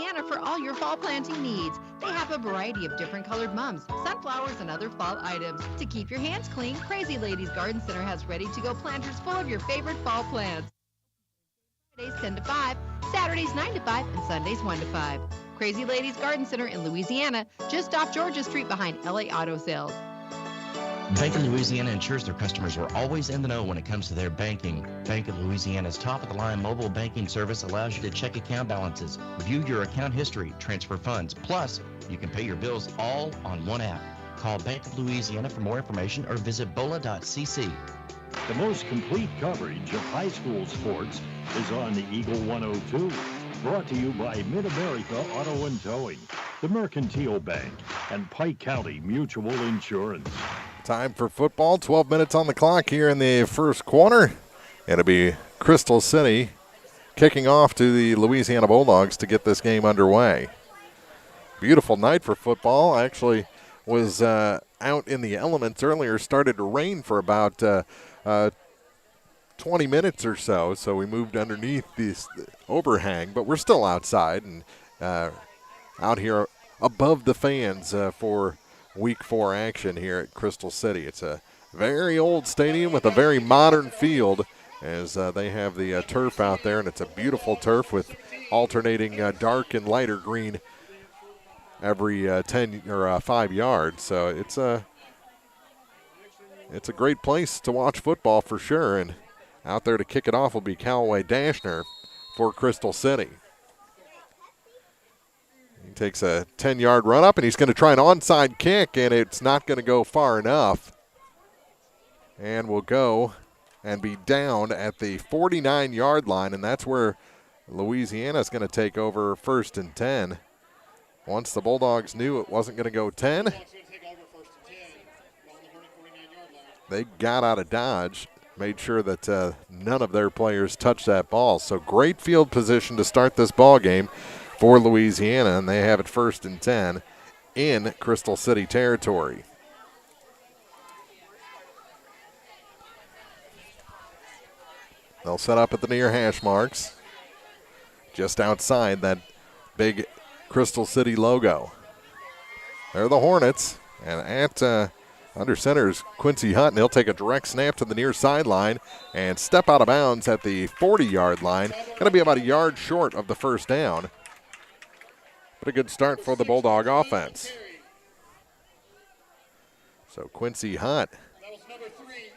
Louisiana for all your fall planting needs. They have a variety of different colored mums, sunflowers, and other fall items. To keep your hands clean, Crazy Ladies Garden Center has ready-to-go planters full of your favorite fall plants. Fridays 10 to 5, Saturdays 9 to 5, and Sundays 1 to 5. Crazy Ladies Garden Center in Louisiana, just off Georgia Street behind LA Auto Sales. Bank of Louisiana ensures their customers are always in the know when it comes to their banking. Bank of Louisiana's top-of-the-line mobile banking service allows you to check account balances, review your account history, transfer funds. Plus, you can pay your bills all on one app. Call Bank of Louisiana for more information or visit bola.cc. The most complete coverage of high school sports is on the Eagle 102. Brought to you by Mid-America Auto and Towing, the Mercantile Bank, and Pike County Mutual Insurance. Time for football. 12 minutes on the clock here in the first quarter. It'll be Crystal City kicking off to the Louisiana Bulldogs to get this game underway. Beautiful night for football. I actually was out in the elements earlier. Started to rain for about 20 minutes or so, so we moved underneath this overhang, but we're still outside and out here above the fans for Week 4 action here at Crystal City. It's a very old stadium with a very modern field as they have the turf out there, and it's a beautiful turf with alternating dark and lighter green every 10 or 5 yards. So it's a great place to watch football for sure, and out there to kick it off will be Callaway Dashner for Crystal City. He takes a 10-yard run up, and he's going to try an onside kick, and it's not going to go far enough. And will go and be down at the 49-yard line, and that's where Louisiana is going to take over 1st and 10. Once the Bulldogs knew it wasn't going to go 10, they got out of dodge, made sure that none of their players touched that ball. So great field position to start this ball game for Louisiana, and they have it 1st and 10 in Crystal City territory. They'll set up at the near hash marks, just outside that big Crystal City logo. They're the Hornets, and at under center is Quincy Hunt, and he'll take a direct snap to the near sideline and step out of bounds at the 40-yard line. Going to be about a yard short of the first down. But a good start for the Bulldog offense. So Quincy Hunt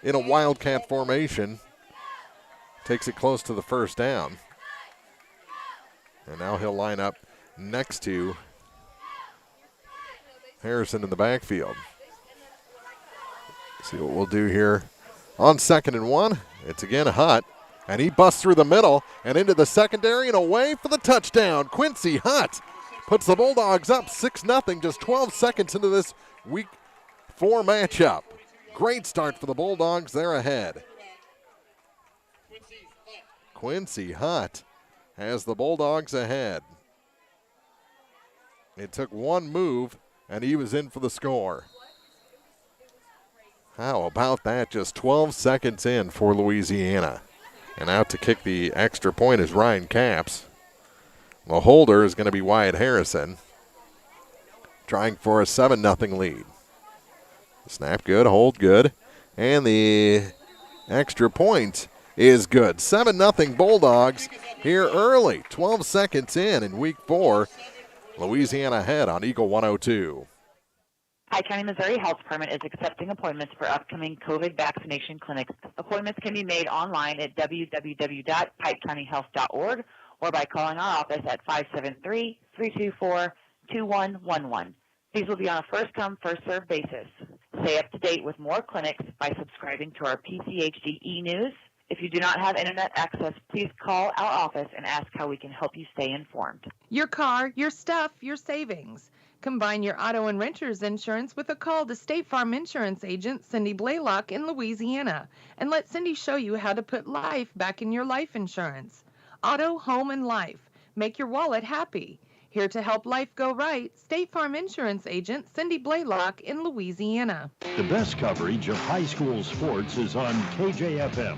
in a Wildcat formation takes it close to the first down. And now he'll line up next to Harrison in the backfield. See what we'll do here on 2nd and 1. It's again Hunt, and he busts through the middle and into the secondary and away for the touchdown. Quincy Hunt puts the Bulldogs up 6-0 just 12 seconds into this Week 4 matchup. Great start for the Bulldogs. They're ahead. Quincy Hunt has the Bulldogs ahead. It took one move, and he was in for the score. How about that? Just 12 seconds in for Louisiana. And out to kick the extra point is Ryan Capps. The holder is going to be Wyatt Harrison, trying for a 7-0 lead. Snap good, hold good, and the extra point is good. 7-0 Bulldogs here early. 12 seconds in Week 4. Louisiana ahead on Eagle 102. Pike County, Missouri Health Department is accepting appointments for upcoming COVID vaccination clinics. Appointments can be made online at www.pikecountyhealth.org or by calling our office at 573-324-2111. These will be on a first-come, first-served basis. Stay up to date with more clinics by subscribing to our PCHD e-news. If you do not have internet access, please call our office and ask how we can help you stay informed. Your car, your stuff, your savings. Combine your auto and renter's insurance with a call to State Farm Insurance agent Cindy Blaylock in Louisiana, and let Cindy show you how to put life back in your life insurance. Auto, home, and life. Make your wallet happy. Here to help life go right, State Farm Insurance agent Cindy Blaylock in Louisiana. The best coverage of high school sports is on KJFM.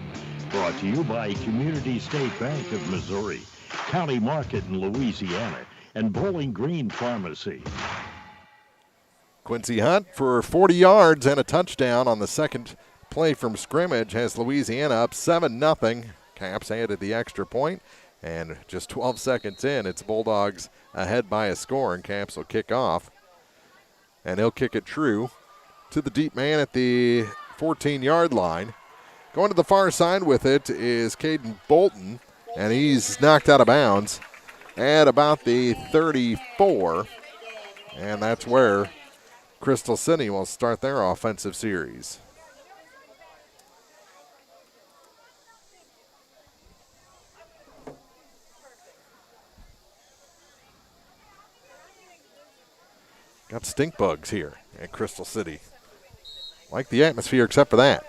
Brought to you by Community State Bank of Missouri, County Market in Louisiana, and Bowling Green Pharmacy. Quincy Hunt for 40 yards and a touchdown on the second play from scrimmage has Louisiana up 7-0. Caps added the extra point, and just 12 seconds in, it's Bulldogs ahead by a score, and Caps will kick off. And he'll kick it true to the deep man at the 14-yard line. Going to the far side with it is Caden Bolton, and he's knocked out of bounds at about the 34, and that's where Crystal City will start their offensive series. Got stink bugs here at Crystal City. Like the atmosphere except for that.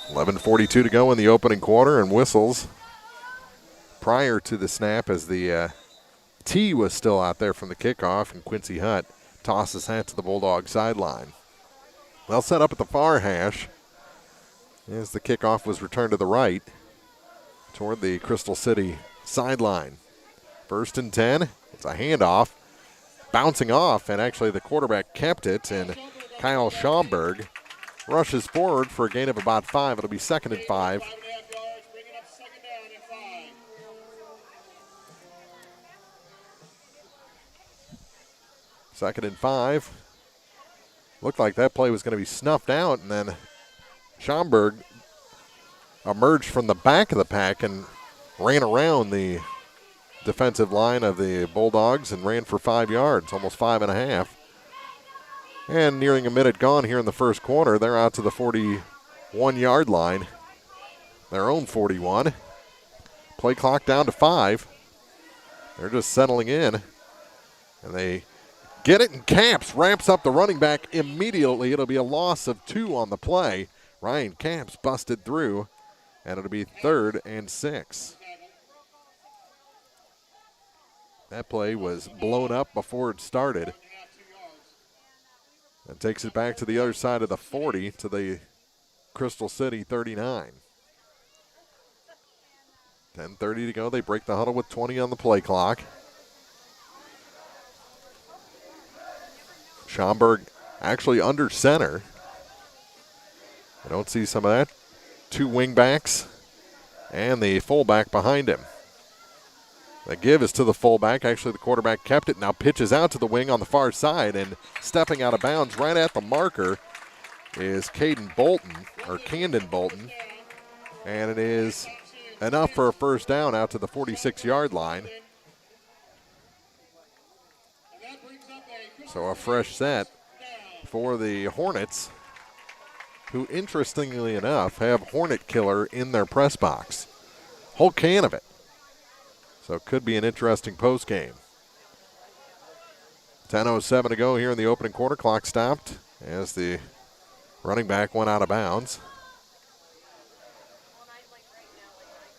11:42 to go in the opening quarter, and whistles prior to the snap as the tee was still out there from the kickoff, and Quincy Hunt tosses that to the Bulldog sideline. They'll set up at the far hash as the kickoff was returned to the right toward the Crystal City sideline. 1st and 10. It's a handoff, bouncing off, and actually the quarterback kept it, and Kyle Schaumburg rushes forward for a gain of about 5. It'll be 2nd and 5. Second and 5. Looked like that play was going to be snuffed out, and then Schaumburg emerged from the back of the pack and ran around the defensive line of the Bulldogs and ran for 5 yards, almost 5.5. And nearing a minute gone here in the first quarter, they're out to the 41-yard line, their own 41. Play clock down to 5. They're just settling in, and they get it, and Camps ramps up the running back immediately. It'll be a loss of 2 on the play. Ryan Camps busted through, and it'll be 3rd and 6. That play was blown up before it started. That takes it back to the other side of the 40 to the Crystal City 39. 10:30 to go. They break the huddle with 20 on the play clock. Schaumburg actually under center. I don't see some of that. 2 wing backs and the fullback behind him. The give is to the fullback. Actually, the quarterback kept it. Now pitches out to the wing on the far side, and stepping out of bounds right at the marker is Camden Bolton. And it is enough for a first down out to the 46-yard line. So a fresh set for the Hornets, who interestingly enough have Hornet Killer in their press box. Whole can of it. So it could be an interesting post game. 10:07 to go here in the opening quarter. Clock stopped as the running back went out of bounds.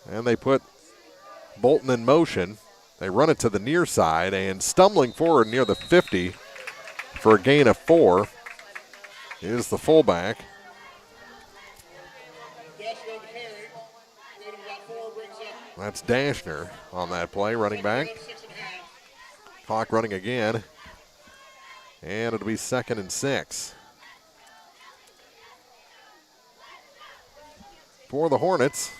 And they put Bolton in motion. They run it to the near side, and stumbling forward near the 50 for a gain of 4 is the fullback. That's Dashner on that play, running back. Clock running again. And it'll be 2nd and 6. For the Hornets,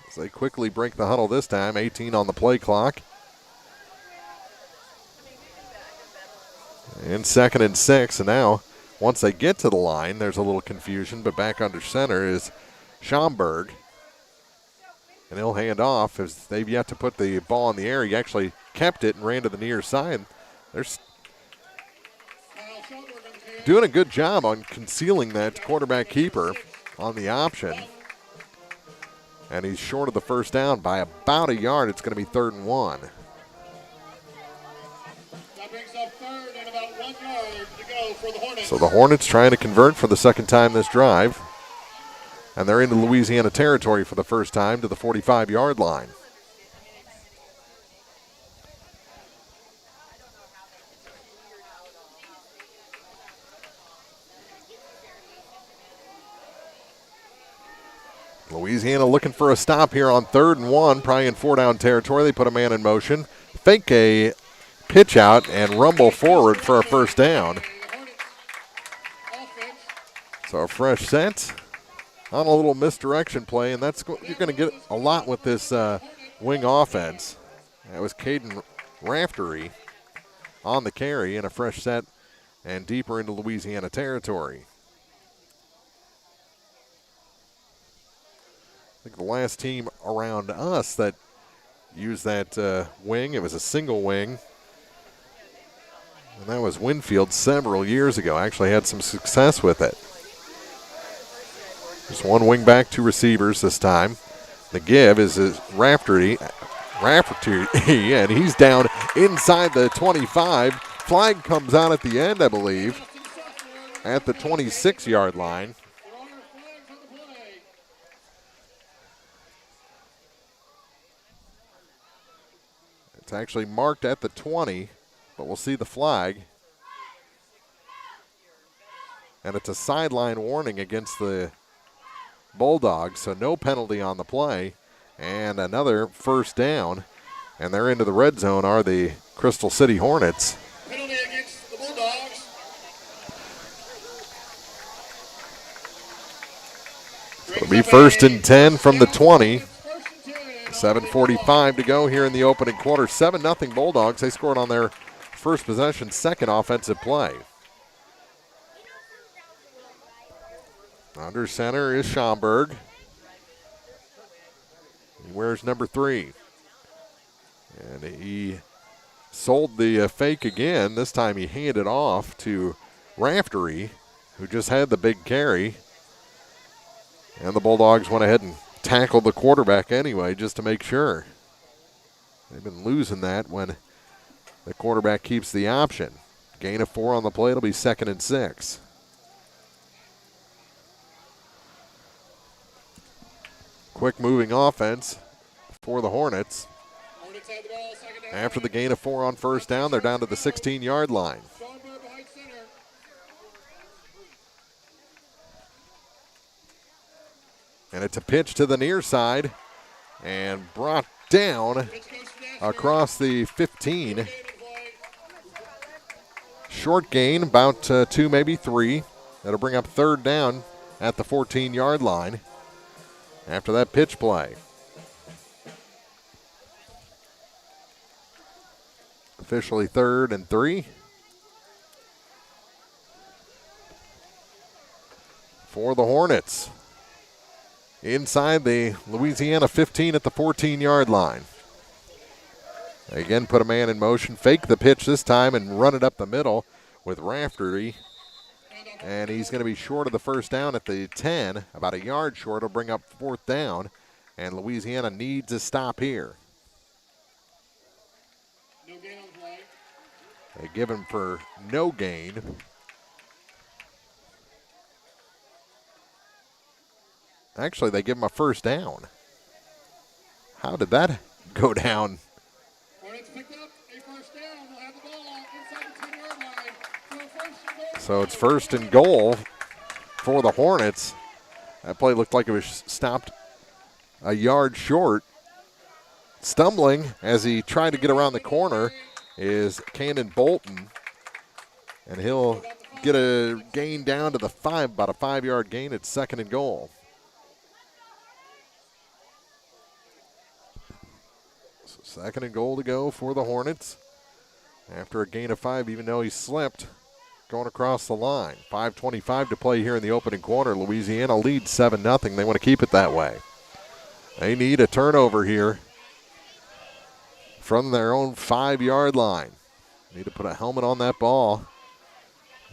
as they quickly break the huddle this time, 18 on the play clock. And 2nd and 6, and now once they get to the line, there's a little confusion, but back under center is Schaumburg. And he'll hand off as they've yet to put the ball in the air. He actually kept it and ran to the near side. They're doing a good job on concealing that quarterback keeper on the option. And he's short of the first down by about a yard. It's going to be 3rd and 1. So the Hornets trying to convert for the second time this drive. And they're into Louisiana territory for the first time to the 45-yard line. Louisiana looking for a stop here on 3rd and 1, probably in 4-down territory. They put a man in motion, fake a pitch out, and rumble forward for a first down. So a fresh set on a little misdirection play, and you're going to get a lot with this wing offense. That was Caden Raftery on the carry, and a fresh set and deeper into Louisiana territory. I think the last team around us that used that wing, it was a single wing, and that was Winfield several years ago. Actually had some success with it. Just one wing back, 2 receivers this time. The give is Raftery, and he's down inside the 25. Flag comes out at the end, I believe, at the 26-yard line. It's actually marked at the 20, but we'll see the flag. And it's a sideline warning against the Bulldogs, so no penalty on the play. And another first down. And they're into the red zone are the Crystal City Hornets. Penalty against the Bulldogs. It'll be 1st and 10 from the 20. 7:45 to go here in the opening quarter. 7-0 Bulldogs. They scored on their first possession, second offensive play. Under center is Schomburg. He wears number 3. And he sold the fake again. This time he handed off to Raftery, who just had the big carry. And the Bulldogs went ahead and tackled the quarterback anyway, just to make sure. They've been losing that when the quarterback keeps the option. Gain of 4 on the play. It'll be 2nd and 6. Quick moving offense for the Hornets. After the gain of 4 on first down, they're down to the 16-yard line. And it's a pitch to the near side and brought down across the 15. Short gain, about 2, maybe 3. That'll bring up 3rd down at the 14-yard line after that pitch play. Officially 3rd and 3 for the Hornets. Inside the Louisiana 15 at the 14-yard line. They again put a man in motion, fake the pitch this time, and run it up the middle with Raftery. And he's going to be short of the first down at the 10, about a yard short. It'll bring up 4th down, and Louisiana needs a stop here. They give him for no gain. Actually, they give him a first down. How did that go down? Hornets picked up a first down. They'll have the ball inside the 10-yard line. So it's 1st and goal for the Hornets. That play looked like it was stopped a yard short. Stumbling as he tried to get around the corner is Cannon Bolton. And he'll get a gain down to the 5, about a 5-yard gain. It's 2nd and goal. So 2nd and goal to go for the Hornets. After a gain of 5, even though he slipped going across the line. 5:25 to play here in the opening quarter. Louisiana leads 7-0. They want to keep it that way. They need a turnover here from their own 5-yard line. Need to put a helmet on that ball.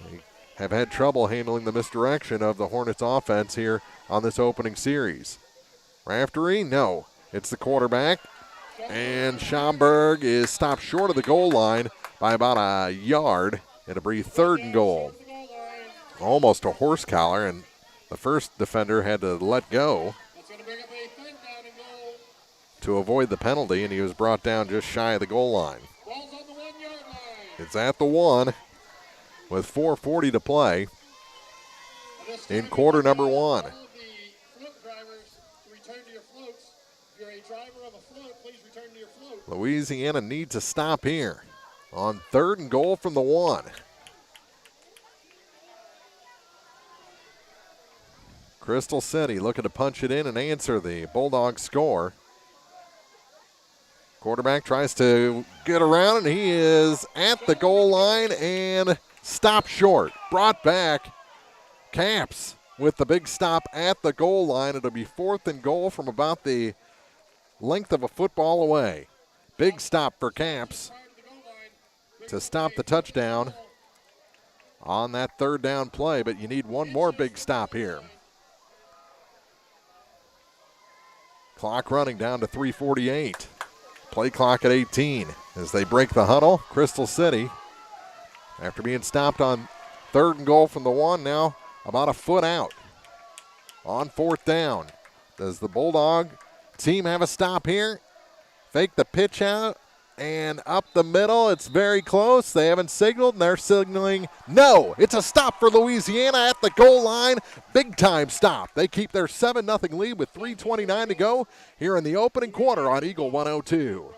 They have had trouble handling the misdirection of the Hornets offense here on this opening series. Raftery, no. It's the quarterback. And Schomburg is stopped short of the goal line by about a yard. It'll be 3rd and goal. Almost a horse collar, and the first defender had to let go to avoid the penalty, and he was brought down just shy of the goal line. It's at the 1 with 4:40 to play in quarter number 1. Louisiana needs a stop here on 3rd and goal from the 1. Crystal City looking to punch it in and answer the Bulldogs score. Quarterback tries to get around, and he is at the goal line and stopped short. Brought back. Caps with the big stop at the goal line. It'll be 4th and goal from about the length of a football away. Big stop for Caps to stop the touchdown on that 3rd down play, but you need one more big stop here. Clock running down to 3:48. Play clock at 18 as they break the huddle. Crystal City, after being stopped on 3rd and goal from the 1, now about a foot out on 4th down. Does the Bulldog team have a stop here? Fake the pitch out and up the middle. It's very close. They haven't signaled, and they're signaling no. It's a stop for Louisiana at the goal line. Big time stop. They keep their 7-0 lead with 3:29 to go here in the opening quarter on Eagle 102.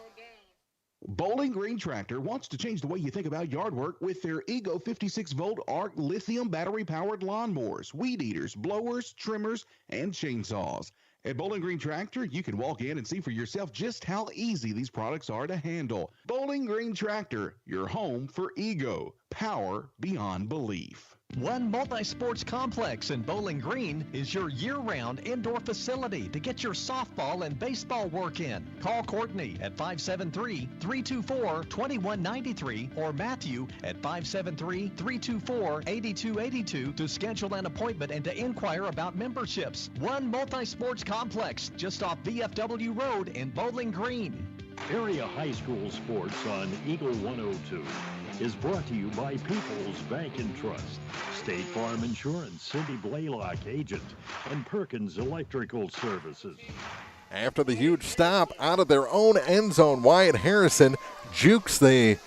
Bowling Green Tractor wants to change the way you think about yard work with their Ego 56-volt ARC lithium battery-powered lawnmowers, weed eaters, blowers, trimmers, and chainsaws. At Bowling Green Tractor, you can walk in and see for yourself just how easy these products are to handle. Bowling Green Tractor, your home for Ego. Power beyond belief. One Multi-Sports Complex in Bowling Green is your year-round indoor facility to get your softball and baseball work in. Call Courtney at 573-324-2193 or Matthew at 573-324-8282 to schedule an appointment and to inquire about memberships. One Multi-Sports Complex just off VFW Road in Bowling Green. Area high school sports on Eagle 102 is brought to you by People's Bank and Trust, State Farm Insurance, Cindy Blaylock, agent, and Perkins Electrical Services. After the huge stop out of their own end zone, Wyatt Harrison jukes the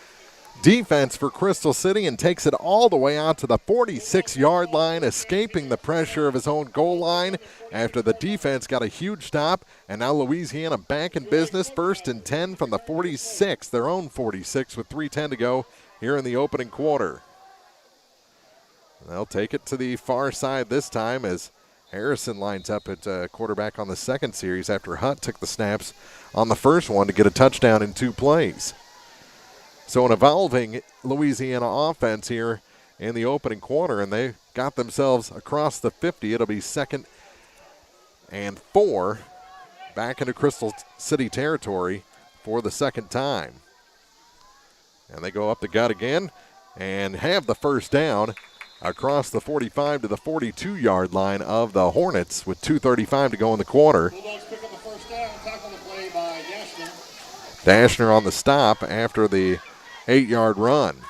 defense for Crystal City and takes it all the way out to the 46-yard line, escaping the pressure of his own goal line after the defense got a huge stop. And now Louisiana back in business, 1st and 10 from the 46, their own 46, with 3:10 to go here in the opening quarter. They'll take it to the far side this time as Harrison lines up at quarterback on the second series after Hutt took the snaps on the first one to get a touchdown in 2 plays. So an evolving Louisiana offense here in the opening quarter, and they got themselves across the 50. It'll be 2nd and 4 back into Crystal City territory for the 2nd time. And they go up the gut again and have the first down across the 45 to the 42-yard line of the Hornets with 2:35 to go in the quarter. Bulldogs pick up the first down. Tackle the play by Dashner. Dashner on the stop after the 8-yard run.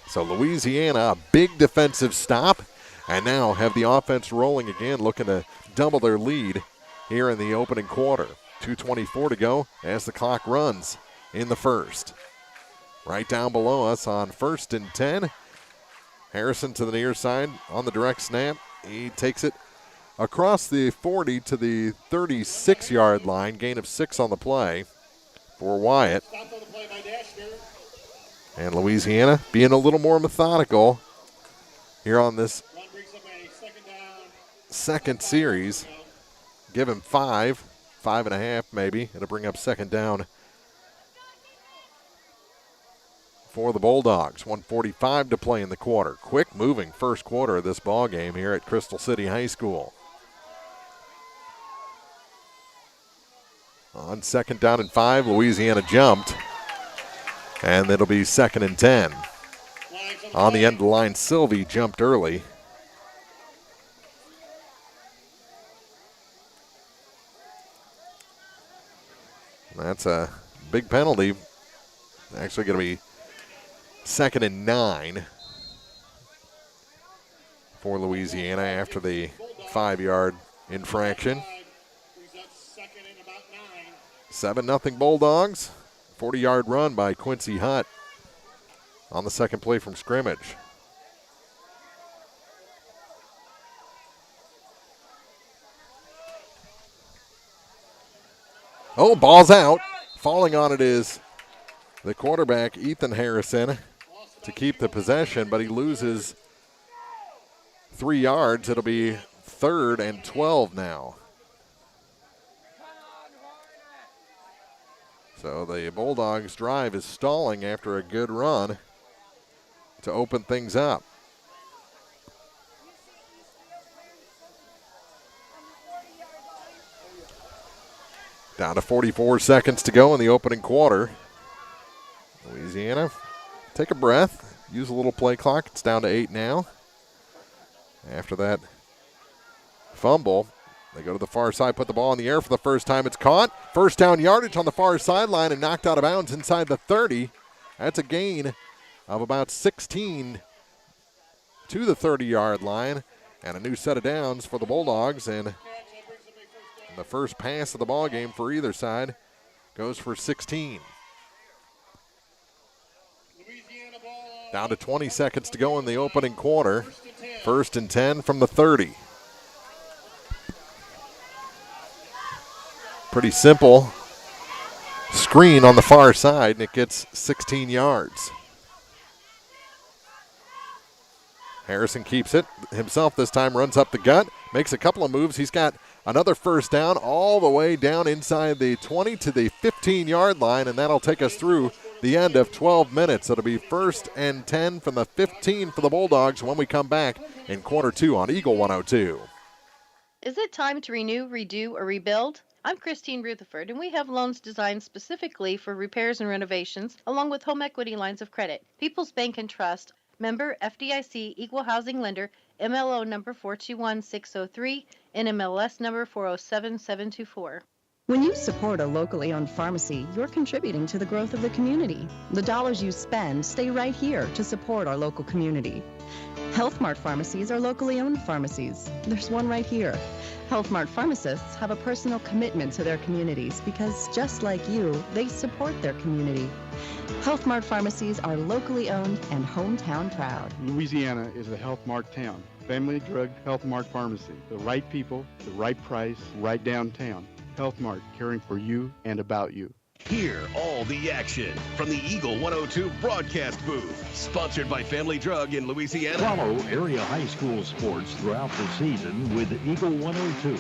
So Louisiana, a big defensive stop, and now have the offense rolling again, looking to double their lead here in the opening quarter. 2:24 to go as the clock runs in the first. Right down below us on 1st and 10. Harrison to the near side on the direct snap. He takes it across the 40 to the 36-yard line. Gain of 6 on the play for Wyatt. Stopped on the play by Dashner. And Louisiana being a little more methodical here on this Run brings up a 2nd down. second series. Give him 5.5 maybe. It'll bring up 2nd down for the Bulldogs. 1:45 to play in the quarter. Quick moving first quarter of this ball game here at Crystal City High School. On 2nd down and 5, Louisiana jumped. And it'll be 2nd and 10. On the end of the line, Sylvie jumped early. That's a big penalty. Actually going to be 2nd and 9 for Louisiana after the 5-yard infraction. 7-0 Bulldogs. 40-yard run by Quincy Hutt on the second play from scrimmage. Oh, ball's out. falling on it is the quarterback, Ethan Harrison, to keep the possession, but he loses 3 yards. It'll be 3rd and 12 now. So the Bulldogs' drive is stalling after a good run to open things up. Down to 44 seconds to go in the opening quarter. Louisiana, take a breath, use a little play clock. It's down to 8 now. After that fumble, they go to the far side, put the ball in the air for the first time. It's caught. First down yardage on the far sideline and knocked out of bounds inside the 30. That's a gain of about 16 to the 30-yard line, and a new set of downs for the Bulldogs. And the first pass of the ball game for either side goes for 16. Down to 20 seconds to go in the opening quarter. 1st and 10 from the 30. Pretty simple screen on the far side, and it gets 16 yards. Harrison keeps it himself this time, runs up the gut, makes a couple of moves. He's got another first down all the way down inside the 20 to the 15-yard line, and that'll take us through the end of 12 minutes. It'll be 1st and 10 from the 15 for the Bulldogs when we come back in quarter 2 on Eagle 102. Is it time to renew, redo, or rebuild? I'm Christine Rutherford, and we have loans designed specifically for repairs and renovations, along with home equity lines of credit. People's Bank and Trust, member FDIC, equal housing lender, MLO number 421603, and MLS number 407724. When you support a locally owned pharmacy, you're contributing to the growth of the community. The dollars you spend stay right here to support our local community. Health Mart pharmacies are locally owned pharmacies. There's one right here. Health Mart pharmacists have a personal commitment to their communities because, just like you, they support their community. Health Mart pharmacies are locally owned and hometown proud. Louisiana is a Health Mart town. Family Drug Health Mart Pharmacy. The right people, the right price, right downtown. Health Mart, caring for you and about you. Hear all the action from the Eagle 102 broadcast booth. Sponsored by Family Drug in Louisiana. Follow area high school sports throughout the season with Eagle 102.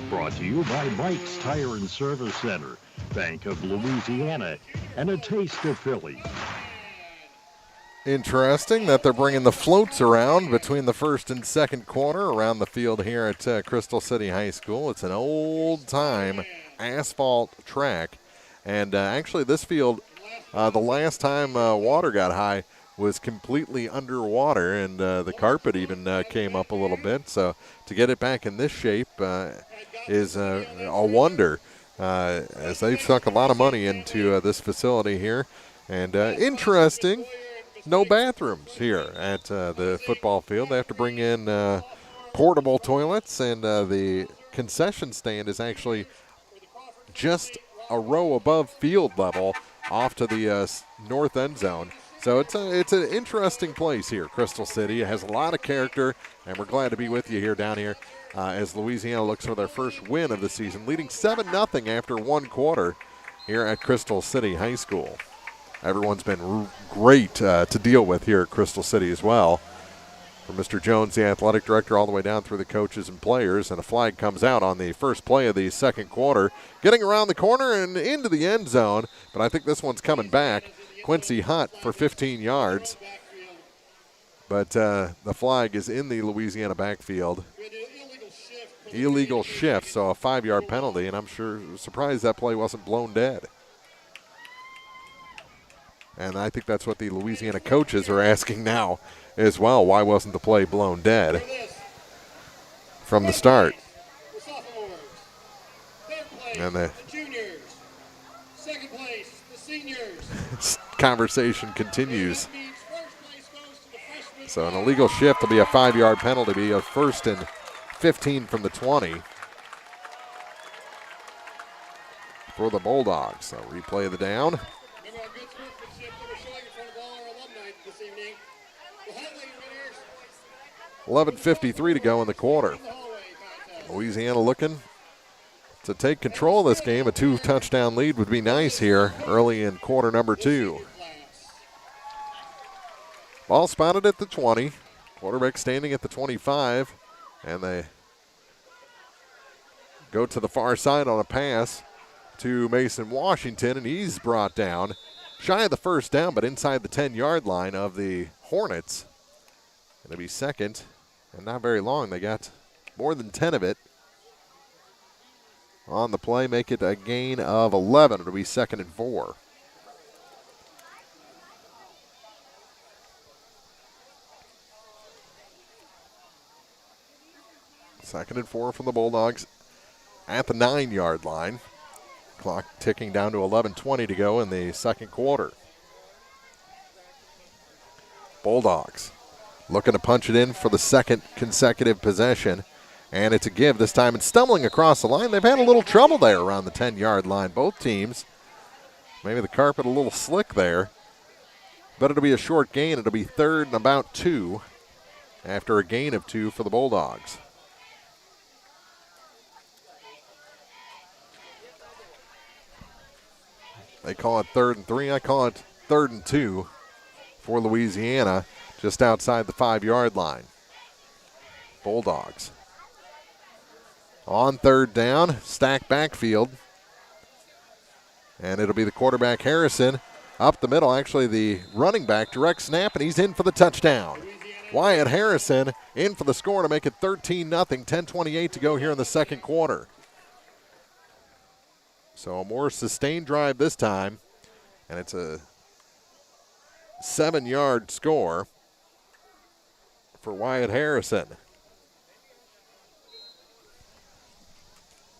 Brought to you by Mike's Tire and Service Center, Bank of Louisiana, and a taste of Philly. Interesting that they're bringing the floats around between the first and second quarter around the field here at Crystal City High School. It's an old-time asphalt track. And actually this field, the last time water got high was completely underwater, and the carpet even came up a little bit. So to get it back in this shape is a wonder, as they've sunk a lot of money into this facility here. And interesting, no bathrooms here at the football field. They have to bring in portable toilets, and the concession stand is actually just a row above field level off to the north end zone. So it's an interesting place here, Crystal City. It has a lot of character, and we're glad to be with you here down here as Louisiana looks for their first win of the season, leading 7-0 after one quarter here at Crystal City High School. Everyone's been great to deal with here at Crystal City as well. From Mr. Jones, the athletic director, all the way down through the coaches and players. And a flag comes out on the first play of the second quarter. Getting around the corner and into the end zone. But I think this one's coming back. Quincy Hutt for 15 yards. But the flag is in the Louisiana backfield. Illegal shift, so a 5-yard penalty. And I'm surprised that play wasn't blown dead. And I think that's what the Louisiana coaches are asking now as well. Why wasn't the play blown dead from the start? And the juniors. Second place, the seniors. Conversation continues. So an illegal shift will be a 5-yard penalty, be a 1st and 15 from the 20 for the Bulldogs. So replay of the down. 11:53 to go in the quarter. Louisiana looking to take control of this game. A 2-touchdown lead would be nice here early in quarter number 2. Ball spotted at the 20. Quarterback standing at the 25. And they go to the far side on a pass to Mason Washington, and he's brought down shy of the first down, but inside the 10-yard line of the Hornets. It'll be second, and not very long. They got more than 10 of it on the play, make it a gain of 11. It'll be 2nd and 4. Second and 4 from the Bulldogs at the 9-yard line. Clock ticking down to 11:20 to go in the second quarter. Bulldogs looking to punch it in for the second consecutive possession. And it's a give this time. And stumbling across the line. They've had a little trouble there around the 10-yard line. Both teams. Maybe the carpet a little slick there. But it'll be a short gain. It'll be 3rd and about 2 after a gain of 2 for the Bulldogs. They call it 3rd and 3. I call it 3rd and 2 for Louisiana, just outside the 5-yard line. Bulldogs on 3rd down, stacked backfield. And it'll be the quarterback Harrison up the middle. Actually, the running back, direct snap, and he's in for the touchdown. Wyatt Harrison in for the score to make it 13-0, 10:28 to go here in the second quarter. So a more sustained drive this time, and it's a 7-yard score for Wyatt Harrison.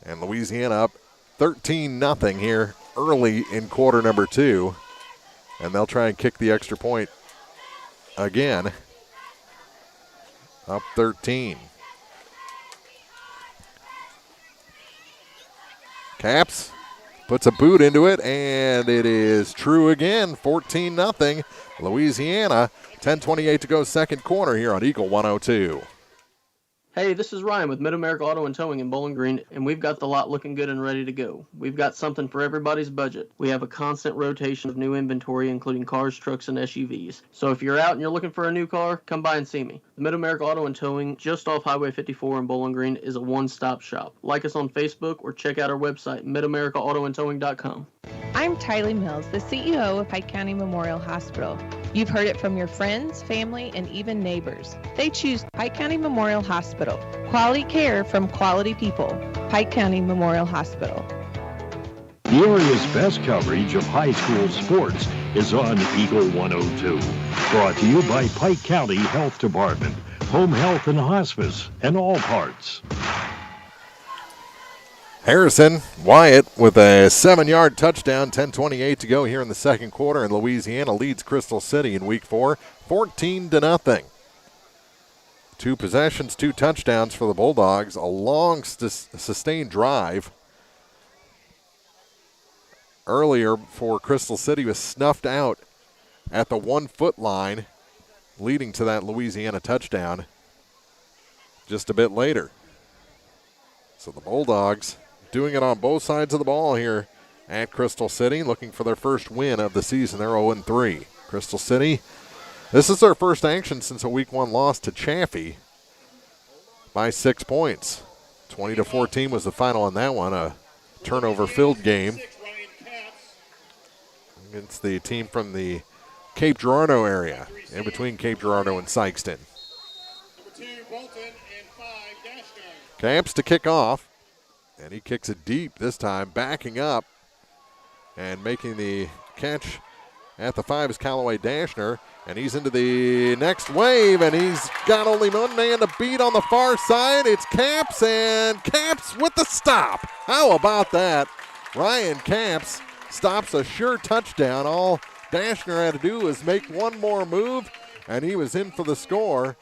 And Louisiana up 13-0 here early in quarter number 2. And they'll try and kick the extra point again. Up 13. Caps puts a boot into it, and it is true again, 14-0. Louisiana, 10:28 to go second quarter here on Eagle 102. Hey, this is Ryan with Mid-America Auto and Towing in Bowling Green, and we've got the lot looking good and ready to go. We've got something for everybody's budget. We have a constant rotation of new inventory, including cars, trucks, and SUVs. So if you're out and you're looking for a new car, come by and see me. The Mid-America Auto and Towing, just off Highway 54 in Bowling Green, is a one-stop shop. Like us on Facebook or check out our website, midamericaautoandtowing.com. I'm Tylee Mills, the CEO of Pike County Memorial Hospital. You've heard it from your friends, family, and even neighbors. They choose Pike County Memorial Hospital. Quality care from quality people. Pike County Memorial Hospital. The area's best coverage of high school sports is on Eagle 102. Brought to you by Pike County Health Department, Home Health and Hospice, and All Parts. Harrison, Wyatt with a 7-yard touchdown, 10:28 to go here in the second quarter, and Louisiana leads Crystal City in week 4, 14-0. 2 possessions, 2 touchdowns for the Bulldogs, a long sustained drive. Earlier for Crystal City was snuffed out at the 1-foot line, leading to that Louisiana touchdown just a bit later. So the Bulldogs doing it on both sides of the ball here at Crystal City, looking for their first win of the season. They're 0-3. Crystal City, this is their first action since a week 1 loss to Chaffee by 6 points. 20-14 was the final on that one, a turnover-filled game against the team from the Cape Girardeau area, in between Cape Girardeau and Sykeston. Camps to kick off, and he kicks it deep this time, backing up and making the catch at the 5 is Callaway Dashner, and he's into the next wave, and he's got only one man to beat on the far side. It's Camps, and Camps with the stop. How about that? Ryan Camps stops a sure touchdown. All Dashner had to do was make one more move, and he was in for the score,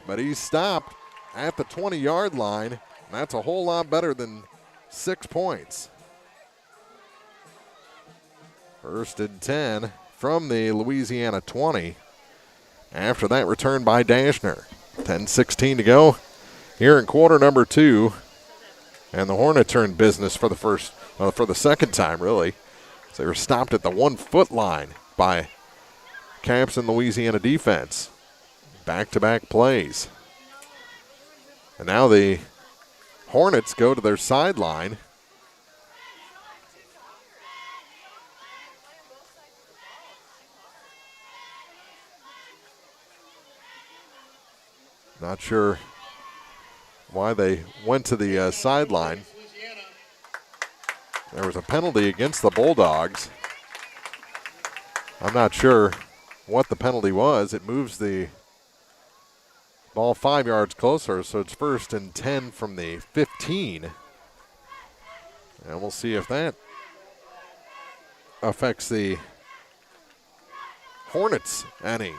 but he stopped at the 20-yard line. That's a whole lot better than 6 points. 1st and 10 from the Louisiana 20. After that return by Dashner. 10:16 to go here in quarter number 2. And the Hornets are in business for the second time, really. So they were stopped at the 1-foot line by Caps and Louisiana defense. Back-to-back plays. And now the Hornets go to their sideline. Not sure why they went to the sideline. There was a penalty against the Bulldogs. I'm not sure what the penalty was. It moves the ball 5 yards closer, so it's 1st and 10 from the 15. And we'll see if that affects the Hornets any.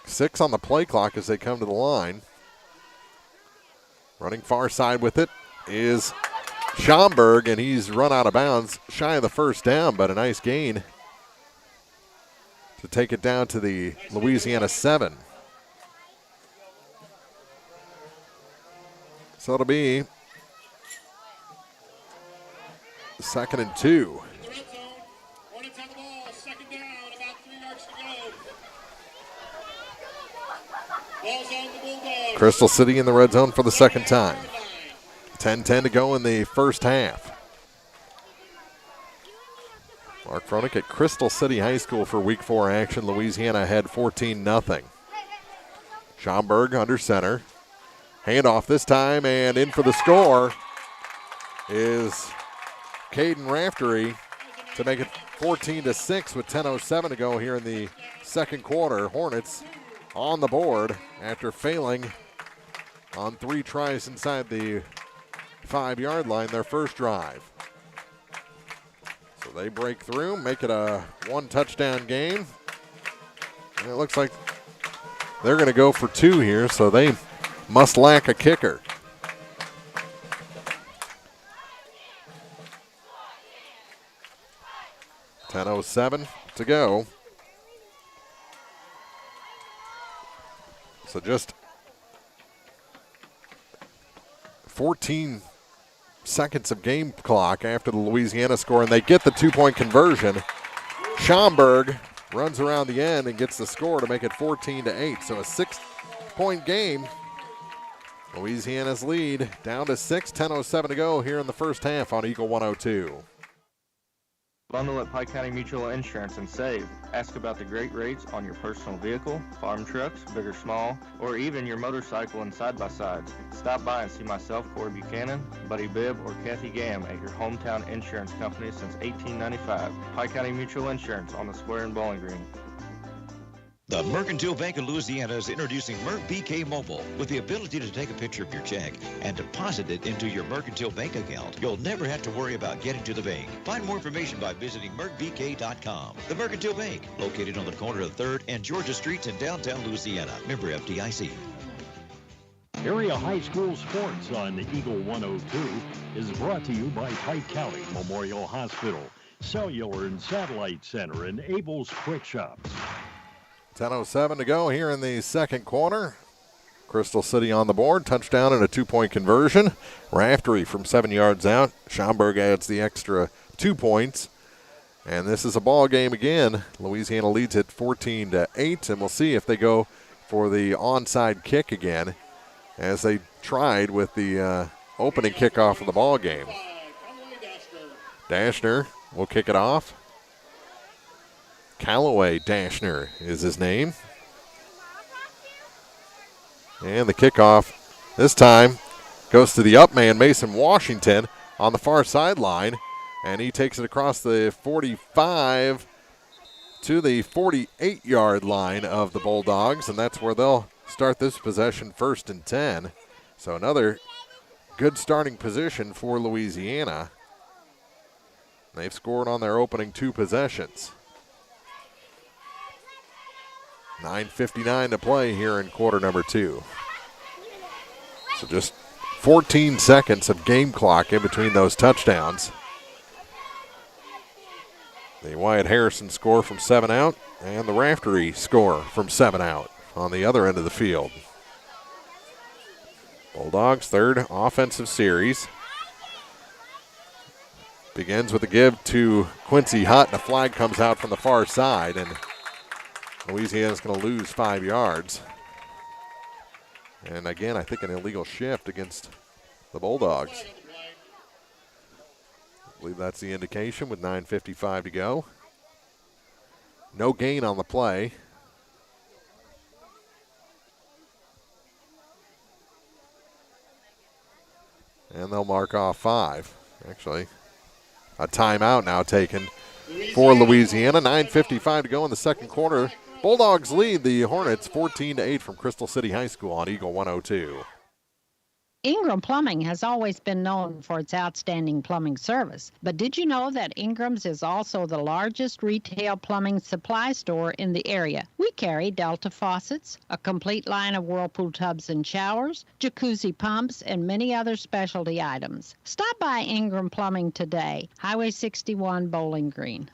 6 on the play clock as they come to the line. Running far side with it is Schomburg, and he's run out of bounds, shy of the first down, but a nice gain to take it down to the Louisiana 7. So it'll be 2nd and 2. Crystal City in the red zone for the second time. 10-10 to go in the first half. Mark Froelich at Crystal City High School for Week 4 action. Louisiana ahead 14-0. Schomburg under center. Handoff this time, and in for the score is Caden Raftery to make it 14-6 with 10:07 to go here in the second quarter. Hornets on the board after failing on 3 tries inside the 5-yard line their first drive. So they break through, make it a 1-touchdown game. And it looks like they're going to go for 2 here, so they must lack a kicker. .10:07 to go. So just 14 seconds of game clock after the Louisiana score, and they get the 2-point conversion. Schomburg runs around the end and gets the score to make it 14-8. So a 6-point game. Louisiana's lead down to 6, 10:07 to go here in the first half on Eagle 102. Bundle at Pike County Mutual Insurance and save. Ask about the great rates on your personal vehicle, farm trucks, big or small, or even your motorcycle and side-by-sides. Stop by and see myself, Corey Buchanan, Buddy Bibb, or Kathy Gam at your hometown insurance company since 1895. Pike County Mutual Insurance on the square in Bowling Green. The Mercantile Bank of Louisiana is introducing Merc BK Mobile with the ability to take a picture of your check and deposit it into your Mercantile Bank account. You'll never have to worry about getting to the bank. Find more information by visiting mercbk.com. The Mercantile Bank, located on the corner of 3rd and Georgia Streets in downtown Louisiana. Member FDIC. Area High School Sports on the Eagle 102 is brought to you by Pike County Memorial Hospital, Cellular and Satellite Center, and Abel's Quick Shops. 10:07 to go here in the second quarter. Crystal City on the board. Touchdown and a 2-point conversion. Raftery from 7 yards out. Schomburg adds the extra 2 points. And this is a ball game again. Louisiana leads it 14-8, and we'll see if they go for the onside kick again, as they tried with the opening kickoff of the ball game. Dashner will kick it off. Callaway Dashner is his name. And the kickoff this time goes to the up man, Mason Washington, on the far sideline. And he takes it across the 45 to the 48-yard line of the Bulldogs. And that's where they'll start this possession 1st and 10. So another good starting position for Louisiana. They've scored on their opening 2 possessions. 9:59 to play here in quarter number 2. So just 14 seconds of game clock in between those touchdowns. The Wyatt Harrison score from 7 out, and the Raftery score from 7 out on the other end of the field. Bulldogs' 3rd offensive series. Begins with a give to Quincy Hutt, and a flag comes out from the far side, and Louisiana's going to lose 5 yards. And again, I think an illegal shift against the Bulldogs. I believe that's the indication with 9:55 to go. No gain on the play. And they'll mark off 5. Actually, a timeout now taken for Louisiana. 9:55 to go in the second quarter. Bulldogs lead the Hornets 14-8 from Crystal City High School on Eagle 102. Ingram Plumbing has always been known for its outstanding plumbing service. But did you know that Ingram's is also the largest retail plumbing supply store in the area? We carry Delta faucets, a complete line of Whirlpool tubs and showers, jacuzzi pumps, and many other specialty items. Stop by Ingram Plumbing today, Highway 61, Bowling Green.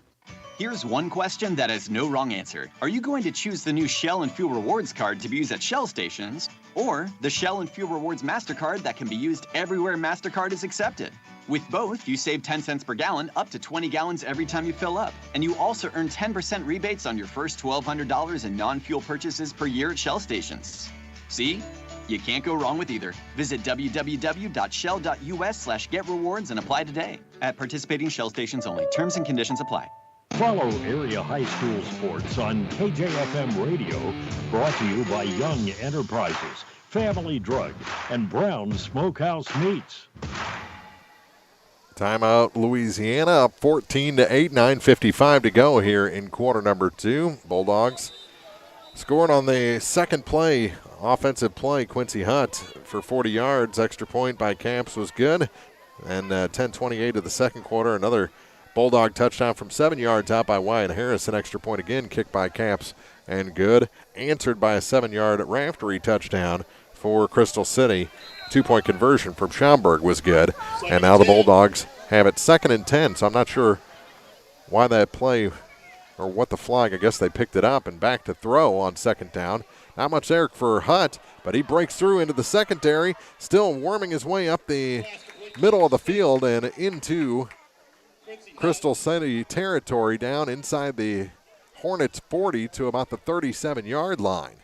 Here's one question that has no wrong answer. Are you going to choose the new Shell and Fuel Rewards card to be used at Shell stations, or the Shell and Fuel Rewards MasterCard that can be used everywhere MasterCard is accepted? With both, you save 10 cents per gallon, up to 20 gallons every time you fill up. And you also earn 10% rebates on your first $1,200 in non-fuel purchases per year at Shell stations. See? You can't go wrong with either. Visit www.shell.us/getrewards and apply today. At participating Shell stations only. Terms and conditions apply. Follow area high school sports on KJFM Radio, brought to you by Young Enterprises, Family Drug, and Brown Smokehouse Meats. Timeout, Louisiana, up 14-8, 9:55 to go here in quarter number 2. Bulldogs scored on the second play, offensive play. Quincy Hutt for 40 yards. Extra point by Camps was good. And 10:28 of the second quarter, another Bulldog touchdown from 7 yards out by Wyatt Harris. An extra point again, kicked by Camps and good. Answered by a 7-yard Raftery touchdown for Crystal City. 2-point conversion from Schaumburg was good. And now the Bulldogs have it 2nd and 10. So I'm not sure why that play or what the flag. I guess they picked it up and back to throw on 2nd down. Not much there for Hutt, but he breaks through into the secondary, still worming his way up the middle of the field and into Crystal City territory, down inside the Hornets 40 to about the 37-yard line.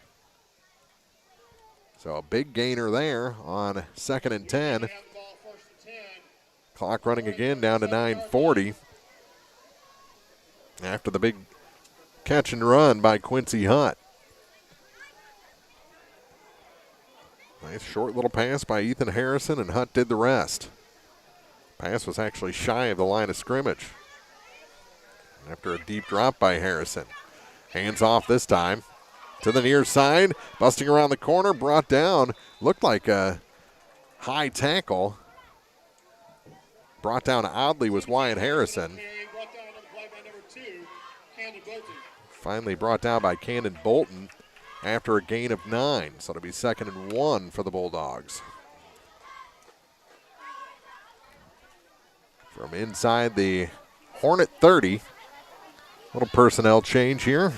So a big gainer there on 2nd and 10. Clock running again down to 9:40 after the big catch and run by Quincy Hutt. Nice short little pass by Ethan Harrison, and Hutt did the rest. Pass was actually shy of the line of scrimmage after a deep drop by Harrison. Hands off this time to the near side, busting around the corner, brought down. Looked like a high tackle. Brought down oddly was Wyatt Harrison. Finally brought down by Camden Bolton after a gain of 9. So it'll be 2nd and 1 for the Bulldogs. From inside the Hornet 30. Little personnel change here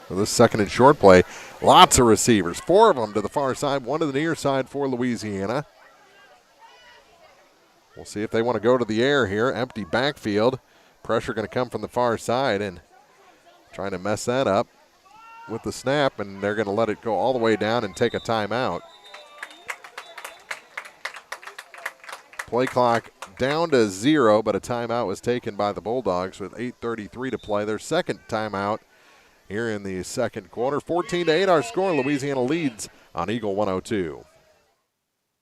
for this 2nd and short play. Lots of receivers, 4 of them to the far side, 1 to the near side for Louisiana. We'll see if they want to go to the air here. Empty backfield. Pressure going to come from the far side, and trying to mess that up with the snap, and they're going to let it go all the way down and take a timeout. Play clock down to 0, but a timeout was taken by the Bulldogs with 8:33 to play. Their second timeout here in the second quarter. 14-8 our score. Louisiana leads on Eagle 102.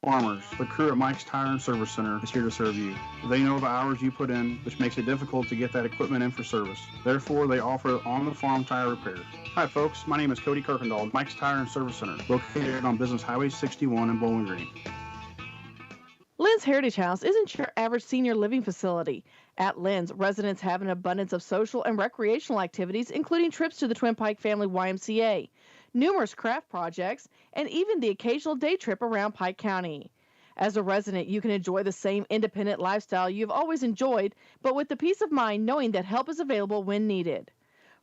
Farmers, the crew at Mike's Tire and Service Center is here to serve you. They know the hours you put in, which makes it difficult to get that equipment in for service. Therefore, they offer on-the-farm tire repairs. Hi, folks. My name is Cody Kirkendall, Mike's Tire and Service Center, located on Business Highway 61 in Bowling Green. Lynn's Heritage House isn't your average senior living facility. At Lynn's, residents have an abundance of social and recreational activities, including trips to the Twin Pike Family YMCA, numerous craft projects, and even the occasional day trip around Pike County. As a resident, you can enjoy the same independent lifestyle you've always enjoyed, but with the peace of mind knowing that help is available when needed.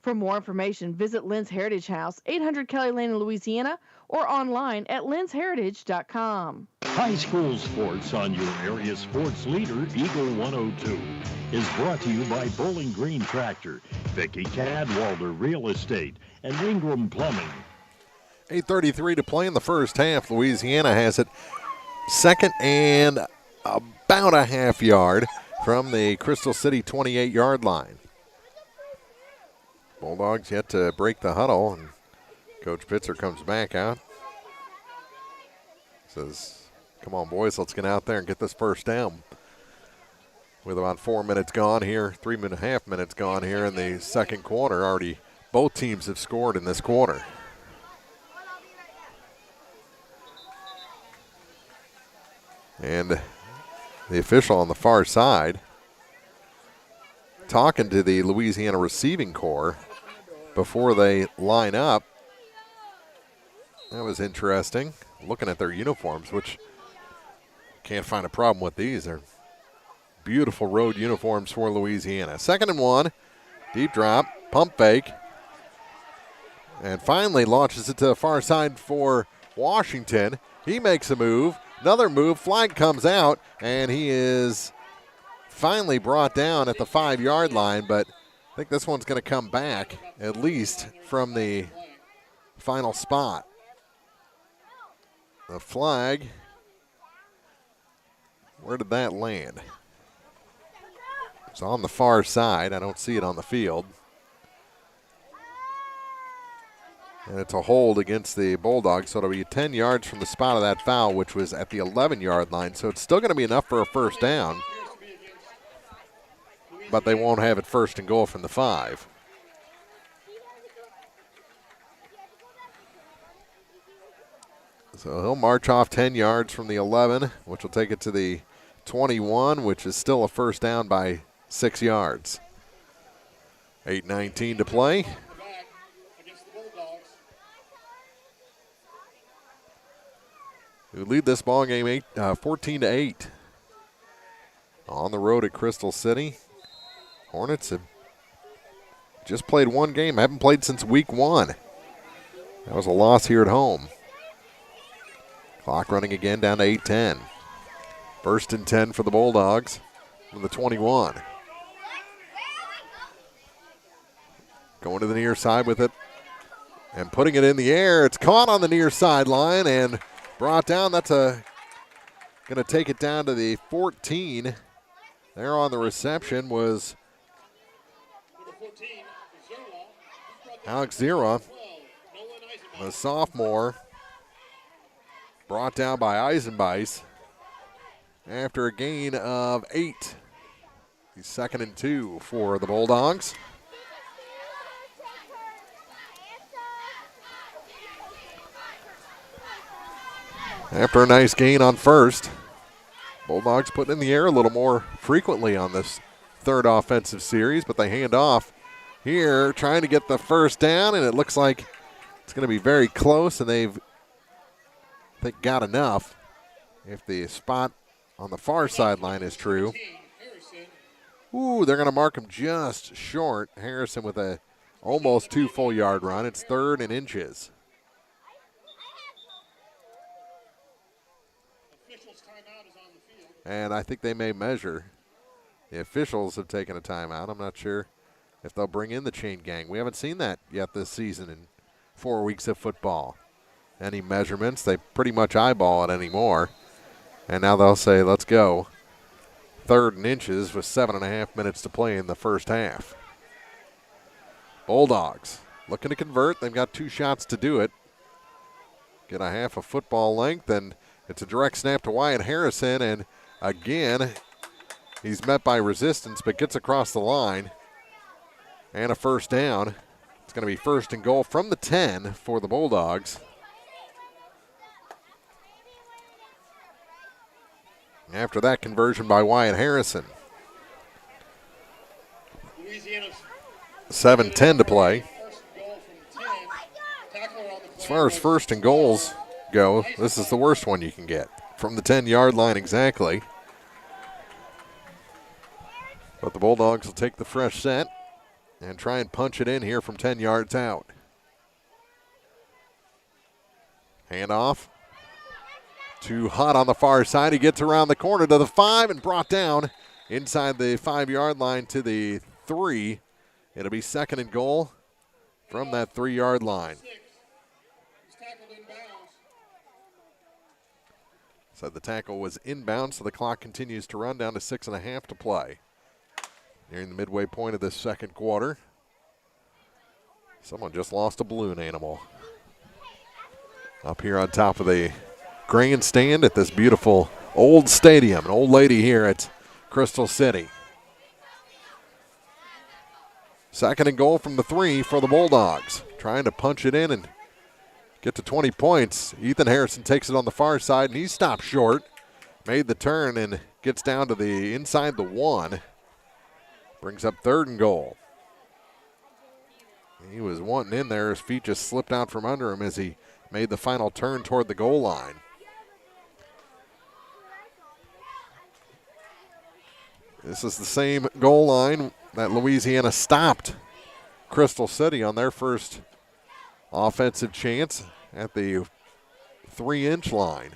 For more information, visit Lynn's Heritage House, 800 Kelly Lane in Louisiana, or online at lynnsheritage.com. High school sports on your area sports leader, Eagle 102, is brought to you by Bowling Green Tractor, Vicky Cadwalder Real Estate, and Ingram Plumbing. 8:33 to play in the first half. Louisiana has it second and about a half yard from the Crystal City 28-yard line. Bulldogs yet to break the huddle, and Coach Pitzer comes back out. Says, come on, boys, let's get out there and get this first down. With about 4 minutes gone here, 3.5 minutes gone here in the second quarter. Already both teams have scored in this quarter. And the official on the far side talking to the Louisiana receiving corps before they line up. That was interesting. Looking at their uniforms, which can't find a problem with these. They're beautiful road uniforms for Louisiana. 2nd and 1, deep drop, pump fake, and finally launches it to the far side for Washington. He makes a move, another move, flag comes out, and he is finally brought down at the 5-yard line, but I think this one's going to come back at least from the final spot. The flag, where did that land? It's on the far side. I don't see it on the field. And it's a hold against the Bulldogs, so it'll be 10 yards from the spot of that foul, which was at the 11-yard line. So it's still going to be enough for a first down, but they won't have it 1st and goal from the 5. So he'll march off 10 yards from the 11, which will take it to the 21, which is still a first down by 6 yards. 8:19 to play. We lead this ball game 14-8 on the road at Crystal City. Hornets have just played one game. Haven't played since week 1. That was a loss here at home. Clock running again down to 8:10. 1st and 10 for the Bulldogs from the 21. Going to the near side with it and putting it in the air. It's caught on the near sideline and brought down. That's going to take it down to the 14. There on the reception was Alex Zera, the sophomore, brought down by Eisenbeis after a gain of 8. He's 2nd and 2 for the Bulldogs. After a nice gain on 1st, Bulldogs putting in the air a little more frequently on this 3rd offensive series, but they hand off here, trying to get the first down, and it looks like it's going to be very close, and they've, I think, got enough. If the spot on the far sideline is true. Ooh, they're going to mark him just short. Harrison with a almost 2 full yard run. It's 3rd and inches. And I think they may measure. The officials have taken a timeout. I'm not sure if they'll bring in the chain gang. We haven't seen that yet this season in 4 weeks of football. Any measurements, they pretty much eyeball it anymore. And now they'll say, let's go. 3rd and inches with 7.5 minutes to play in the first half. Bulldogs looking to convert. They've got 2 shots to do it. Get a half a football length, and it's a direct snap to Wyatt Harrison. And again, he's met by resistance, but gets across the line. And a first down. It's going to be 1st and goal from the 10 for the Bulldogs. After that conversion by Wyatt Harrison. 7:10 to play. As far as 1st and goals go, this is the worst one you can get. From the 10-yard line exactly. But the Bulldogs will take the fresh set and try and punch it in here from 10 yards out. Handoff. Too hot on the far side. He gets around the corner to the 5 and brought down inside the 5-yard line to the 3. It'll be 2nd and goal from that 3-yard line. So the tackle was inbound, so the clock continues to run down to 6.5 to play. Nearing the midway point of this second quarter. Someone just lost a balloon animal. Up here on top of the grandstand at this beautiful old stadium. An old lady here at Crystal City. 2nd and goal from the 3 for the Bulldogs. Trying to punch it in and get to 20 points. Ethan Harrison takes it on the far side, and he stopped short. Made the turn and gets down to the inside the 1. Brings up 3rd and goal. He was wanting in there. His feet just slipped out from under him as he made the final turn toward the goal line. This is the same goal line that Louisiana stopped Crystal City on their first offensive chance at the 3-inch line.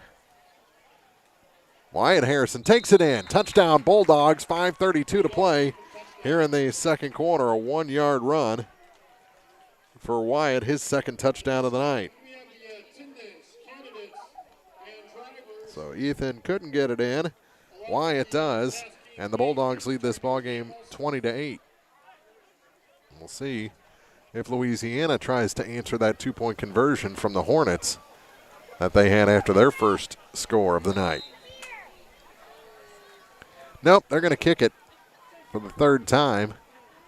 Wyatt Harrison takes it in. Touchdown Bulldogs, 5:32 to play here in the second quarter. A 1-yard run for Wyatt, his 2nd touchdown of the night. So Ethan couldn't get it in. Wyatt does, and the Bulldogs lead this ballgame 20-8. We'll see if Louisiana tries to answer that 2-point conversion from the Hornets that they had after their first score of the night. Nope, they're going to kick it for the 3rd time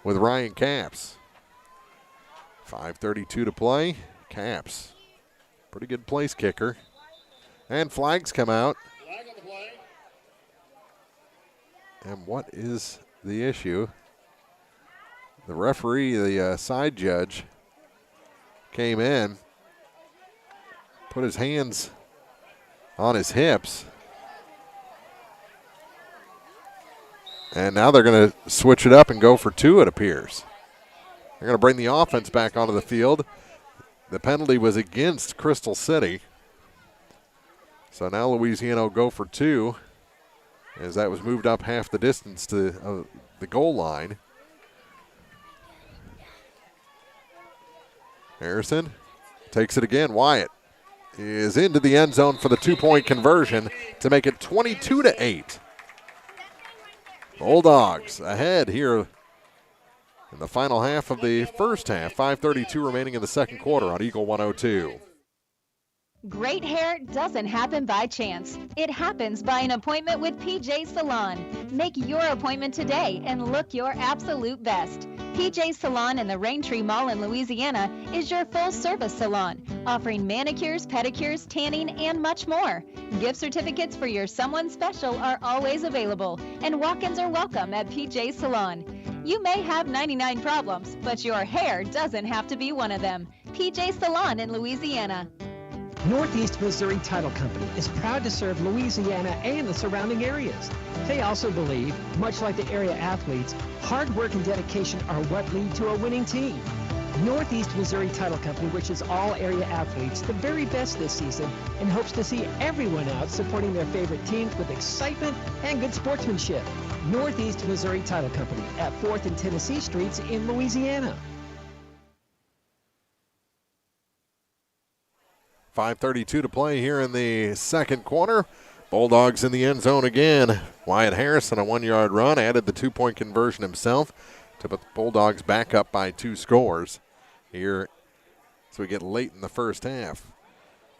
with Ryan Capps. 5:32 to play. Capps, pretty good place kicker. And flags come out. And what is the issue? The referee, the side judge, came in, put his hands on his hips. And now they're going to switch it up and go for 2, it appears. They're going to bring the offense back onto the field. The penalty was against Crystal City. So now Louisiana will go for 2, as that was moved up half the distance to the goal line. Harrison takes it again. Wyatt is into the end zone for the 2-point conversion to make it 22-8. Bulldogs ahead here in the final half of the first half. 5:32 remaining in the second quarter on Eagle 102. Great hair doesn't happen by chance. It happens by an appointment with PJ Salon. Make your appointment today and look your absolute best. PJ Salon in the Raintree Mall in Louisiana is your full-service salon, offering manicures, pedicures, tanning, and much more. Gift certificates for your someone special are always available, and walk-ins are welcome at PJ Salon. You may have 99 problems, but your hair doesn't have to be one of them. PJ Salon in Louisiana. Northeast Missouri Title Company is proud to serve Louisiana and the surrounding areas. They also believe, much like the area athletes, hard work and dedication are what lead to a winning team. Northeast Missouri Title Company wishes all area athletes the very best this season and hopes to see everyone out supporting their favorite teams with excitement and good sportsmanship. Northeast Missouri Title Company at 4th and Tennessee Streets in Louisiana. 5:32 to play here in the second quarter. Bulldogs in the end zone again. Wyatt Harrison, a 1-yard run, added the 2-point conversion himself to put the Bulldogs back up by 2 scores here as we get late in the first half.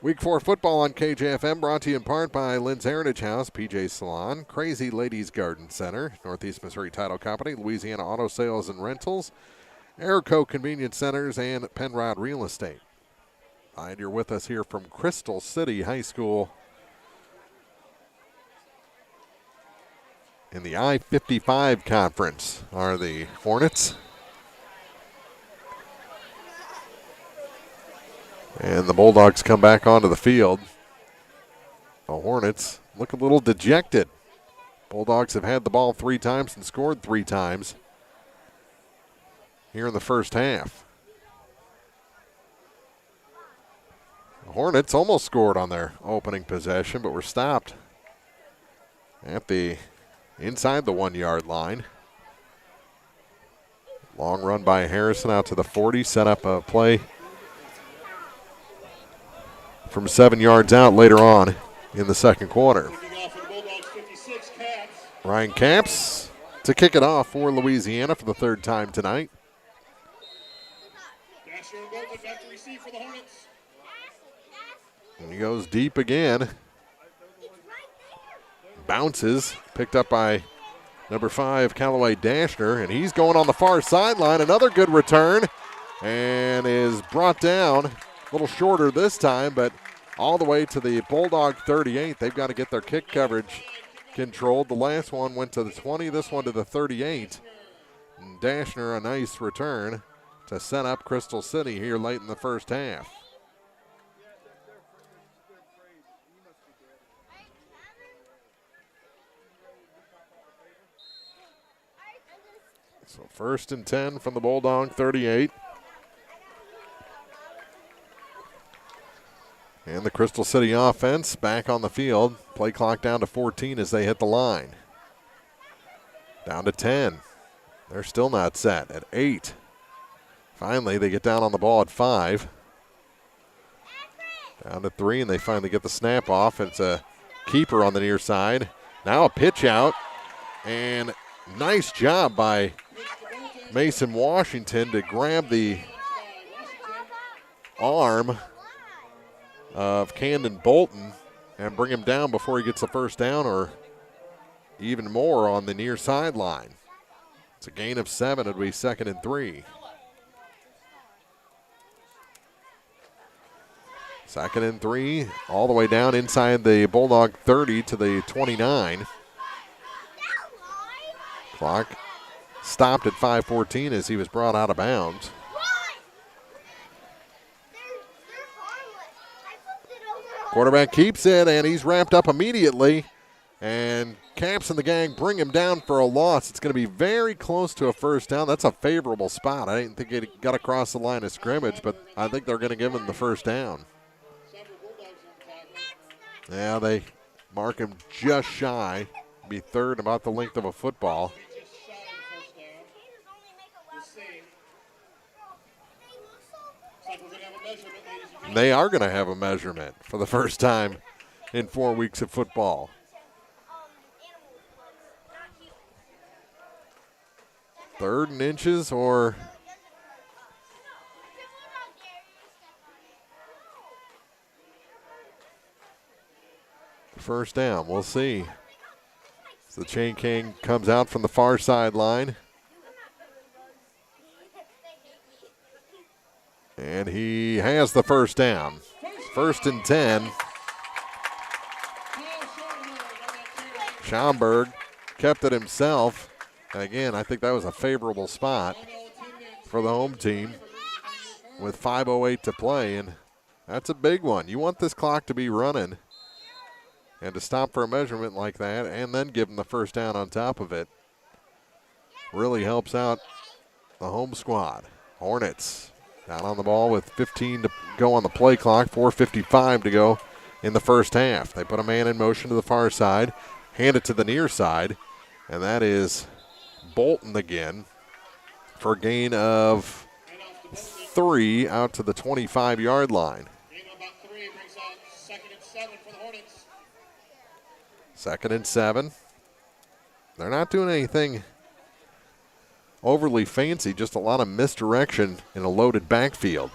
Week 4 football on KJFM brought to you in part by Lynn's Heritage House, PJ Salon, Crazy Ladies Garden Center, Northeast Missouri Title Company, Louisiana Auto Sales and Rentals, Airco Convenience Centers, and Penrod Real Estate. And you're with us here from Crystal City High School in the I-55 Conference are the Hornets. And the Bulldogs come back onto the field. The Hornets look a little dejected. Bulldogs have had the ball 3 times and scored 3 times here in the first half. The Hornets almost scored on their opening possession, but were stopped at the inside the 1 yard line. Long run by Harrison out to the 40, set up a play from 7 yards out later on in the second quarter. Ryan Capps to kick it off for Louisiana for the third time tonight. And he goes deep again. Bounces, picked up by number 5, Callaway Dashner, and he's going on the far sideline. Another good return, and is brought down a little shorter this time, but all the way to the Bulldog 38. They've got to get their kick coverage controlled. The last one went to the 20, this one to the 38. And Dashner, a nice return to set up Crystal City here late in the first half. So 1st and 10 from the Bulldog 38. And the Crystal City offense back on the field. Play clock down to 14 as they hit the line. Down to 10. They're still not set at 8. Finally, they get down on the ball at 5. Down to 3, and they finally get the snap off. It's a keeper on the near side. Now a pitch out, and nice job by Mason Washington to grab the arm of Camden Bolton and bring him down before he gets the first down, or even more on the near sideline. It's a gain of 7. It'll be 2nd and 3. 2nd and 3, all the way down inside the Bulldog 30 to the 29. Clock stopped at 5:14 as he was brought out of bounds. Quarterback keeps it, and he's wrapped up immediately. And Capps and the gang bring him down for a loss. It's going to be very close to a first down. That's a favorable spot. I didn't think it got across the line of scrimmage, but I think they're going to give him the first down. Yeah, they mark him just shy. Be 3rd, about the length of a football. They are going to have a measurement for the first time in 4 weeks of football. Third and inches or first down. We'll see. So the Chain King comes out from the far sideline. And he has the first down. 1st and 10. Schaumburg kept it himself. And again, I think that was a favorable spot for the home team with 5:08 to play. And that's a big one. You want this clock to be running and to stop for a measurement like that and then give them the first down on top of it really helps out the home squad. Hornets down on the ball with 15 to go on the play clock, 4:55 to go in the first half. They put a man in motion to the far side, hand it to the near side, and that is Bolton again for a gain of 3 out to the 25-yard line. 2nd and 7. They're not doing anything overly fancy, just a lot of misdirection in a loaded backfield.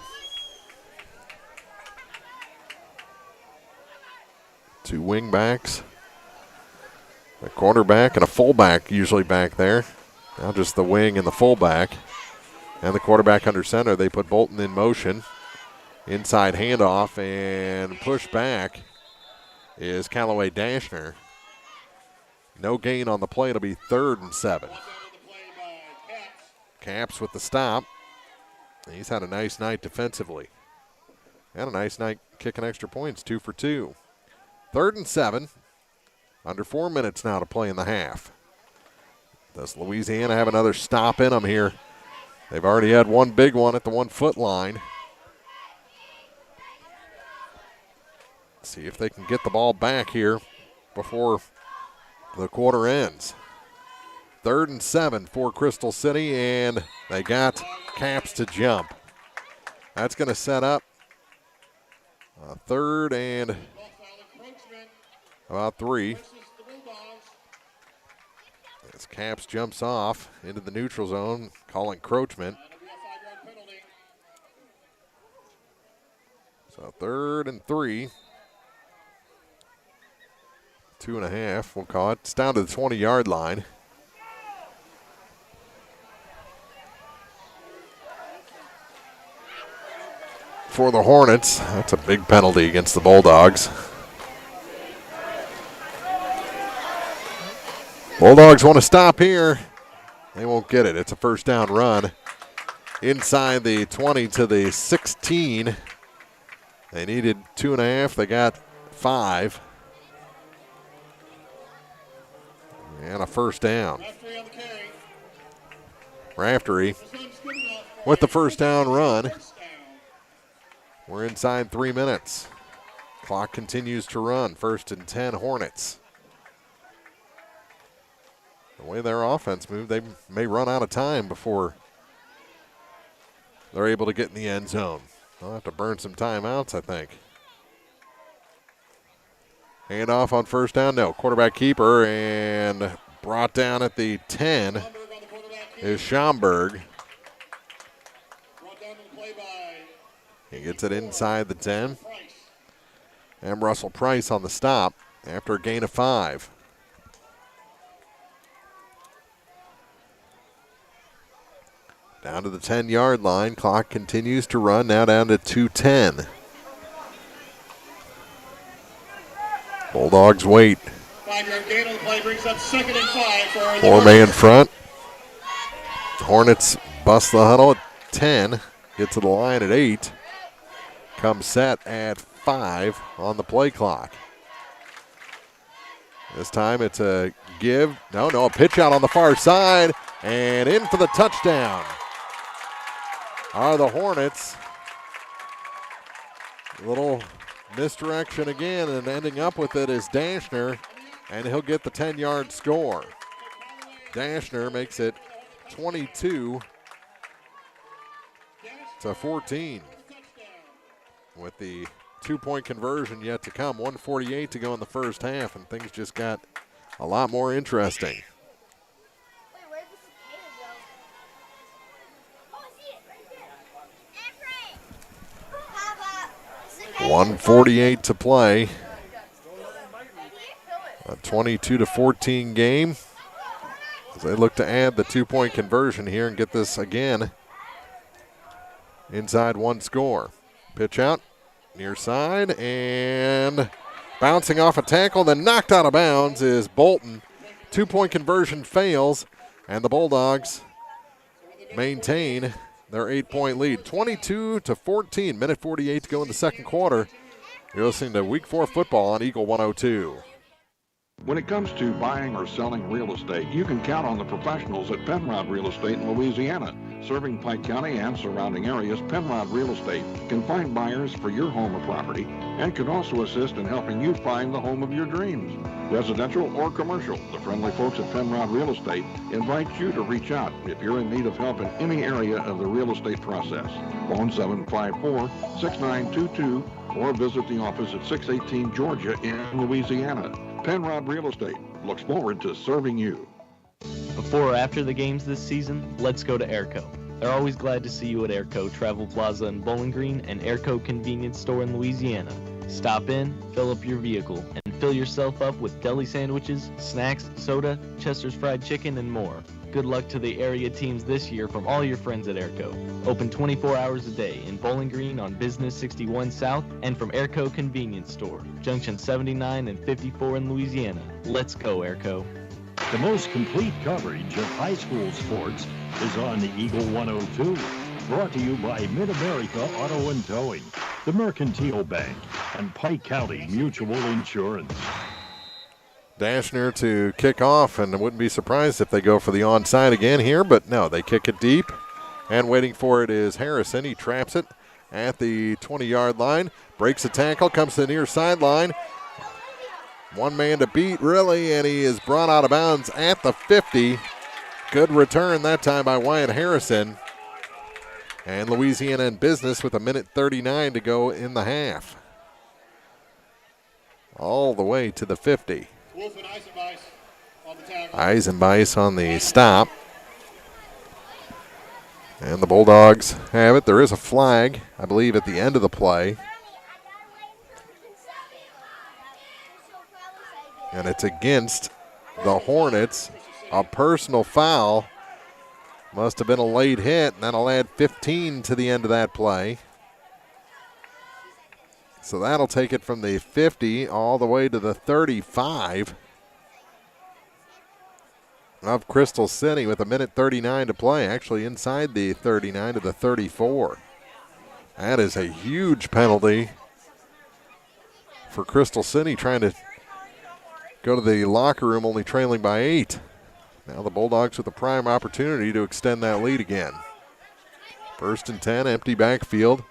2 wing backs, a quarterback and a fullback usually back there. Now just the wing and the fullback. And the quarterback under center. They put Bolton in motion. Inside handoff and push back is Callaway Dashner. No gain on the play. It'll be 3rd and 7. Capps with the stop. He's had a nice night defensively. And a nice night kicking extra points, 2 for 2. 3rd and 7. Under 4 minutes now to play in the half. Does Louisiana have another stop in them here? They've already had one big one at the 1-foot line. See if they can get the ball back here before the quarter ends. 3rd and 7 for Crystal City, and they got Caps to jump. That's going to set up a 3rd and about 3. As Caps jumps off into the neutral zone, calling encroachment. So 3rd and 3. 2.5, we'll call it. It's down to the 20-yard line. For the Hornets, that's a big penalty against the Bulldogs. Bulldogs want to stop here. They won't get it. It's a first down run. Inside the 20 to the 16. They needed 2.5. They got 5. And a first down. Raftery with the first down run. We're inside 3 minutes. Clock continues to run. 1st and 10 Hornets. The way their offense moved, they may run out of time before they're able to get in the end zone. They'll have to burn some timeouts, I think. Handoff on first down, no. Quarterback keeper, and brought down at the 10 is Schomburg. He gets it inside the 10. And Russell Price on the stop after a gain of 5. Down to the 10-yard line. Clock continues to run, now down to 2:10. Bulldogs wait. 5-yard gain on the play brings up 2nd and 5 for the 4-man front. Hornets bust the huddle at 10. Get to the line at 8. Come set at 5 on the play clock. This time it's a give. No, a pitch out on the far side. And in for the touchdown are the Hornets. A little misdirection again, and ending up with it is Dashner, and he'll get the 10-yard score. Dashner makes it 22 to 14. With the 2-point conversion yet to come. 1:48 to go in the first half, and things just got a lot more interesting. 1:48 to play. A 22 to 14 game. As they look to add the 2-point conversion here and get this again inside one score. Pitch out, near side, and bouncing off a tackle, then knocked out of bounds is Bolton. 2-point conversion fails, and the Bulldogs maintain their 8-point lead. 22 to 14, minute 48 to go in the second quarter. You're listening to Week 4 football on Eagle 102. When it comes to buying or selling real estate, you can count on the professionals at Penrod Real Estate in Louisiana. Serving Pike County and surrounding areas, Penrod Real Estate can find buyers for your home or property and can also assist in helping you find the home of your dreams. Residential or commercial, the friendly folks at Penrod Real Estate invite you to reach out if you're in need of help in any area of the real estate process. Phone 754-6922 or visit the office at 618 Georgia in Louisiana. Penrod Real Estate looks forward to serving you. Before or after the games this season, let's go to Airco. They're always glad to see you at Airco Travel Plaza in Bowling Green and Airco Convenience Store in Louisiana. Stop in, fill up your vehicle, and fill yourself up with deli sandwiches, snacks, soda, Chester's fried chicken, and more. Good luck to the area teams this year from all your friends at Airco. Open 24 hours a day in Bowling Green on Business 61 South and from Airco Convenience Store, Junction 79 and 54 in Louisiana. Let's go, Airco. The most complete coverage of high school sports is on the Eagle 102. Brought to you by Mid-America Auto and Towing, the Mercantile Bank, and Pike County Mutual Insurance. Dashner to kick off, and I wouldn't be surprised if they go for the onside again here, but no, they kick it deep. And waiting for it is Harrison. He traps it at the 20-yard line. Breaks a tackle, comes to the near sideline. One man to beat, really, and he is brought out of bounds at the 50. Good return that time by Wyatt Harrison. And Louisiana in business with 1:39 to go in the half. All the way to the 50. Eisenbeis on the stop. And the Bulldogs have it. There is a flag, I believe, at the end of the play. And it's against the Hornets. A personal foul. Must have been a late hit, and that'll add 15 to the end of that play. So that'll take it from the 50 all the way to the 35 of Crystal City with 1:39 to play. Actually inside the 39 to the 34. That is a huge penalty for Crystal City, trying to go to the locker room only trailing by 8. Now the Bulldogs with a prime opportunity to extend that lead again. 1st and 10, empty backfield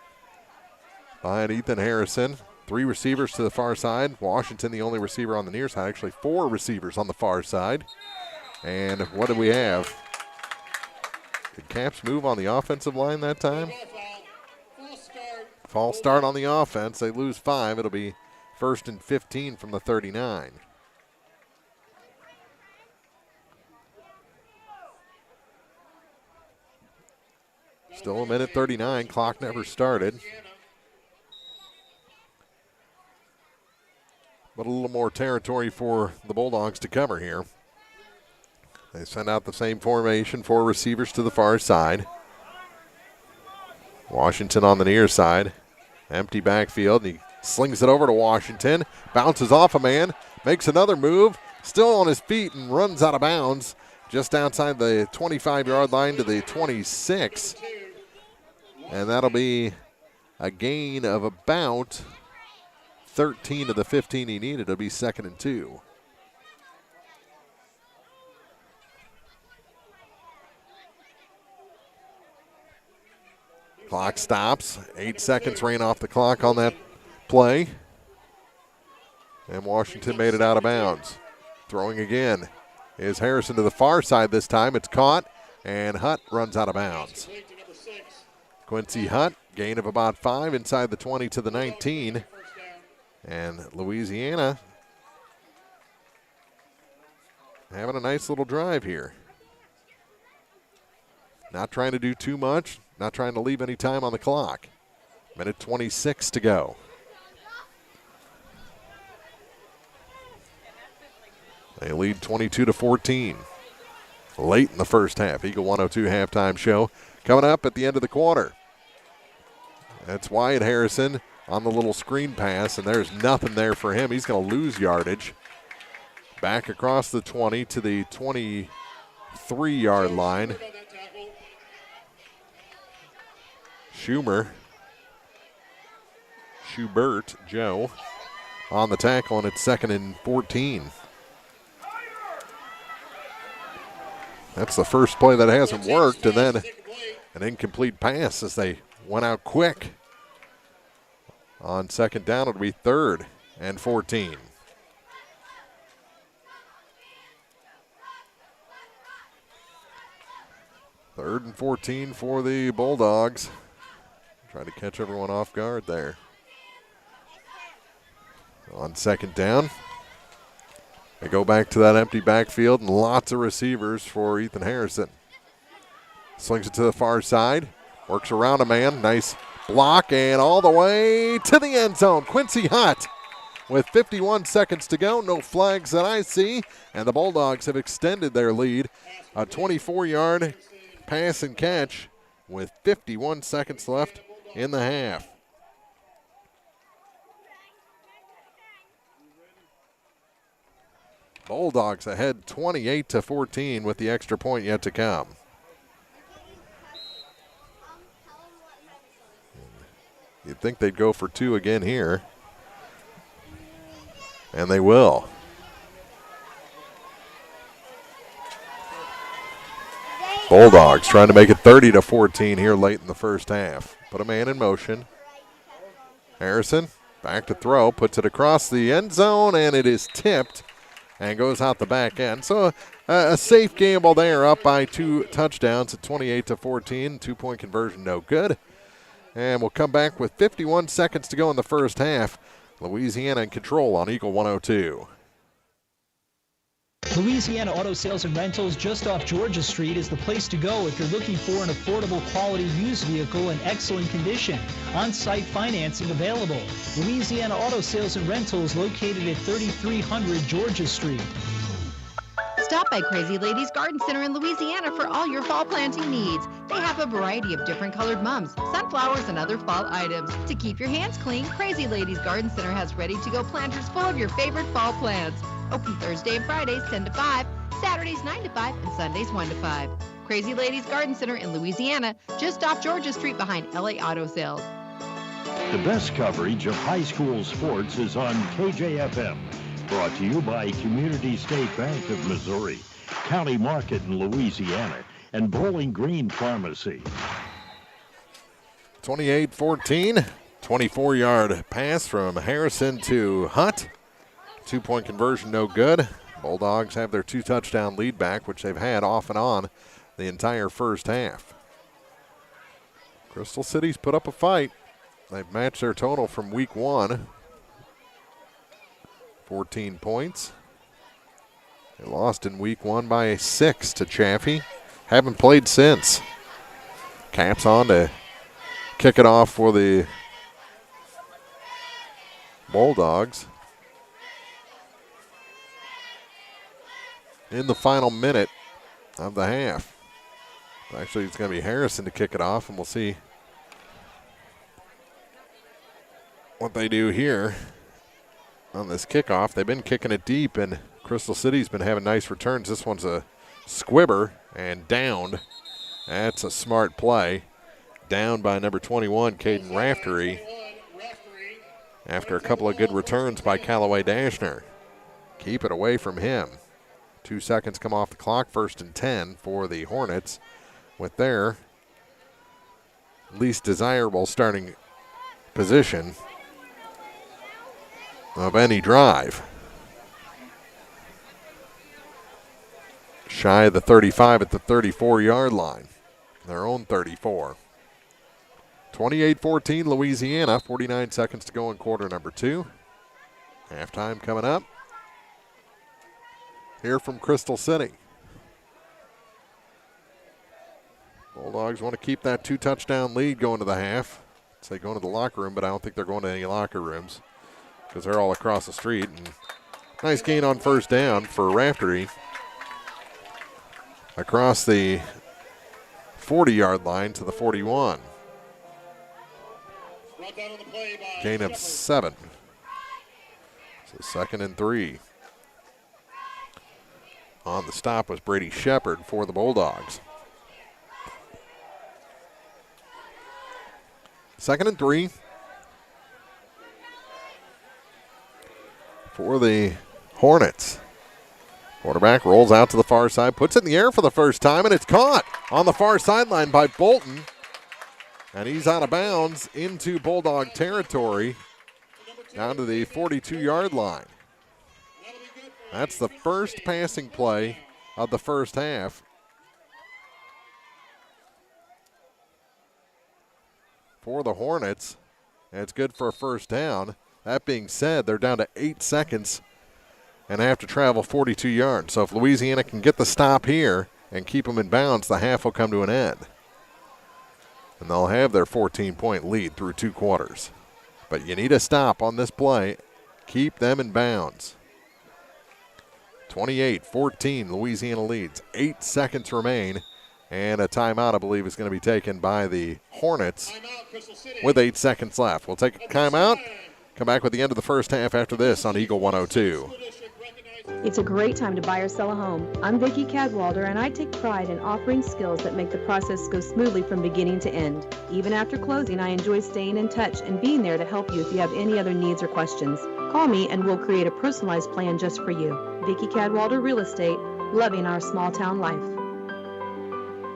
behind Ethan Harrison. 3 receivers to the far side. Washington the only receiver on the near side. Actually 4 receivers on the far side. And what do we have? Did Caps move on the offensive line that time? False start on the offense. They lose 5. It'll be 1st and 15 from the 39. Still 1:39. Clock never started. But a little more territory for the Bulldogs to cover here. They send out the same formation, 4 receivers to the far side. Washington on the near side. Empty backfield. He slings it over to Washington. Bounces off a man. Makes another move. Still on his feet and runs out of bounds. Just outside the 25-yard line to the 26. And that'll be a gain of about 13 of the 15 he needed. It'll be 2nd and 2. Clock stops. 8 seconds ran off the clock on that play. And Washington made it out of bounds. Throwing again is Harrison to the far side this time. It's caught, and Hutt runs out of bounds. Quincy Hutt, gain of about 5 inside the 20 to the 19. And Louisiana having a nice little drive here. Not trying to do too much, not trying to leave any time on the clock. 1:26 to go. They lead 22-14. Late in the first half. Eagle 102 halftime show coming up at the end of the quarter. That's Wyatt Harrison on the little screen pass, and there's nothing there for him. He's going to lose yardage. Back across the 20 to the 23-yard line. Schubert, Joe, on the tackle, and it's 2nd and 14. That's the first play that hasn't worked, and then an incomplete pass as they went out quick. On 2nd down, it'll be 3rd and 14. Third and 14 for the Bulldogs. Trying to catch everyone off guard there. On 2nd down, they go back to that empty backfield and lots of receivers for Ethan Harrison. Slings it to the far side, works around a man, nice block, and all the way to the end zone. Quincy Hutt with 51 seconds to go. No flags that I see, and the Bulldogs have extended their lead. A 24-yard pass and catch with 51 seconds left in the half. Bulldogs ahead 28-14 with the extra point yet to come. You'd think they'd go for 2 again here. And they will. Bulldogs trying to make it 30-14 here late in the first half. Put a man in motion. Harrison back to throw, puts it across the end zone, and it is tipped and goes out the back end. So a safe gamble there, up by 2 touchdowns at 28-14. 2-point conversion, no good. And we'll come back with 51 seconds to go in the first half. Louisiana in control on Eagle 102. Louisiana Auto Sales and Rentals just off Georgia Street is the place to go if you're looking for an affordable quality used vehicle in excellent condition. On-site financing available. Louisiana Auto Sales and Rentals located at 3300 Georgia Street. Stop by Crazy Ladies Garden Center in Louisiana for all your fall planting needs. They have a variety of different colored mums, sunflowers, and other fall items. To keep your hands clean, Crazy Ladies Garden Center has ready-to-go planters full of your favorite fall plants. Open Thursday and Fridays 10 to 5, Saturdays 9 to 5, and Sundays 1 to 5. Crazy Ladies Garden Center in Louisiana, just off Georgia Street behind LA Auto Sales. The best coverage of high school sports is on KJFM. Brought to you by Community State Bank of Missouri, County Market in Louisiana, and Bowling Green Pharmacy. 28-14, 24-yard pass from Harrison to Hutt. 2-point conversion, no good. Bulldogs have their 2-touchdown lead back, which they've had off and on the entire first half. Crystal City's put up a fight. They've matched their total from week 1. 14 points. They lost in week 1 by 6 to Chaffee. Haven't played since. Caps on to kick it off for the Bulldogs. In the final minute of the half. Actually, it's going to be Harrison to kick it off, and we'll see what they do here on this kickoff. They've been kicking it deep, and Crystal City's been having nice returns. This one's a squibber and downed. That's a smart play. Down by number 21, Caden Raftery, after a couple of good returns by Callaway Dashner. Keep it away from him. 2 seconds come off the clock, 1st and 10 for the Hornets with their least desirable starting position of any drive. Shy of the 35 at the 34-yard line, their own 34. 28-14 Louisiana, 49 seconds to go in quarter number 2. Halftime coming up. Here from Crystal City. Bulldogs want to keep that 2-touchdown lead going to the half. I'd say going to the locker room, but I don't think they're going to any locker rooms because they're all across the street. And nice gain on first down for Raftery across the 40-yard line to the 41. Gain of 7. So 2nd and 3. On the stop was Brady Shepard for the Bulldogs. 2nd and 3 for the Hornets. Quarterback rolls out to the far side, puts it in the air for the first time, and it's caught on the far sideline by Bolton. And he's out of bounds into Bulldog territory down to the 42-yard line. That's the first passing play of the first half for the Hornets. And it's good for a first down. That being said, they're down to 8 seconds and have to travel 42 yards. So if Louisiana can get the stop here and keep them in bounds, the half will come to an end. And they'll have their 14-point lead through 2 quarters. But you need a stop on this play. Keep them in bounds. 28-14, Louisiana leads. 8 seconds remain, and a timeout, I believe, is going to be taken by the Hornets with 8 seconds left. We'll take a timeout, come back with the end of the first half after this on Eagle 102. It's a great time to buy or sell a home. I'm Vicki Cadwalder, and I take pride in offering skills that make the process go smoothly from beginning to end. Even after closing, I enjoy staying in touch and being there to help you if you have any other needs or questions. Call me and we'll create a personalized plan just for you. Vicki Cadwalder Real Estate, loving our small town life.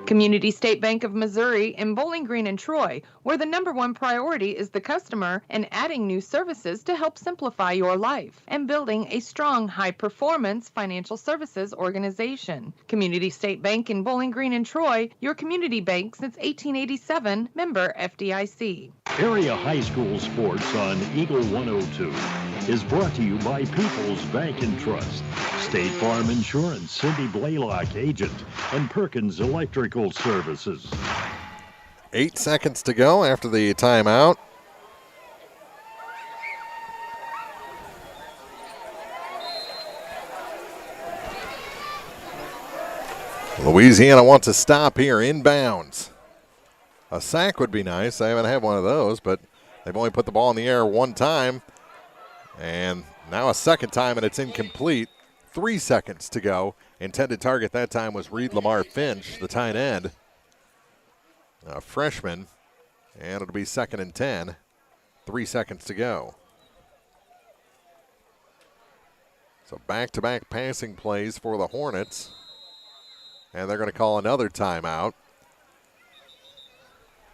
Community State Bank of Missouri in Bowling Green and Troy, where the #1 priority is the customer and adding new services to help simplify your life and building a strong, high-performance financial services organization. Community State Bank in Bowling Green and Troy, your community bank since 1887, member FDIC. Area high school sports on Eagle 102 is brought to you by People's Bank and Trust, State Farm Insurance, Cindy Blaylock, agent, and Perkins Electrical Services. 8 seconds to go after the timeout. Louisiana wants to stop here inbounds. A sack would be nice. They haven't had one of those, but they've only put the ball in the air one time. And now a second time, and it's incomplete. 3 seconds to go. Intended target that time was Reed Lamar Finch, the tight end, a freshman. And it'll be 2nd and 10. 3 seconds to go. So back-to-back passing plays for the Hornets. And they're going to call another timeout.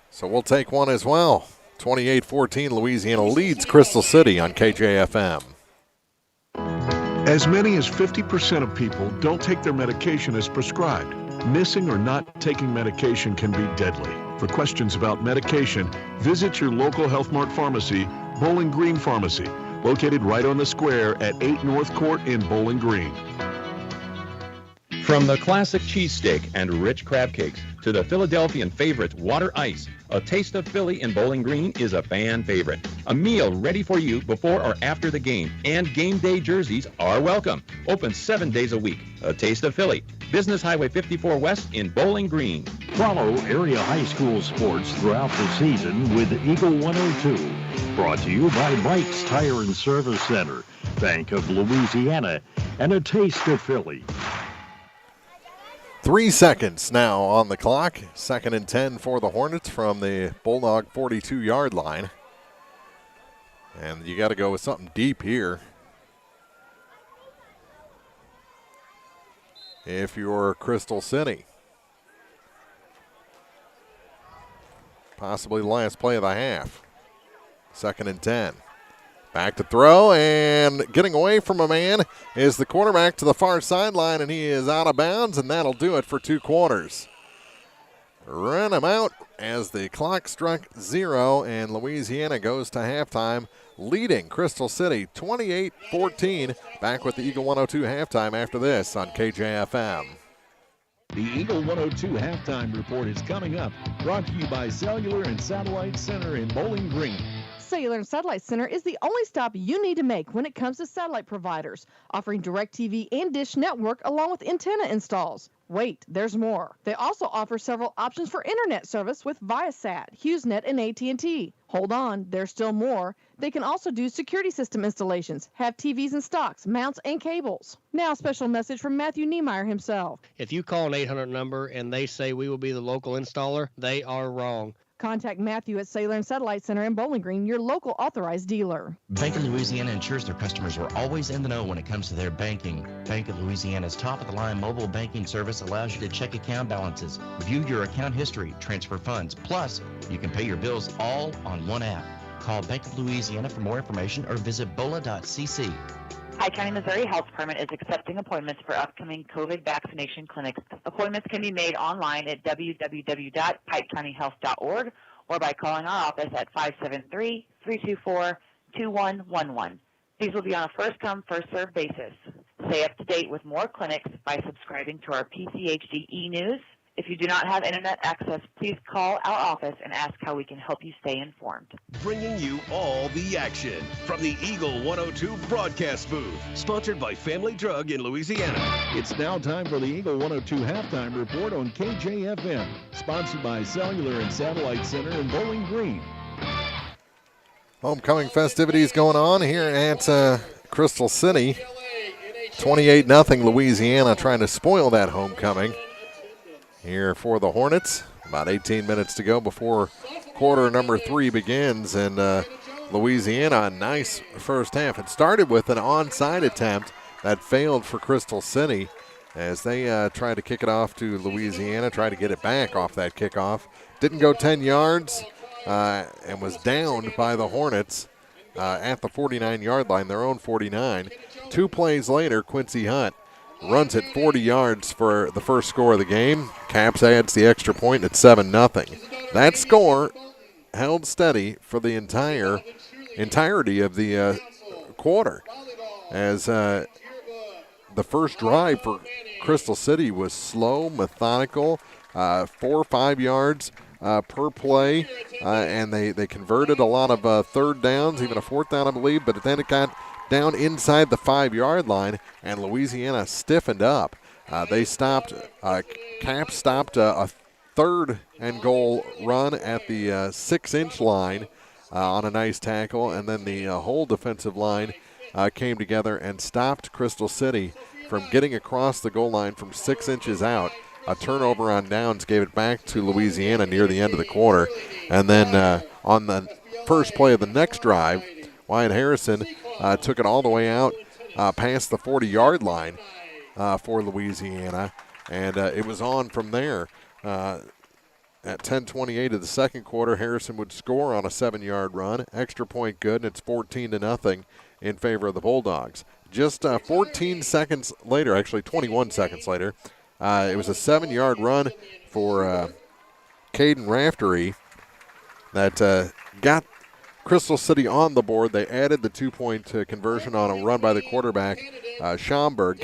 So we'll take one as well. 28-14, Louisiana leads Crystal City on KJFM. As many as 50% of people don't take their medication as prescribed. Missing or not taking medication can be deadly. For questions about medication, visit your local Health Mart pharmacy, Bowling Green Pharmacy, located right on the square at 8 North Court in Bowling Green. From the classic cheesesteak and rich crab cakes to the Philadelphian favorite Water Ice, a taste of Philly in Bowling Green is a fan favorite. A meal ready for you before or after the game, and game day jerseys are welcome. Open 7 days a week. A taste of Philly. Business Highway 54 West in Bowling Green. Follow area high school sports throughout the season with Eagle 102. Brought to you by Mike's Tire and Service Center, Bank of Louisiana, and a taste of Philly. 3 seconds now on the clock. 2nd and 10 for the Hornets from the Bulldog 42-yard line. And you got to go with something deep here if you're Crystal City. Possibly the last play of the half. 2nd and 10. Back to throw, and getting away from a man is the quarterback to the far sideline, and he is out of bounds, and that'll do it for 2 quarters. Run him out as the clock struck 0, and Louisiana goes to halftime, leading Crystal City 28-14. Back with the Eagle 102 halftime after this on KJFM. The Eagle 102 halftime report is coming up, brought to you by Cellular and Satellite Center in Bowling Green. Cellular and Satellite Center is the only stop you need to make when it comes to satellite providers, offering DirecTV and Dish Network along with antenna installs. Wait, there's more. They also offer several options for internet service with Viasat, HughesNet, and AT&T. Hold on, there's still more. They can also do security system installations, have TVs in stocks, mounts, and cables. Now, a special message from Matthew Niemeyer himself. If you call an 800 number and they say we will be the local installer, they are wrong. Contact Matthew at Cellular and Satellite Center in Bowling Green, your local authorized dealer. Bank of Louisiana ensures their customers are always in the know when it comes to their banking. Bank of Louisiana's top-of-the-line mobile banking service allows you to check account balances, view your account history, transfer funds. Plus, you can pay your bills all on one app. Call Bank of Louisiana for more information or visit bola.cc. Pike County, Missouri Health Department is accepting appointments for upcoming COVID vaccination clinics. Appointments can be made online at www.pikecountyhealth.org or by calling our office at 573-324-2111. These will be on a first-come, first-served basis. Stay up to date with more clinics by subscribing to our PCHD e-news. If you do not have internet access, please call our office and ask how we can help you stay informed. Bringing you all the action from the Eagle 102 broadcast booth, sponsored by Family Drug in Louisiana. It's now time for the Eagle 102 halftime report on KJFM, sponsored by Cellular and Satellite Center in Bowling Green. Homecoming festivities going on here at Crystal City. 28-0 Louisiana trying to spoil that homecoming here for the Hornets. About 18 minutes to go before quarter number 3 begins, and Louisiana, a nice first half. It started with an onside attempt that failed for Crystal City, as they try to kick it off to Louisiana, try to get it back off that kickoff. Didn't go 10 yards and was downed by the Hornets at the 49-yard line, their own 49. 2 plays later, Quincy Hunt runs it 40 yards for the first score of the game. Caps adds the extra point at 7-0. That score held steady for the entirety of the quarter, as the first drive for Crystal City was slow, methodical, 4 or 5 yards per play, and they converted a lot of third downs, even a fourth down, I believe, but then it got down inside the 5-yard line, and Louisiana stiffened up. They stopped, Caps stopped a third and goal run at the 6-inch line on a nice tackle, and then the whole defensive line came together and stopped Crystal City from getting across the goal line from 6 inches out. A turnover on downs gave it back to Louisiana near the end of the quarter. And then on the first play of the next drive, Wyatt Harrison took it all the way out past the 40-yard line for Louisiana, and it was on from there. At 10:28 of the second quarter, Harrison would score on a 7-yard run. Extra point good, and it's 14-0 in favor of the Bulldogs. Just 14 seconds later, actually 21 seconds later, it was a 7-yard run for Caden Raftery that got Crystal City on the board. They added the 2-point conversion on a run by the quarterback, Kyle Schomburg,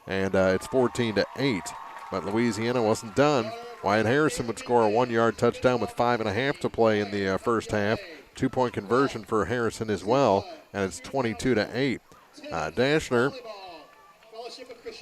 and it's 14-8. But Louisiana wasn't done. Wyatt Harrison would score a 1-yard touchdown with 5.5 to play in the first half. 2-point conversion for Harrison as well, and it's 22-8. Dashner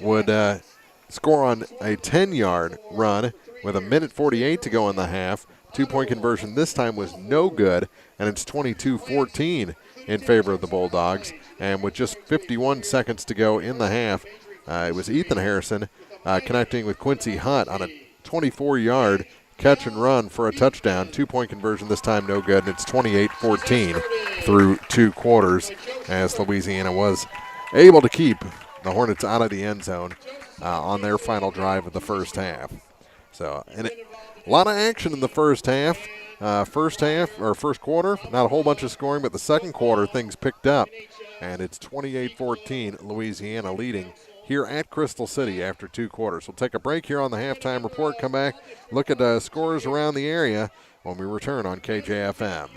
would score on a 10-yard run with 1:48 to go in the half. 2-point conversion this time was no good, and it's 22-14 in favor of the Bulldogs. And with just 51 seconds to go in the half, it was Ethan Harrison connecting with Quincy Hunt on a 24-yard catch and run for a touchdown. 2-point conversion this time no good, and it's 28-14 through 2 quarters, as Louisiana was able to keep the Hornets out of the end zone on their final drive of the first half. So, and a lot of action in the first half. First quarter, not a whole bunch of scoring, but the second quarter things picked up, and it's 28-14, Louisiana leading here at Crystal City after 2 quarters. We'll take a break here on the halftime report, come back, look at scores around the area when we return on KJFM.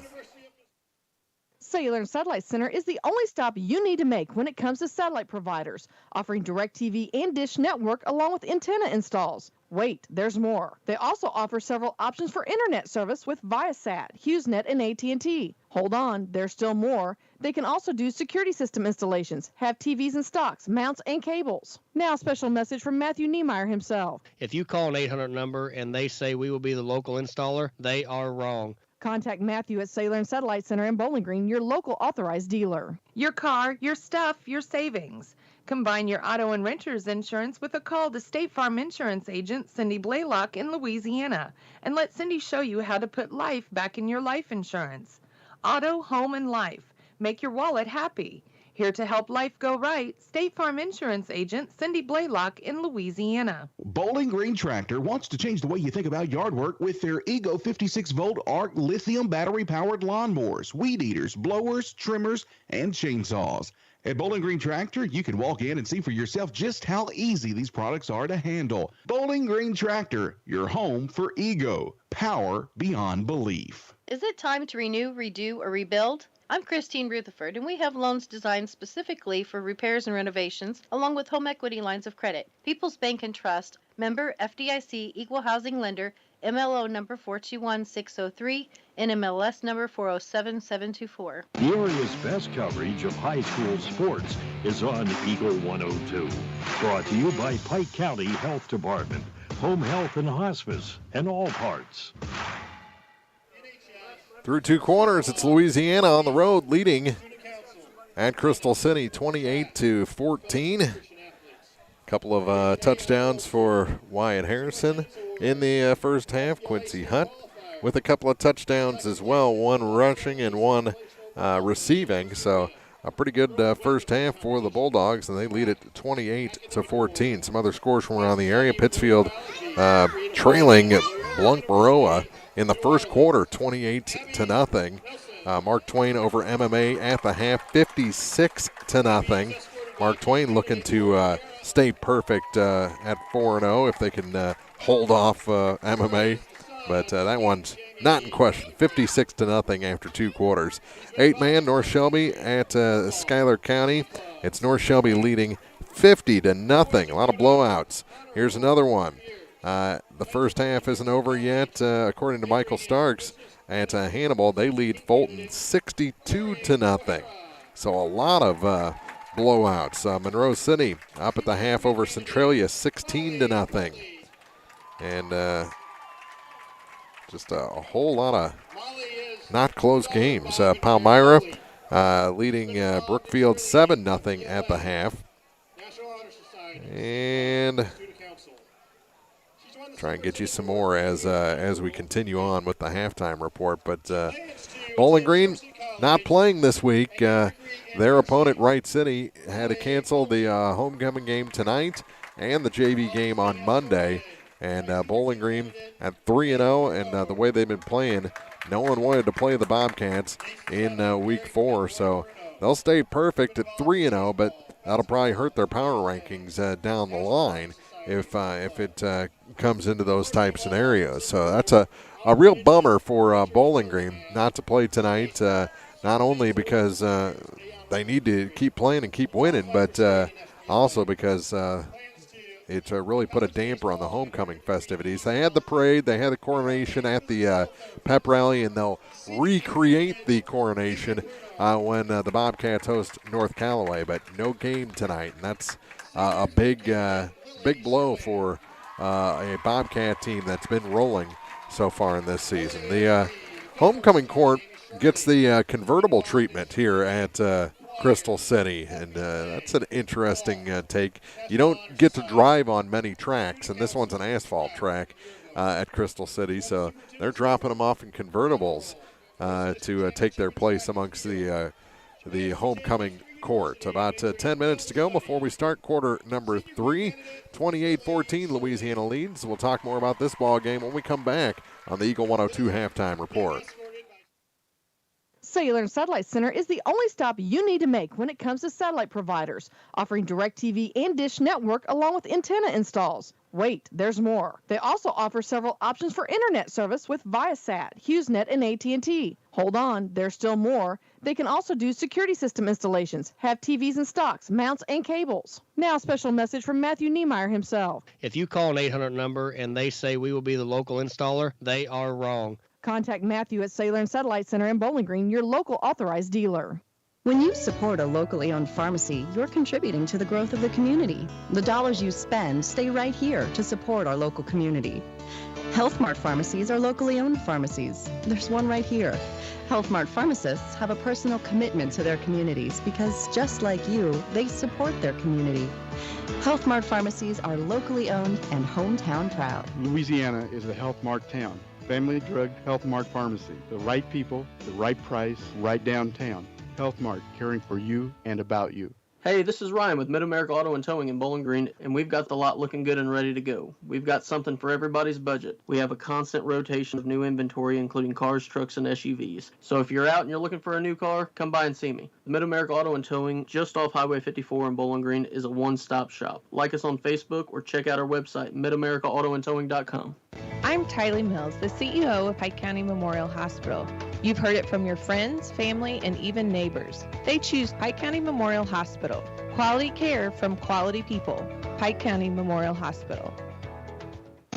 Cellular and Satellite Center is the only stop you need to make when it comes to satellite providers, offering DirecTV and Dish Network along with antenna installs. Wait, there's more. They also offer several options for internet service with Viasat, HughesNet, and AT&T. Hold on, there's still more. They can also do security system installations, have TVs in stocks, mounts, and cables. Now, a special message from Matthew Niemeyer himself. If you call an 800 number and they say we will be the local installer, they are wrong. Contact Matthew at Cellular and Satellite Center in Bowling Green, your local authorized dealer. Your car, your stuff, your savings. Combine your auto and renter's insurance with a call to State Farm Insurance agent Cindy Blaylock in Louisiana, and let Cindy show you how to put life back in your life insurance. Auto, home, and life. Make your wallet happy. Here to help life go right, State Farm Insurance agent Cindy Blaylock in Louisiana. Bowling Green Tractor wants to change the way you think about yard work with their Ego 56-volt ARC lithium battery-powered lawnmowers, weed eaters, blowers, trimmers, and chainsaws. At Bowling Green Tractor, you can walk in and see for yourself just how easy these products are to handle. Bowling Green Tractor, your home for Ego. Power beyond belief. Is it time to renew, redo, or rebuild? I'm Christine Rutherford, and we have loans designed specifically for repairs and renovations, along with home equity lines of credit. People's Bank and Trust, member FDIC, equal housing lender, MLO number 421603, NMLS number 407724. The area's best coverage of high school sports is on Eagle 102. Brought to you by Pike County Health Department, Home Health and Hospice, and All Parts. Through 2 quarters, it's Louisiana on the road leading at Crystal City 28-14. Couple of touchdowns for Wyatt Harrison in the first half. Quincy Hunt with a couple of touchdowns as well, one rushing and one receiving. So a pretty good first half for the Bulldogs, and they lead it 28-14. Some other scores from around the area. Pittsfield trailing Blunt-Maroa in the first quarter, 28-0. Mark Twain over MMA at the half, 56-0. Mark Twain looking to stay perfect at 4-0 if they can hold off MMA, but that one's not in question. 56-0 after 2 quarters. 8-man North Shelby at Schuyler County. It's North Shelby leading 50-0. A lot of blowouts. Here's another one. The first half isn't over yet. According to Michael Starks at Hannibal, they lead Fulton 62-0. So a lot of blowouts. Monroe City up at the half over Centralia 16-0. And just a whole lot of not close games. Palmyra leading Brookfield 7-0 at the half. And try and get you some more as we continue on with the halftime report. But Bowling Green not playing this week. Their opponent, Wright City, had to cancel the homecoming game tonight and the JV game on Monday. And Bowling Green at 3-0, and the way they've been playing, no one wanted to play the Bobcats in week 4. So they'll stay perfect at 3-0, but that'll probably hurt their power rankings down the line if it comes into those type scenarios. So that's a real bummer for Bowling Green not to play tonight, not only because they need to keep playing and keep winning, but also because it really put a damper on the homecoming festivities. They had the parade, they had the coronation at the pep rally, and they'll recreate the coronation when the Bobcats host North Callaway, but no game tonight, and that's a big blow for a Bobcat team that's been rolling so far in this season. The homecoming court gets the convertible treatment here at Crystal City, and that's an interesting take. You don't get to drive on many tracks, and this one's an asphalt track at Crystal City, so they're dropping them off in convertibles to take their place amongst the homecoming court. About 10 minutes to go before we start quarter number 3. 28-14, Louisiana leads. We'll talk more about this ball game when we come back on the Eagle 102 halftime report. Cellular and Satellite Center is the only stop you need to make when it comes to satellite providers, offering DirecTV and Dish Network along with antenna installs. Wait, there's more. They also offer several options for internet service with Viasat, HughesNet, and AT&T. Hold on, there's still more. They can also do security system installations, have TVs in stocks, mounts, and cables. Now a special message from Matthew Niemeyer himself. If you call an 800 number and they say we will be the local installer, they are wrong. Contact Matthew at Cellular and Satellite Center in Bowling Green, your local authorized dealer. When you support a locally owned pharmacy, you're contributing to the growth of the community. The dollars you spend stay right here to support our local community. Health Mart pharmacies are locally owned pharmacies. There's one right here. Health Mart pharmacists have a personal commitment to their communities because, just like you, they support their community. Health Mart pharmacies are locally owned and hometown proud. Louisiana is a Health Mart town. Family Drug Health Mart Pharmacy. The right people, the right price, right downtown. Health Mart, caring for you and about you. Hey, this is Ryan with Mid-America Auto and Towing in Bowling Green, and we've got the lot looking good and ready to go. We've got something for everybody's budget. We have a constant rotation of new inventory, including cars, trucks, and SUVs. So if you're out and you're looking for a new car, come by and see me. The Mid-America Auto and Towing, just off Highway 54 in Bowling Green, is a one-stop shop. Like us on Facebook or check out our website, midamericaautoandtowing.com. I'm Tylee Mills, the CEO of Pike County Memorial Hospital. You've heard it from your friends, family, and even neighbors. They choose Pike County Memorial Hospital. Quality care from quality people. Pike County Memorial Hospital.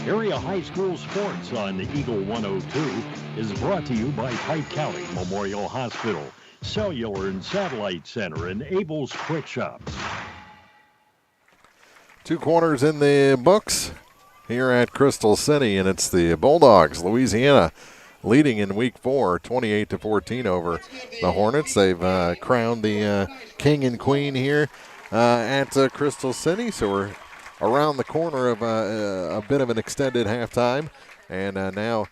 Area High School Sports on the Eagle 102 is brought to you by Pike County Memorial Hospital, Cellular and Satellite Center, and Abel's Quick Shops. 2 quarters in the books here at Crystal City, and it's the Bulldogs, Louisiana, leading in week 4, 28-14 over the Hornets. They've crowned the king and queen here at Crystal City, so we're around the corner of a bit of an extended halftime, and now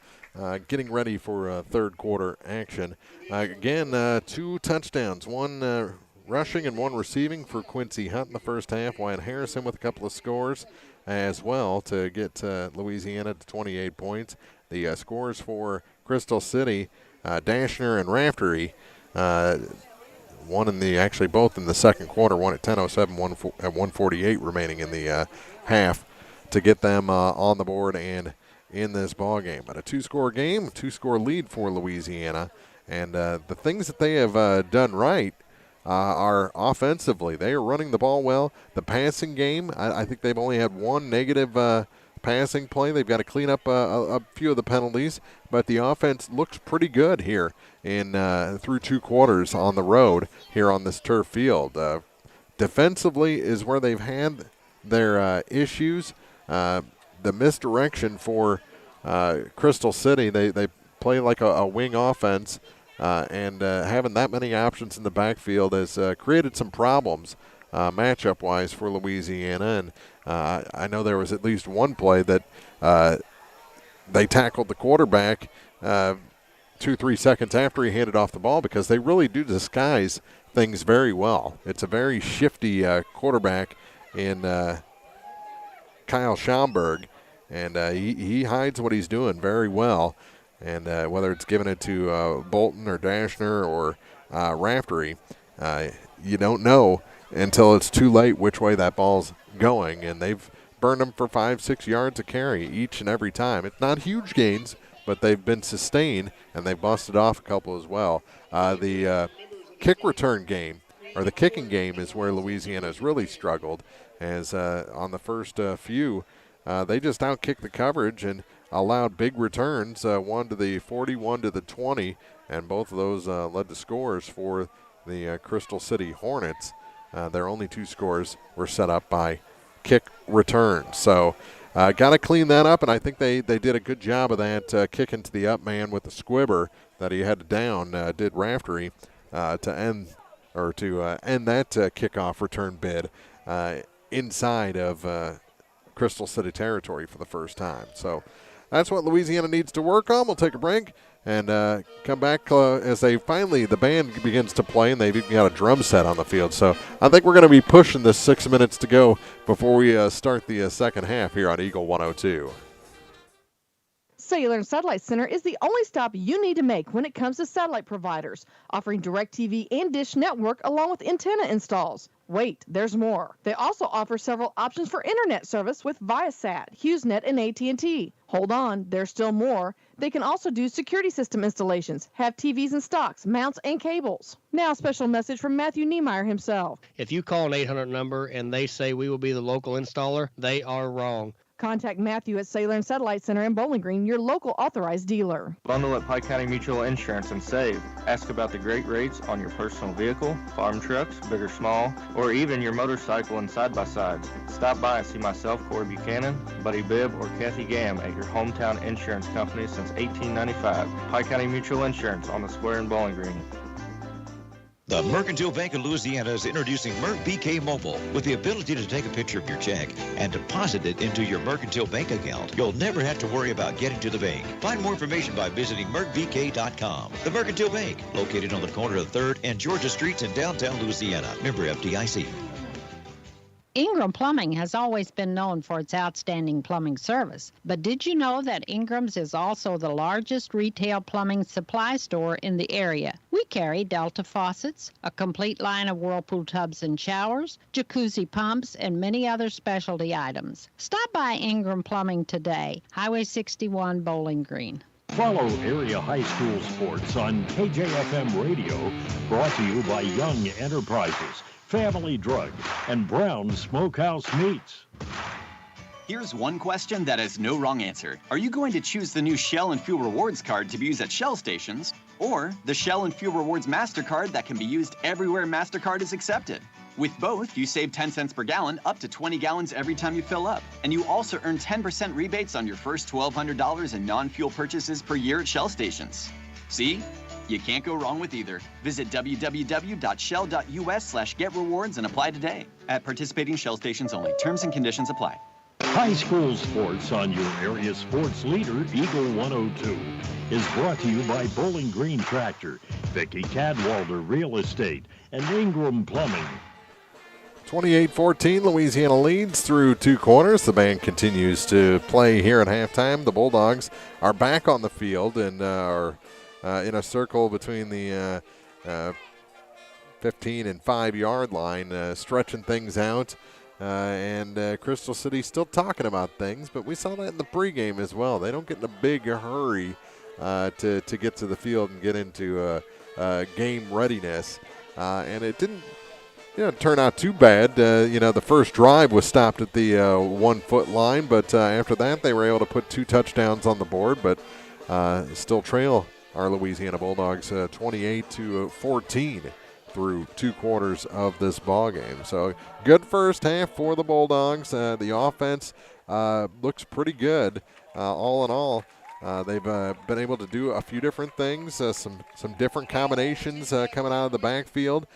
getting ready for third quarter action. Again, 2 touchdowns, one rushing and 1 receiving for Quincy Hunt in the first half. Wyatt Harrison with a couple of scores as well to get Louisiana to 28 points. The scores for Crystal City, Dashner and Raftery, both in the second quarter, one at 10:07, one at 1:48 remaining in the half to get them on the board and in this ball game. But a 2-score game, 2-score lead for Louisiana, and the things that they have done right are offensively. They are running the ball well. The passing game, I think they've only had 1 negative passing play. They've got to clean up a few of the penalties, but the offense looks pretty good here in through 2 quarters on the road here on this turf field. Defensively is where they've had their issues. The misdirection for Crystal City, they play like a wing offense, and having that many options in the backfield has created some problems matchup-wise for Louisiana. And I know there was at least one play that they tackled the quarterback 2-3 seconds after he handed off the ball, because they really do disguise things very well. It's a very shifty quarterback in Kyle Schaumburg, and he hides what he's doing very well. And whether it's giving it to Bolton or Dashner or Raftery, you don't know until it's too late which way that ball's going. And they've burned them for 5-6 yards a carry each and every time. It's not huge gains, but they've been sustained, and they've busted off a couple as well. The kick return game, or the kicking game, is where Louisiana has really struggled, as on the first few, they just outkicked the coverage and allowed big returns, 1 to the 40, 1 to the 20, and both of those led to scores for the Crystal City Hornets. Their only 2 scores were set up by kick returns. So got to clean that up, and I think they did a good job of that, kicking to the up man with the squibber that he had down, did Raftery, to end that kickoff return bid inside of Crystal City territory for the first time. So that's what Louisiana needs to work on. We'll take a break and come back as the band begins to play, and they've even got a drum set on the field. So I think we're going to be pushing this 6 minutes to go before we start the second half here on Eagle 102. Cellular and Satellite Center is the only stop you need to make when it comes to satellite providers, offering DirecTV and Dish Network along with antenna installs. Wait, there's more. They also offer several options for internet service with Viasat, HughesNet, and AT&T. Hold on, there's still more. They can also do security system installations, have TVs in stocks, mounts, and cables. Now, a special message from Matthew Niemeyer himself. If you call an 800 number and they say we will be the local installer, they are wrong. Contact Matthew at Cellular and Satellite Center in Bowling Green, your local authorized dealer. Bundle at Pike County Mutual Insurance and save. Ask about the great rates on your personal vehicle, farm trucks, big or small, or even your motorcycle and side-by-sides. Stop by and see myself, Corey Buchanan, Buddy Bibb, or Kathy Gam at your hometown insurance company since 1895. Pike County Mutual Insurance on the square in Bowling Green. The Mercantile Bank of Louisiana is introducing MercBK Mobile with the ability to take a picture of your check and deposit it into your Mercantile Bank account. You'll never have to worry about getting to the bank. Find more information by visiting mercbk.com. The Mercantile Bank, located on the corner of 3rd and Georgia Streets in downtown Louisiana. Member FDIC. Ingram Plumbing has always been known for its outstanding plumbing service, but did you know that Ingram's is also the largest retail plumbing supply store in the area? We carry Delta faucets, a complete line of Whirlpool tubs and showers, jacuzzi pumps, and many other specialty items. Stop by Ingram Plumbing today, Highway 61, Bowling Green. Follow area high school sports on KJFM Radio, brought to you by Young Enterprises, Family Drug, and Brown Smokehouse Meats. Here's one question that has no wrong answer. Are you going to choose the new Shell and Fuel Rewards card to be used at Shell stations, or the Shell and Fuel Rewards MasterCard that can be used everywhere MasterCard is accepted? With both, you save 10 cents per gallon, up to 20 gallons every time you fill up. And you also earn 10% rebates on your first $1,200 in non-fuel purchases per year at Shell stations. See? You can't go wrong with either. Visit www.shell.us/getrewards and apply today. At participating Shell stations only. Terms and conditions apply. High school sports on your area sports leader, Eagle 102, is brought to you by Bowling Green Tractor, Vicky Cadwalder Real Estate, and Ingram Plumbing. 28-14, Louisiana leads through 2 quarters. The band continues to play here at halftime. The Bulldogs are back on the field and are in a circle between the 15 and 5-yard line, stretching things out. And Crystal City still talking about things, but we saw that in the pregame as well. They don't get in a big hurry to get to the field and get into game readiness. And it didn't turn out too bad. The first drive was stopped at the 1-foot line, but after that they were able to put 2 touchdowns on the board, but still trail our Louisiana Bulldogs 28-14 through 2 quarters of this ball game. So good first half for the Bulldogs. The offense looks pretty good all in all. They've been able to do a few different things, some different combinations coming out of the backfield.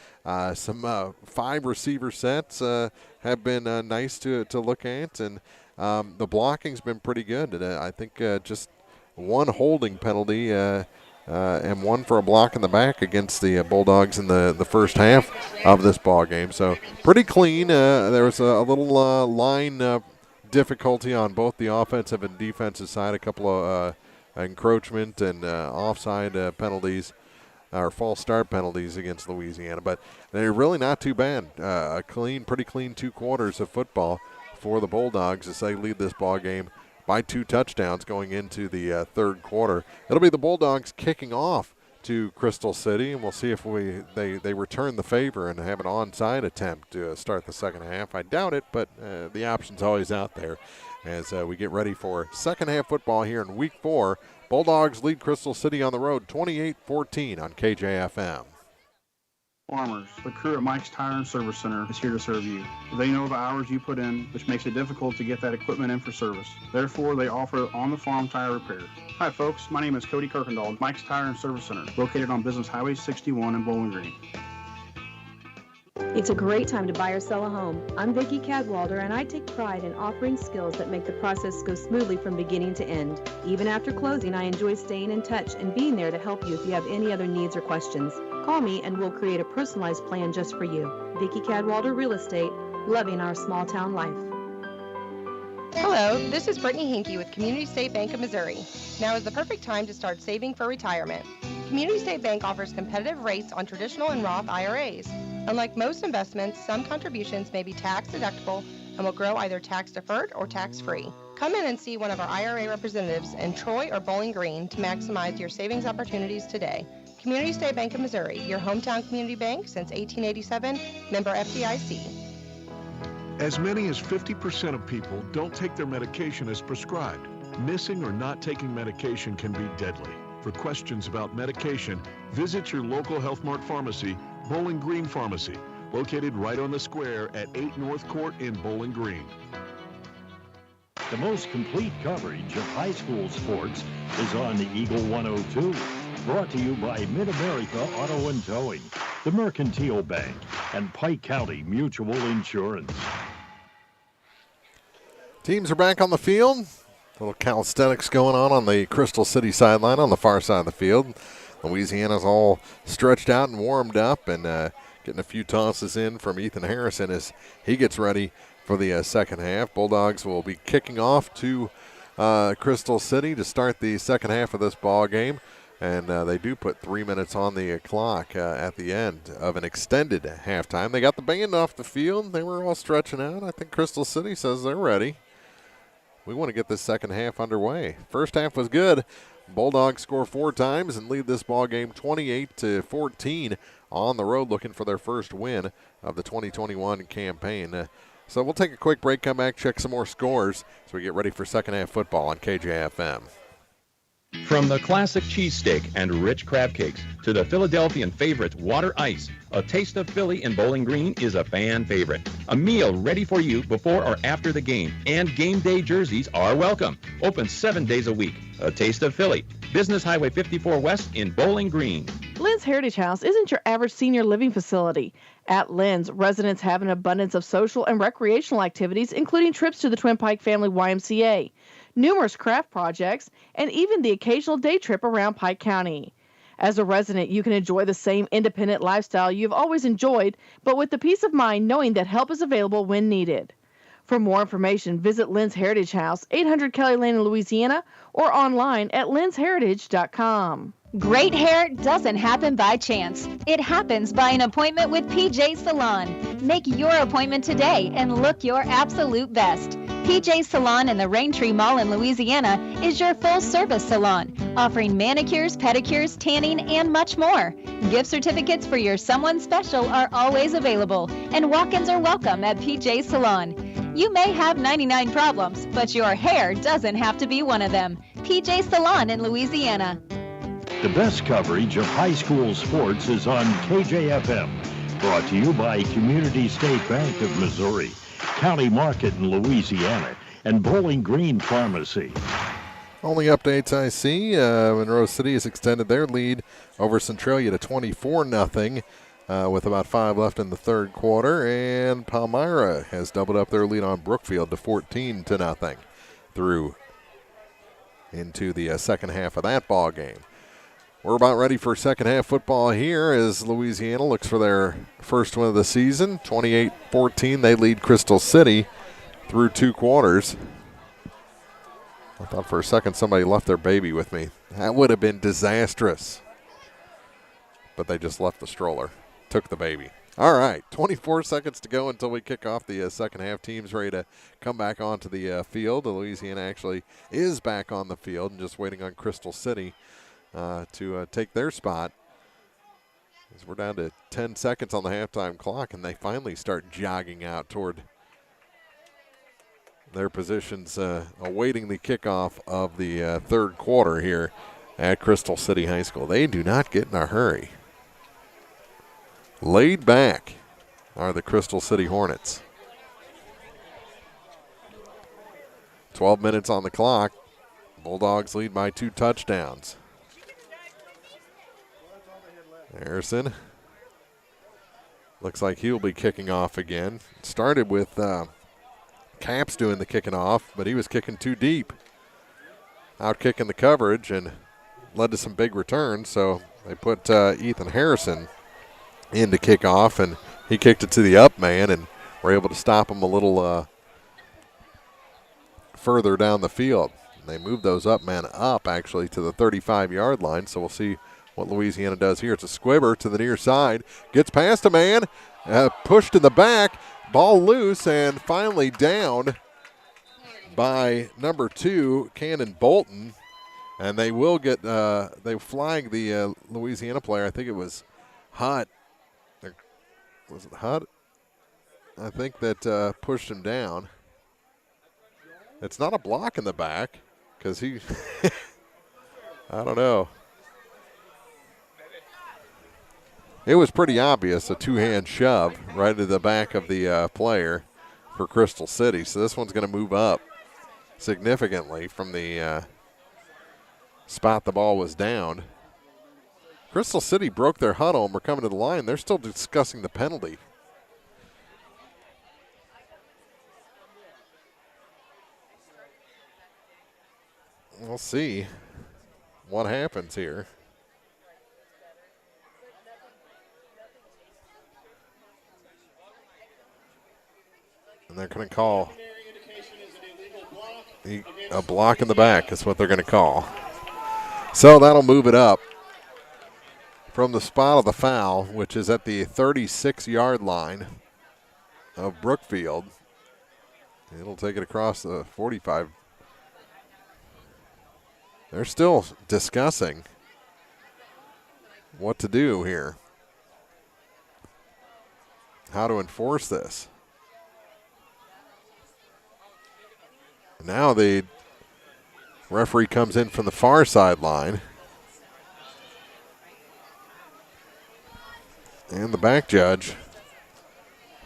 Some 5 receiver sets have been nice to look at, and the blocking's been pretty good. And I think just 1 holding penalty and 1 for a block in the back against the Bulldogs in the first half of this ball game. So pretty clean. There was a little line difficulty on both the offensive and defensive side, a couple of encroachment and offside penalties or false start penalties against Louisiana, but they're really not too bad. Pretty clean 2 quarters of football for the Bulldogs as they lead this ball game by 2 touchdowns going into the third quarter. It'll be the Bulldogs kicking off to Crystal City, and we'll see if they return the favor and have an onside attempt to start the second half. I doubt it, but the option's always out there as we get ready for second half football here in week 4. Bulldogs lead Crystal City on the road 28-14 on KJFM. Farmers, the crew at Mike's Tire and Service Center is here to serve you. They know the hours you put in, which makes it difficult to get that equipment in for service. Therefore, they offer on-the-farm tire repair. Hi folks, my name is Cody Kirkendall, Mike's Tire and Service Center, located on Business Highway 61 in Bowling Green. It's a great time to buy or sell a home. I'm Vicki Cadwalder, and I take pride in offering skills that make the process go smoothly from beginning to end. Even after closing, I enjoy staying in touch and being there to help you if you have any other needs or questions. Call me and we'll create a personalized plan just for you. Vicki Cadwalder Real Estate, loving our small town life. Hello, this is Brittany Hinkey with Community State Bank of Missouri. Now is the perfect time to start saving for retirement. Community State Bank offers competitive rates on traditional and Roth IRAs. Unlike most investments, some contributions may be tax deductible and will grow either tax deferred or tax free. Come in and see one of our IRA representatives in Troy or Bowling Green to maximize your savings opportunities today. Community State Bank of Missouri, your hometown community bank since 1887, member FDIC. As many as 50% of people don't take their medication as prescribed. Missing or not taking medication can be deadly. For questions about medication, visit your local Health Mart pharmacy, Bowling Green Pharmacy, located right on the square at 8 North Court in Bowling Green. The most complete coverage of high school sports is on the Eagle 102. Brought to you by Mid-America Auto and Towing, the Mercantile Bank, and Pike County Mutual Insurance. Teams are back on the field. A little calisthenics going on the Crystal City sideline on the far side of the field. Louisiana's all stretched out and warmed up and getting a few tosses in from Ethan Harrison as he gets ready for the second half. Bulldogs will be kicking off to Crystal City to start the second half of this ball game. And they do put 3 minutes on the clock at the end of an extended halftime. They got the band off the field. They were all stretching out. I think Crystal City says they're ready. We want to get this second half underway. First half was good. Bulldogs score 4 times and lead this ball game 28-14 on the road, looking for their first win of the 2021 campaign. So we'll take a quick break, come back, check some more scores as we get ready for second half football on KJFM. From the classic cheesesteak and rich crab cakes to the Philadelphian favorite water ice, a taste of Philly in Bowling Green is a fan favorite. A meal ready for you before or after the game, and game day jerseys are welcome. Open 7 days a week. A taste of Philly. Business Highway 54 West in Bowling Green. Lynn's Heritage House isn't your average senior living facility. At Lynn's, residents have an abundance of social and recreational activities, including trips to the Twin Pike Family YMCA, numerous craft projects, and even the occasional day trip around Pike County. As a resident, you can enjoy the same independent lifestyle you've always enjoyed, but with the peace of mind knowing that help is available when needed. For more information, visit Lynn's Heritage House, 800 Kelly Lane in Louisiana, or online at lynnsheritage.com. Great hair doesn't happen by chance. It happens by an appointment with PJ Salon. Make your appointment today and look your absolute best. PJ Salon in the Raintree Mall in Louisiana is your full-service salon, offering manicures, pedicures, tanning, and much more. Gift certificates for your someone special are always available, and walk-ins are welcome at PJ Salon. You may have 99 problems, but your hair doesn't have to be one of them. PJ Salon in Louisiana. The best coverage of high school sports is on KJFM. Brought to you by Community State Bank of Missouri, County Market in Louisiana, and Bowling Green Pharmacy. Only updates I see, Monroe City has extended their lead over Centralia to 24-0 with about 5 left in the third quarter, and Palmyra has doubled up their lead on Brookfield to 14-0 through into the second half of that ball game. We're about ready for second half football here as Louisiana looks for their first win of the season. 28-14, they lead Crystal City through 2 quarters. I thought for a second somebody left their baby with me. That would have been disastrous. But they just left the stroller, took the baby. All right, 24 seconds to go until we kick off the second half. Team's ready to come back onto the field. Louisiana actually is back on the field and just waiting on Crystal City to take their spot. As we're down to 10 seconds on the halftime clock, and they finally start jogging out toward their positions, awaiting the kickoff of the third quarter here at Crystal City High School. They do not get in a hurry. Laid back are the Crystal City Hornets. 12 minutes on the clock. Bulldogs lead by 2 touchdowns. Harrison looks like he'll be kicking off again. Started with Caps doing the kicking off, but he was kicking too deep. Out kicking the coverage and led to some big returns, so they put Ethan Harrison in to kick off, and he kicked it to the up man and were able to stop him a little further down the field. And they moved those up men up actually to the 35-yard line, so we'll see what Louisiana does here. It's a squibber to the near side. Gets past a man, pushed in the back, ball loose, and finally down by number 2, Cannon Bolton. And they will get, they flag the Louisiana player. I think it was Hutt. Was it Hutt? I think that pushed him down. It's not a block in the back because he, I don't know. It was pretty obvious, a 2-hand shove right into the back of the player for Crystal City. So this one's going to move up significantly from the spot the ball was down. Crystal City broke their huddle and we're coming to the line. They're still discussing the penalty. We'll see what happens here. And they're going to call a block in the back is what they're going to call. So that'll move it up from the spot of the foul, which is at the 36-yard line of Brookfield. It'll take it across the 45. They're still discussing what to do here, how to enforce this. Now the referee comes in from the far sideline. And the back judge,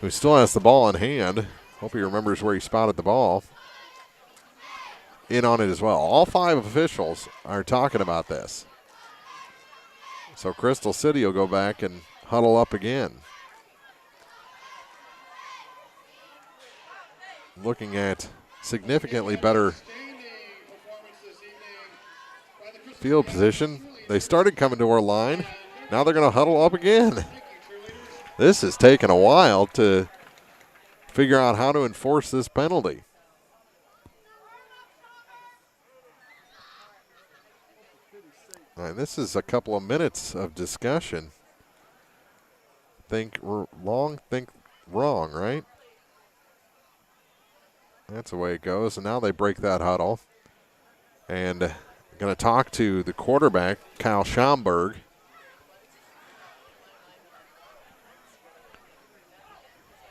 who still has the ball in hand, hope he remembers where he spotted the ball, in on it as well. All 5 officials are talking about this. So Crystal City will go back and huddle up again. looking at significantly better field position. They started coming to our line. Now they're going to huddle up again. This has taken a while to figure out how to enforce this penalty. All right, this is a couple of minutes of discussion. Think long, think wrong, right? That's the way it goes. And now they break that huddle. And going to talk to the quarterback, Kyle Schomburg.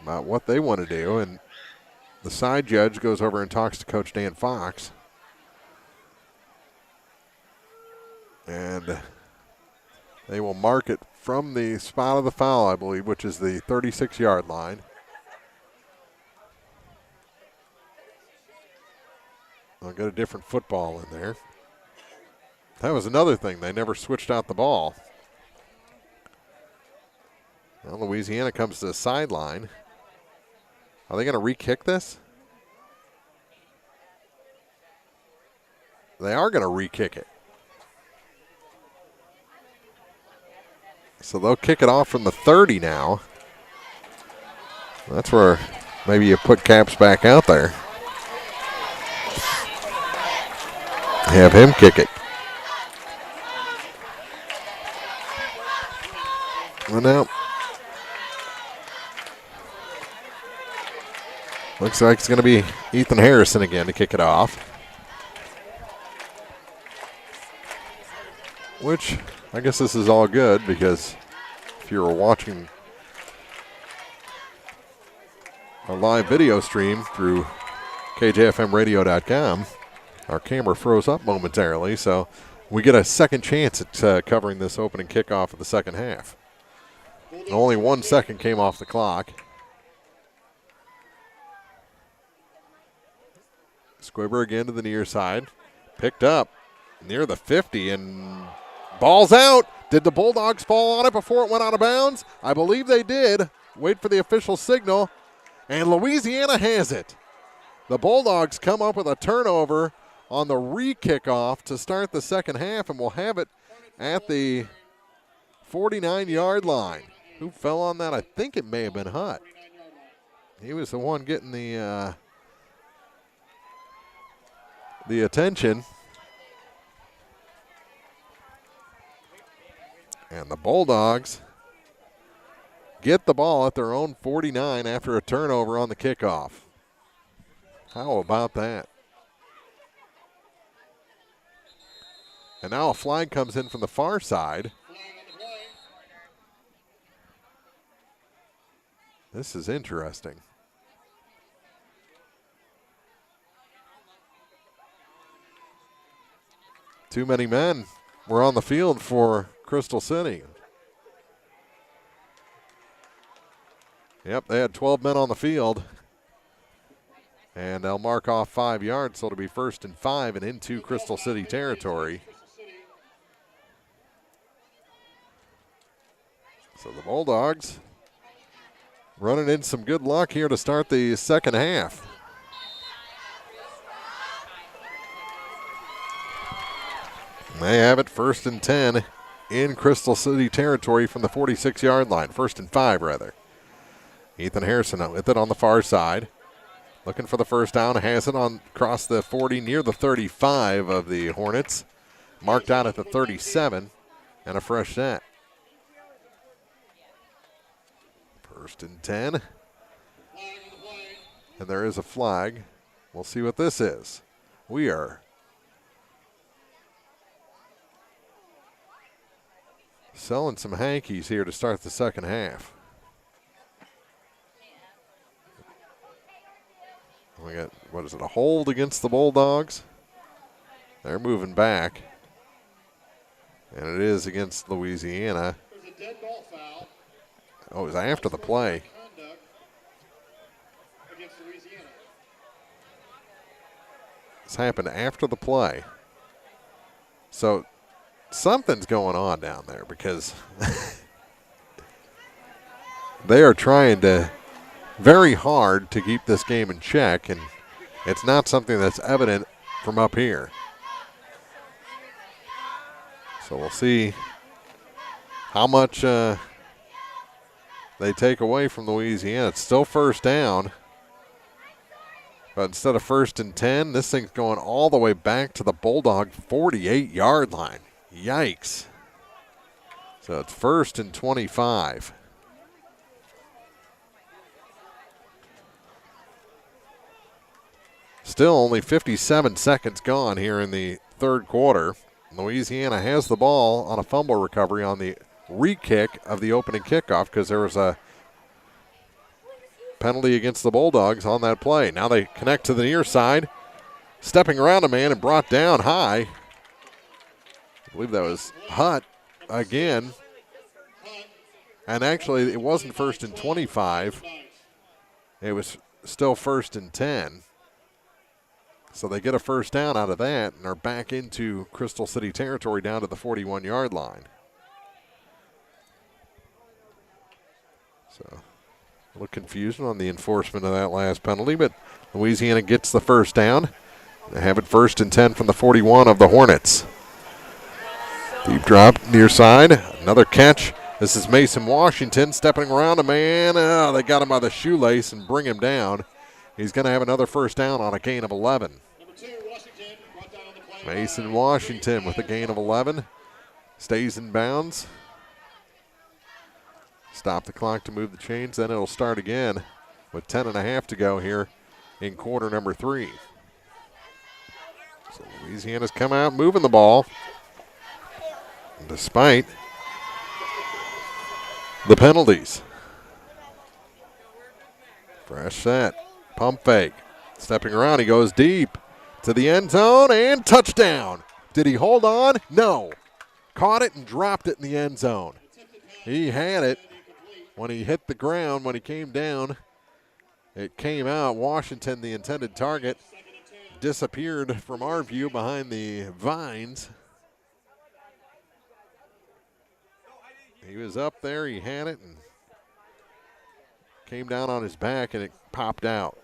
About what they want to do. And the side judge goes over and talks to Coach Dan Fox. And they will mark it from the spot of the foul, I believe, which is the 36-yard line. I'll get a different football in there. That was another thing. They never switched out the ball. Now Louisiana comes to the sideline. Are they going to re-kick this? They are going to re-kick it. So they'll kick it off from the 30 now. That's where maybe you put Caps back out there. Have him kick it. Well, now, looks like it's going to be Ethan Harrison again to kick it off. Which, I guess this is all good because if you were watching a live video stream through KJFMradio.com, our camera froze up momentarily, so we get a second chance at covering this opening kickoff of the second half. Only 1 second came off the clock. Squibber again to the near side. Picked up near the 50 and ball's out. Did the Bulldogs fall on it before it went out of bounds? I believe they did. Wait for the official signal. And Louisiana has it. The Bulldogs come up with a turnover on the re-kickoff to start the second half, and we'll have it at the 49-yard line. Who fell on that? I think it may have been Hutt. He was the one getting the attention. And the Bulldogs get the ball at their own 49 after a turnover on the kickoff. How about that? And now a flag comes in from the far side. This is interesting. Too many men were on the field for Crystal City. Yep, they had 12 men on the field. And they'll mark off 5 yards, so it'll be 1st and 5 and into Crystal City territory. So the Bulldogs running in some good luck here to start the second half. They have it 1st and 10 in Crystal City territory from the 46-yard line. 1st and 5, rather. Ethan Harrison with it on the far side. Looking for the first down. Has it on across the 40 near the 35 of the Hornets. Marked out at the 37 and a fresh set. 1st and 10. And there is a flag. We'll see what this is. We are selling some hankies here to start the second half. We got, what is it, a hold against the Bulldogs? They're moving back. And it is against Louisiana. Oh, it was after the play. This happened after the play. So something's going on down there because they are trying to very hard to keep this game in check, and it's not something that's evident from up here. So we'll see how much they take away from Louisiana. It's still first down. But instead of 1st and 10, this thing's going all the way back to the Bulldog 48-yard line. Yikes. So it's 1st and 25. Still only 57 seconds gone here in the third quarter. Louisiana has the ball on a fumble recovery on the re-kick of the opening kickoff because there was a penalty against the Bulldogs on that play. Now they connect to the near side. Stepping around a man and brought down high. I believe that was Hutt again. And actually, it wasn't 1st and 25. It was still 1st and 10. So they get a first down out of that and are back into Crystal City territory down to the 41-yard line. So a little confusion on the enforcement of that last penalty, but Louisiana gets the first down. They have it 1st and 10 from the 41 of the Hornets. Deep drop near side. Another catch. This is Mason Washington stepping around a man. They got him by the shoelace and bring him down. He's going to have another first down on a gain of 11. Mason Washington with a gain of 11. Stays in bounds. Stop the clock to move the chains. Then it'll start again with 10.5 to go here in quarter number 3. So Louisiana's come out moving the ball despite the penalties. Fresh set. Pump fake. Stepping around, he goes deep to the end zone and touchdown. Did he hold on? No. Caught it and dropped it in the end zone. He had it when he hit the ground, when he came down. It came out. Washington, the intended target, disappeared from our view behind the vines. He was up there, he had it, and came down on his back, and it popped out.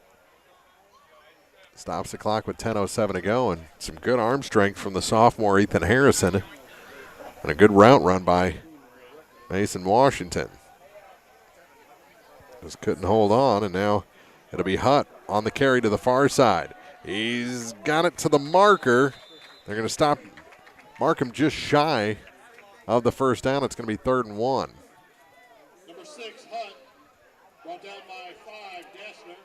Stops the clock with 10:07 to go, and some good arm strength from the sophomore Ethan Harrison, and a good route run by Mason Washington. Just couldn't hold on, and now it'll be Hutt on the carry to the far side. He's got it to the marker. They're going to mark him just shy of the first down. It's going to be 3rd and 1. Number 6, Hutt, brought down by 5, Dashner.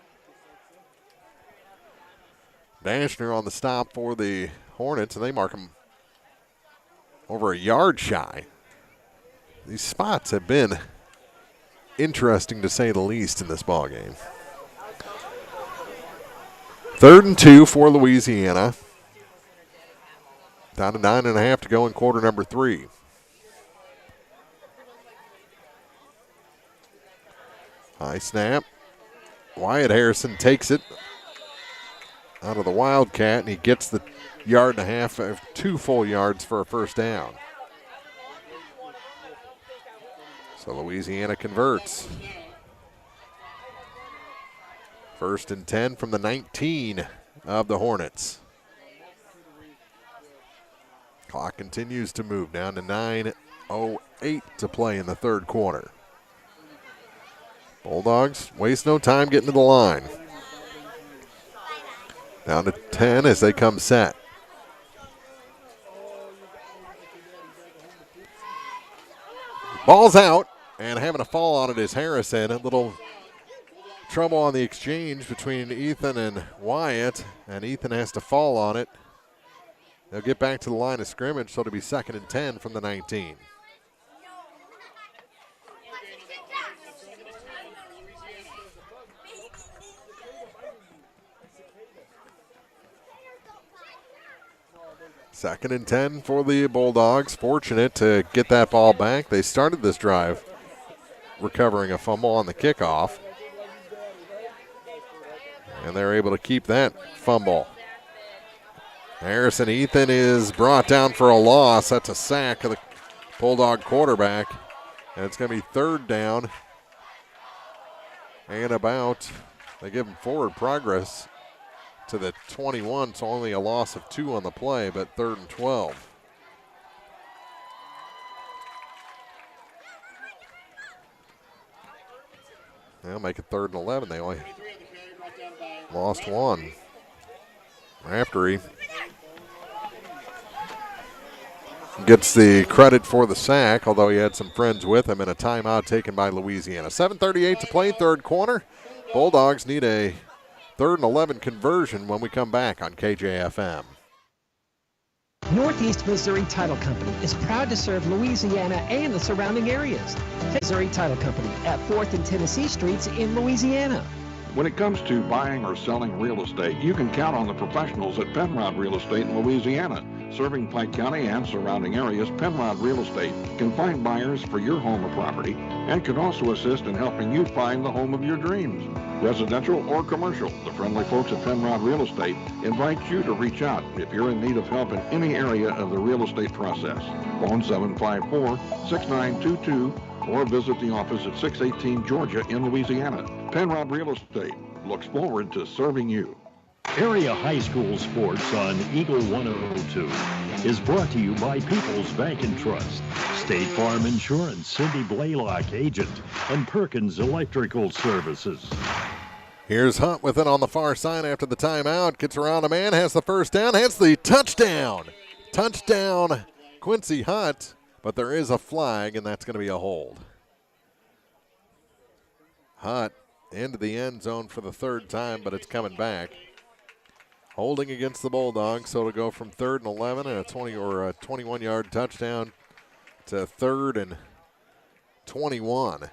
Dashner on the stop for the Hornets, and they mark him over a yard shy. These spots have been interesting to say the least in this ball game. 3rd and 2 for Louisiana. Down to 9.5 to go in quarter number 3. High snap. Wyatt Harrison takes it out of the Wildcat, and he gets the 1.5 yards, 2 full yards for a first down. So Louisiana converts. 1st and 10 from the 19 of the Hornets. Clock continues to move down to 9:08 to play in the third quarter. Bulldogs waste no time getting to the line. Down to 10 as they come set. Ball's out, and having a fall on it is Harrison. A little trouble on the exchange between Ethan and Wyatt, and Ethan has to fall on it. They'll get back to the line of scrimmage, so it'll be 2nd and 10 from the 19. Second and 10 for the Bulldogs. Fortunate to get that ball back. They started this drive recovering a fumble on the kickoff, and they're able to keep that fumble. Harrison Ethan is brought down for a loss. That's a sack of the Bulldog quarterback, and it's going to be 3rd down And they give them forward progress to the 21, so only a loss of 2 on the play, but 3rd and 12. They'll make it 3rd and 11. They only lost 1. Raftery gets the credit for the sack, although he had some friends with him, and a timeout taken by Louisiana. 7:38 to play, 3rd quarter. Bulldogs need a 3rd and 11 conversion when we come back on KJFM. Northeast Missouri Title Company is proud to serve Louisiana and the surrounding areas. Missouri Title Company at 4th and Tennessee Streets in Louisiana. When it comes to buying or selling real estate, you can count on the professionals at Penrod Real Estate in Louisiana. Serving Pike County and surrounding areas, Penrod Real Estate can find buyers for your home or property and can also assist in helping you find the home of your dreams. Residential or commercial, the friendly folks at Penrod Real Estate invite you to reach out if you're in need of help in any area of the real estate process. Phone 754-6922 or visit the office at 618 Georgia in Louisiana. Penrod Real Estate looks forward to serving you. Area high school sports on Eagle 102 is brought to you by People's Bank and Trust, State Farm Insurance, Cindy Blaylock, agent, and Perkins Electrical Services. Here's Hunt with it on the far side after the timeout. Gets around a man, has the first down, has the touchdown. Touchdown, Quincy Hunt, but there is a flag, and that's going to be a hold. Hunt into the end zone for the 3rd time, but it's coming back. Holding against the Bulldogs, so it'll go from 3rd and 11 and a 21-yard touchdown to 3rd and 21.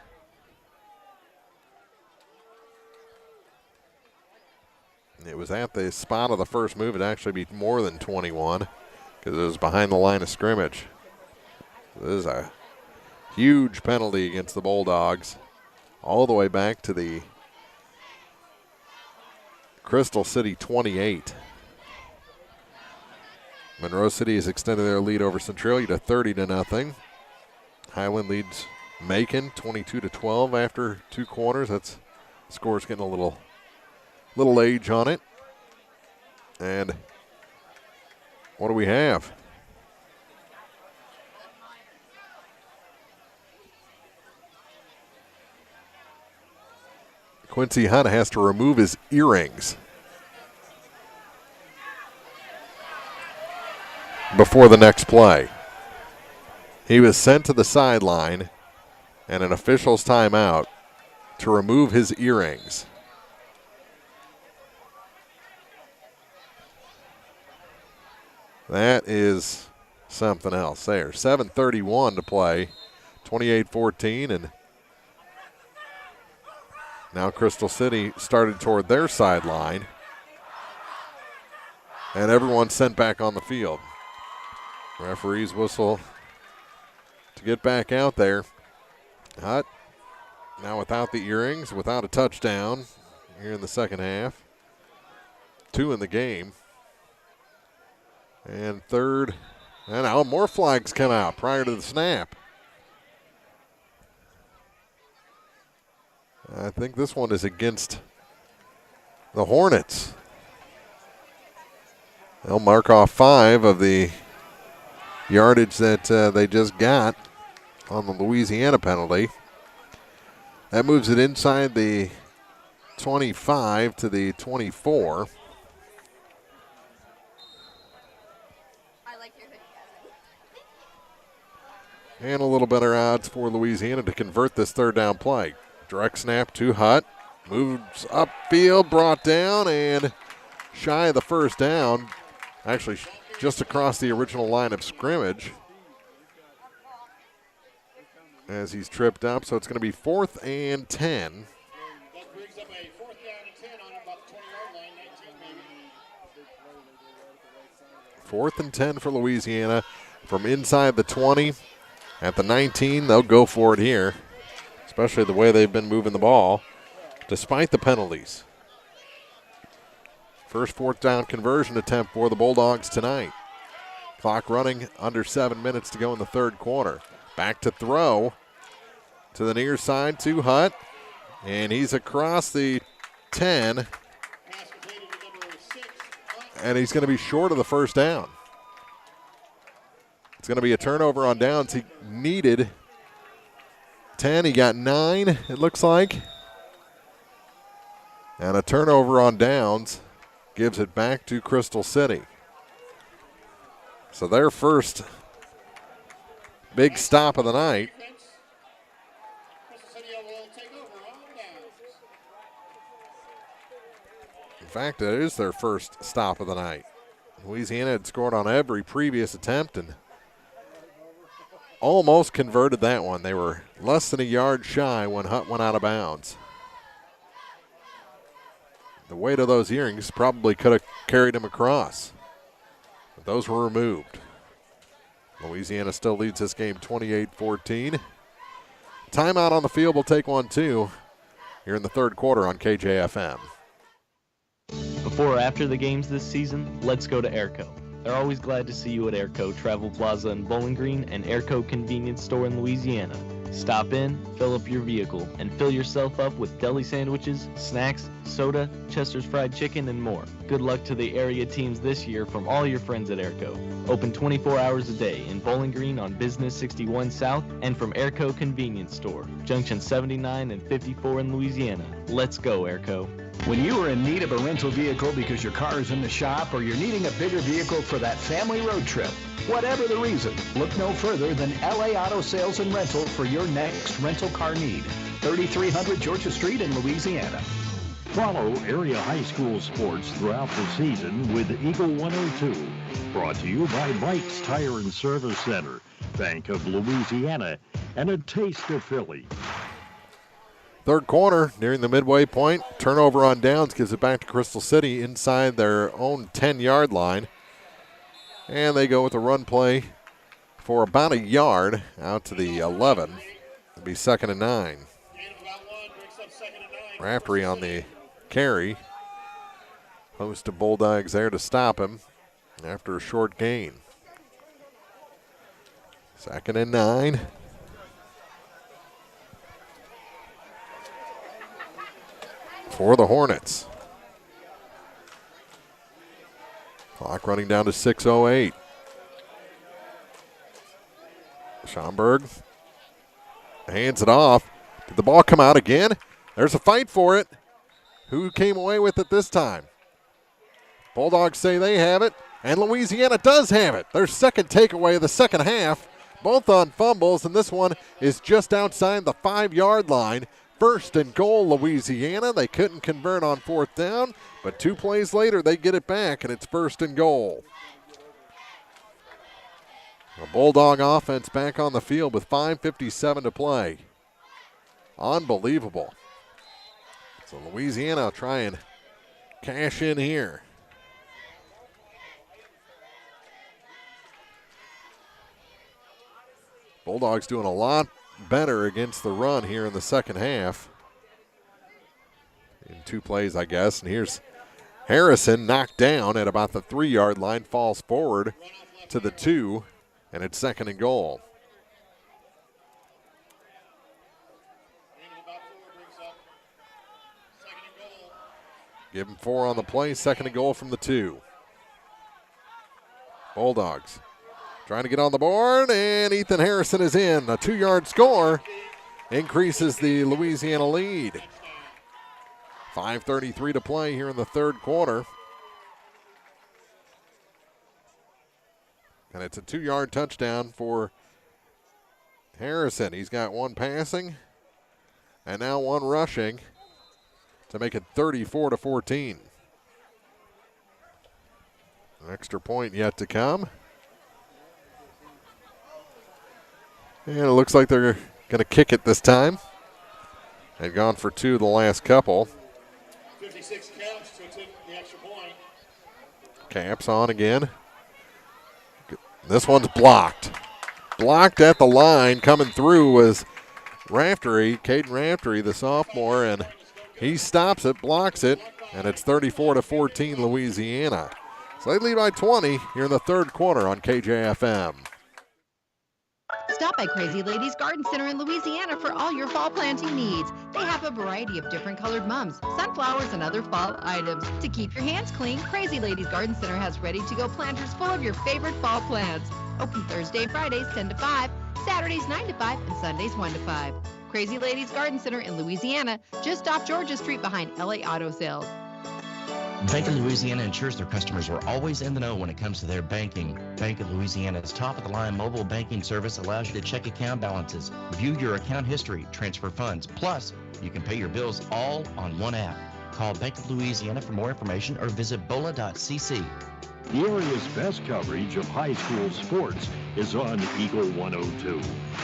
It was at the spot of the first move. It'd actually be more than 21 because it was behind the line of scrimmage. This is a huge penalty against the Bulldogs, all the way back to the Crystal City 28. Monroe City has extended their lead over Centralia to 30-0. Highland leads Macon 22-12 after 2 quarters. That's score's getting a little age on it. And what do we have? Quincy Hunt has to remove his earrings before the next play. He was sent to the sideline and an official's timeout to remove his earrings. That is something else there. 7:31 to play, 28-14, and now Crystal City started toward their sideline, and everyone's sent back on the field. Referees whistle to get back out there. Hutt now without the earrings, without a touchdown here in the second half. 2 in the game. And 3rd, and now more flags come out prior to the snap. I think this one is against the Hornets. They'll mark off 5 of the yardage that they just got on the Louisiana penalty. That moves it inside the 25 to the 24. And a little better odds for Louisiana to convert this 3rd down play. Direct snap to Hutt. Moves upfield, brought down, and shy of the first down. Actually, just across the original line of scrimmage as he's tripped up. So it's going to be 4th and 10. That brings up a 4th down and 10 on about the 20-yard line, 19 maybe. 4th and 10 for Louisiana from inside the 20. At the 19, they'll go for it here, especially the way they've been moving the ball, despite the penalties. First 4th down conversion attempt for the Bulldogs tonight. Clock running, under 7 minutes to go in the 3rd quarter. Back to throw to the near side to Hutt. And he's across the 10. And he's going to be short of the first down. It's going to be a turnover on downs. He needed 10. He got 9, it looks like. And a turnover on downs gives it back to Crystal City. So their first big stop of the night. In fact, it is their first stop of the night. Louisiana had scored on every previous attempt and almost converted that one. They were less than a yard shy when Hutt went out of bounds. The weight of those earrings probably could have carried him across, but those were removed. Louisiana still leads this game 28-14. Timeout on the field. We'll take one, too, here in the third quarter on KJFM. Before or after the games this season, let's go to Airco. They're always glad to see you at Airco Travel Plaza in Bowling Green and Airco Convenience Store in Louisiana. Stop in, fill up your vehicle, and fill yourself up with deli sandwiches, snacks, soda, Chester's Fried Chicken, and more. Good luck to the area teams this year from all your friends at Airco. Open 24 hours a day in Bowling Green on Business 61 South and from Airco Convenience Store, Junction 79 and 54 in Louisiana. Let's go, Airco. When you are in need of a rental vehicle because your car is in the shop or you're needing a bigger vehicle for that family road trip, whatever the reason, look no further than LA Auto Sales and Rental for your next rental car need. 3300 Georgia Street in Louisiana. Follow area high school sports throughout the season with Eagle 102. Brought to you by Mike's Tire and Service Center, Bank of Louisiana, and a taste of Philly. Third quarter, nearing the midway point. Turnover on downs gives it back to Crystal City inside their own 10-yard line. And they go with a run play for about a yard out to the 11. It'll be 2nd and 9. Raftery on the carry. Host of Bulldogs there to stop him after a short gain. 2nd and 9. For the Hornets. Clock running down to 6:08. Schomburg hands it off. Did the ball come out again? There's a fight for it. Who came away with it this time? Bulldogs say they have it, and Louisiana does have it. Their second takeaway of the second half, both on fumbles, and this one is just outside the 5-yard line. 1st and goal, Louisiana. They couldn't convert on 4th down, but 2 plays later, they get it back, and it's 1st and goal. The Bulldog offense back on the field with 5:57 to play. Unbelievable. So Louisiana will try and cash in here. Bulldogs doing a lot better against the run here in the second half. In 2 plays, I guess. And here's Harrison knocked down at about the 3-yard line, falls forward to the 2, and it's 2nd and goal. Give him 4 on the play, 2nd and goal from the 2. Bulldogs trying to get on the board, and Ethan Harrison is in. A 2-yard score increases the Louisiana lead. 5:33 to play here in the third quarter. And it's a 2-yard touchdown for Harrison. He's got 1 passing and now 1 rushing to make it 34-14. An extra point yet to come. And it looks like they're going to kick it this time. They've gone for 2 the last couple. 56 counts to take the extra point. Caps on again. This one's blocked. Blocked at the line. Coming through was Raftery, Caden Raftery, the sophomore, and he stops it, blocks it, and it's 34-14 Louisiana. So they lead by 20 here in the third quarter on KJFM. Stop Stop by Crazy Ladies Garden Center in Louisiana for all your fall planting needs. They have a variety of different colored mums, sunflowers, and other fall items. To keep your hands clean, Crazy Ladies Garden Center has ready-to-go planters full of your favorite fall plants. Open Thursday and Fridays 10 to 5, Saturdays 9 to 5, and Sundays 1 to 5. Crazy Ladies Garden Center in Louisiana, just off Georgia Street behind LA Auto Sales. Bank of Louisiana ensures their customers are always in the know when it comes to their banking. Bank of Louisiana's top-of-the-line mobile banking service allows you to check account balances, view your account history, transfer funds. Plus, you can pay your bills all on one app. Call Bank of Louisiana for more information or visit bola.cc. The area's best coverage of high school sports is on Eagle 102.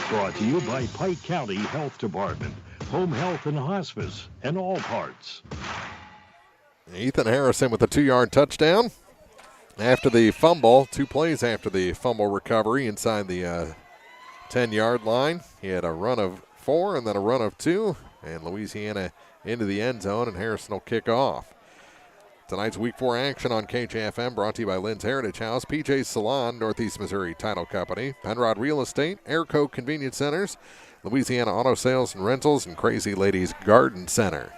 Brought to you by Pike County Health Department, Home Health and Hospice, and All Parts. Ethan Harrison with a 2-yard touchdown. After the fumble, 2 plays after the fumble recovery inside the 10-yard line. He had a run of 4 and then a run of 2, and Louisiana into the end zone, and Harrison will kick off. Tonight's Week 4 action on KJFM brought to you by Lynn's Heritage House, PJ's Salon, Northeast Missouri Title Company, Penrod Real Estate, Airco Convenience Centers, Louisiana Auto Sales and Rentals, and Crazy Ladies Garden Center.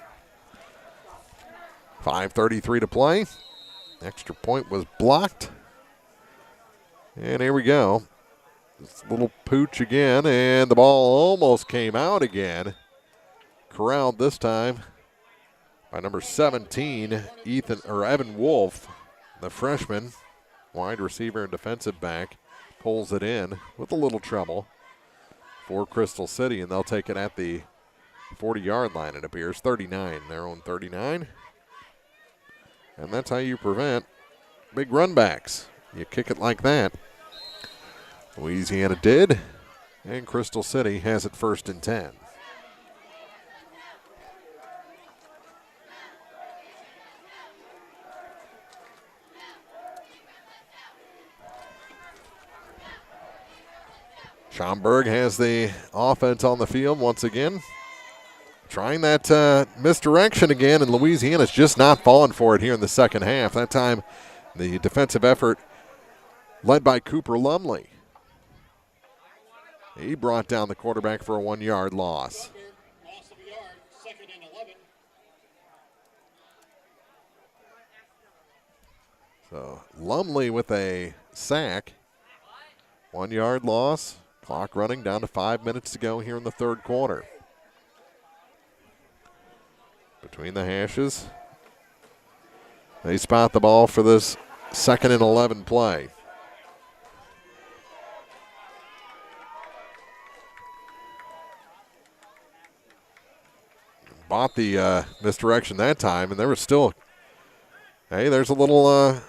5:33 to play. Extra point was blocked. And here we go. This little pooch again, and the ball almost came out again. Corralled this time by number 17, Evan Wolf, the freshman, wide receiver and defensive back, pulls it in with a little trouble for Crystal City, and they'll take it at the 40-yard line, it appears. 39, their own 39. And that's how you prevent big runbacks. You kick it like that. Louisiana did, and Crystal City has it 1st and 10. Schomburg has the offense on the field once again. Trying that misdirection again, and Louisiana's just not falling for it here in the second half. That time, the defensive effort led by Cooper Lumley. He brought down the quarterback for a 1-yard loss. Loss of a yard, 2nd and 11. So Lumley with a sack. 1-yard loss. Clock running down to 5 minutes to go here in the third quarter. Between the hashes. They spot the ball for this 2nd and 11 play. Bought the misdirection that time, and there was still, hey, there's a little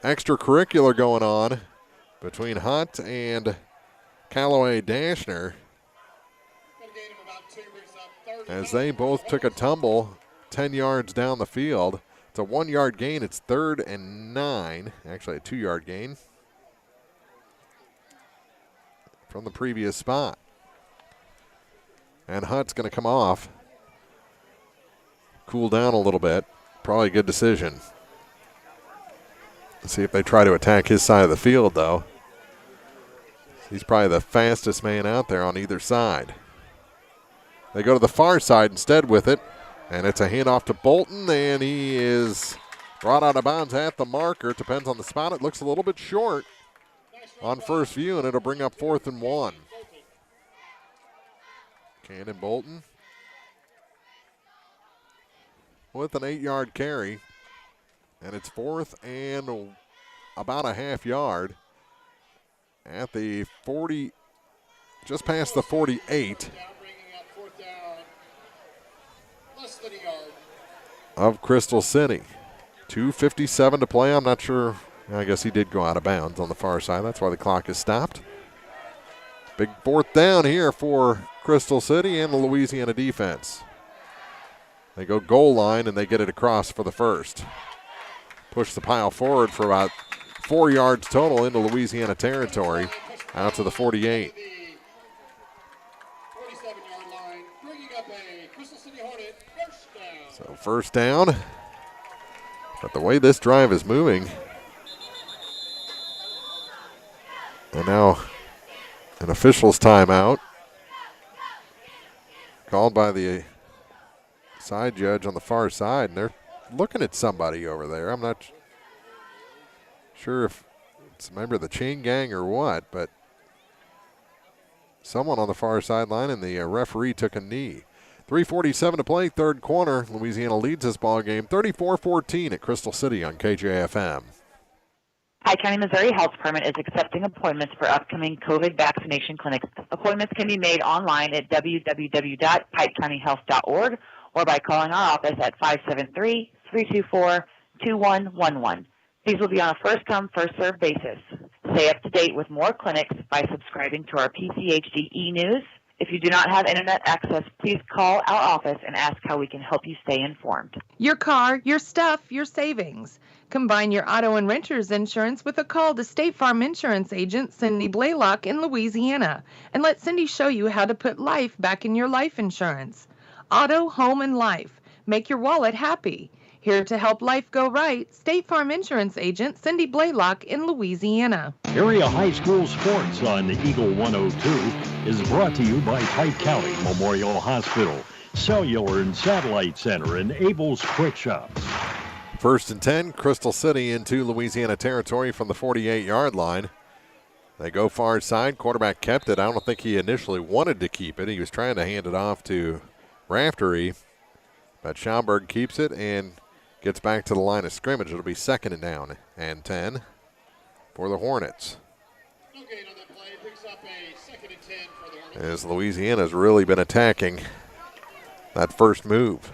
extracurricular going on between Hunt and Callaway Dashner as they both took a tumble 10 yards down the field. It's a 1-yard gain. It's 3rd and 9. Actually, a 2-yard gain from the previous spot. And Hunt's going to come off, cool down a little bit. Probably a good decision. Let's see if they try to attack his side of the field, though. He's probably the fastest man out there on either side. They go to the far side instead with it, and it's a handoff to Bolton, and he is brought out of bounds at the marker. Depends on the spot. It looks a little bit short on first view, and it'll bring up 4th and 1. Cannon Bolton with an 8-yard carry, and it's 4th and about a half yard. At the 40, just past the 48 of Crystal City. 2:57 to play. I'm not sure. I guess he did go out of bounds on the far side. That's why the clock is stopped. Big 4th down here for Crystal City and the Louisiana defense. They go goal line, and they get it across for the first. Push the pile forward for about 4 yards total into Louisiana territory, out to the 48. 47-yard line, bringing up a Crystal City Hornet first down. So first down. But the way this drive is moving, and now An official's timeout called by the side judge on the far side, and they're looking at somebody over there. I'm not sure if it's a member of the chain gang or what, but someone on the far sideline, and the referee took a knee. 3:47 to play, third quarter. Louisiana leads this ball game 34-14 at Crystal City on KJFM. Pike County, Missouri Health Department is accepting appointments for upcoming COVID vaccination clinics. Appointments can be made online at www.pikecountyhealth.org or by calling our office at 573-324-2111. These will be on a first-come, first-served basis. Stay up to date with more clinics by subscribing to our PCHD e-news. If you do not have internet access, please call our office and ask how we can help you stay informed. Your car, your stuff, your savings. Combine your auto and renter's insurance with a call to State Farm Insurance agent Cindy Blaylock in Louisiana, and let Cindy show you how to put life back in your life insurance. Auto, home, and life. Make your wallet happy. Here to help life go right, State Farm Insurance agent Cindy Blaylock in Louisiana. Area High School Sports on Eagle 102 is brought to you by Pike County Memorial Hospital, Cellular and Satellite Center, and Abel's Quick Shops. First and 10, Crystal City into Louisiana territory from the 48-yard line. They go far side. Quarterback kept it. I don't think he initially wanted to keep it. He was trying to hand it off to Raftery, but Schaumburg keeps it and gets back to the line of scrimmage. It'll be second and down and 10 for the Hornets. No gain on that play. Picks up a second and 10 for the Hornets. As Louisiana's really been attacking that first move.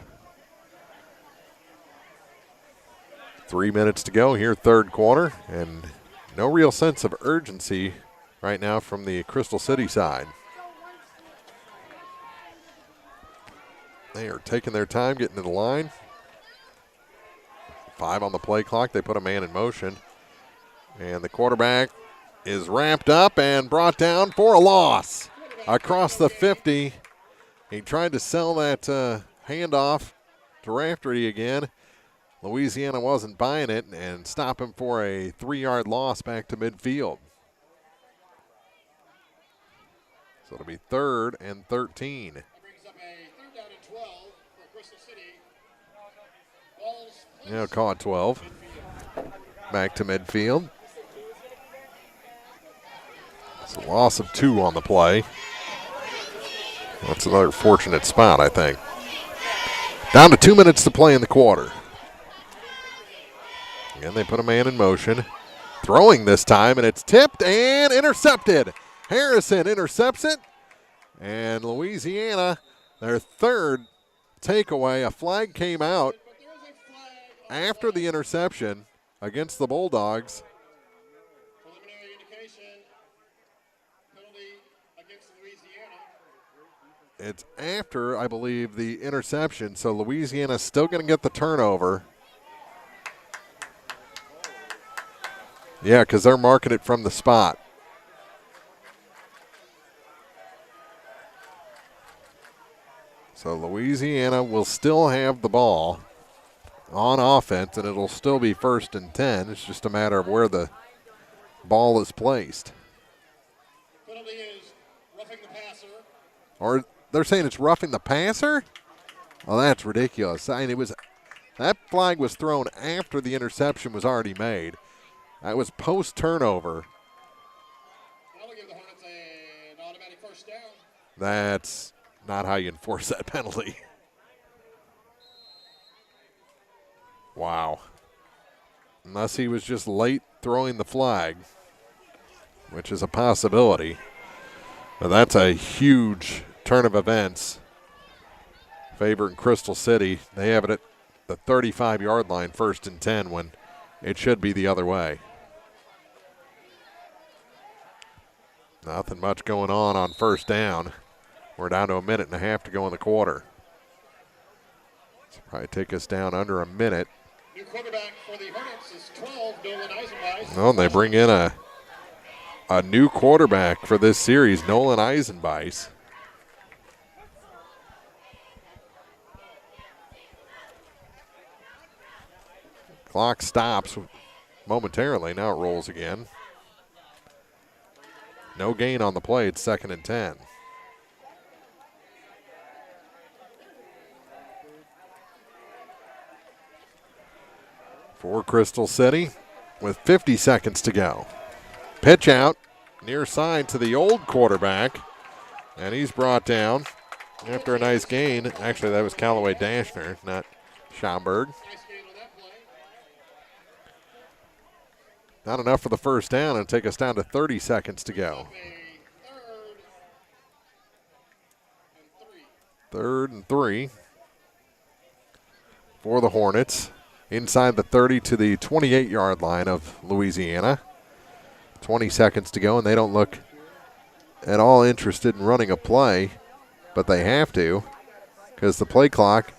3 minutes to go here, third quarter, and no real sense of urgency right now from the Crystal City side. They are taking their time getting to the line. 5 on the play clock. They put a man in motion. And the quarterback is ramped up and brought down for a loss across the 50. He tried to sell that handoff to Raftery again. Louisiana wasn't buying it and stop him for a 3-yard loss back to midfield. So it'll be 3rd and 13. That brings up a 3rd down and 12 for Crystal City. Yeah, call it 12. Back to midfield. It's a loss of 2 on the play. That's another fortunate spot, I think. Down to 2 minutes to play in the quarter. Again, they put a man in motion. Throwing this time, and it's tipped and intercepted. Harrison intercepts it. And Louisiana, their 3rd takeaway. A flag came out after the interception against the Bulldogs. Preliminary indication, penalty against Louisiana. It's after, I believe, the interception, so Louisiana's still going to get the turnover. Yeah, because they're marking it from the spot. So Louisiana will still have the ball on offense, and it'll still be 1st and 10. It's just a matter of where the ball is placed. Penalty is roughing the passer. Or they're saying it's roughing the passer? Well, that's ridiculous. I mean, that flag was thrown after the interception was already made. That was post-turnover. That'll give the Hornets an automatic 1st down. That's not how you enforce that penalty. Wow. Unless he was just late throwing the flag, which is a possibility. But that's a huge turn of events favoring Crystal City. They have it at the 35-yard line, 1st and 10, when it should be the other way. Nothing much going on 1st down. We're down to a minute and a half to go in the quarter. This will probably take us down under a minute. New quarterback for the Hornets is 12, Nolan Eisenweiss. Well, they bring in a new quarterback for this series, Nolan Eisenweiss. Clock stops momentarily. Now it rolls again. No gain on the play. It's 2nd and 10. For Crystal City with 50 seconds to go. Pitch out near side to the old quarterback, and he's brought down after a nice gain. Actually, that was Callaway Dashner, not Schomburg. Not enough for the first down, and take us down to 30 seconds to go. 3rd and 3 for the Hornets. Inside the 30 to the 28-yard line of Louisiana. 20 seconds to go, and they don't look at all interested in running a play, but they have to because the play clock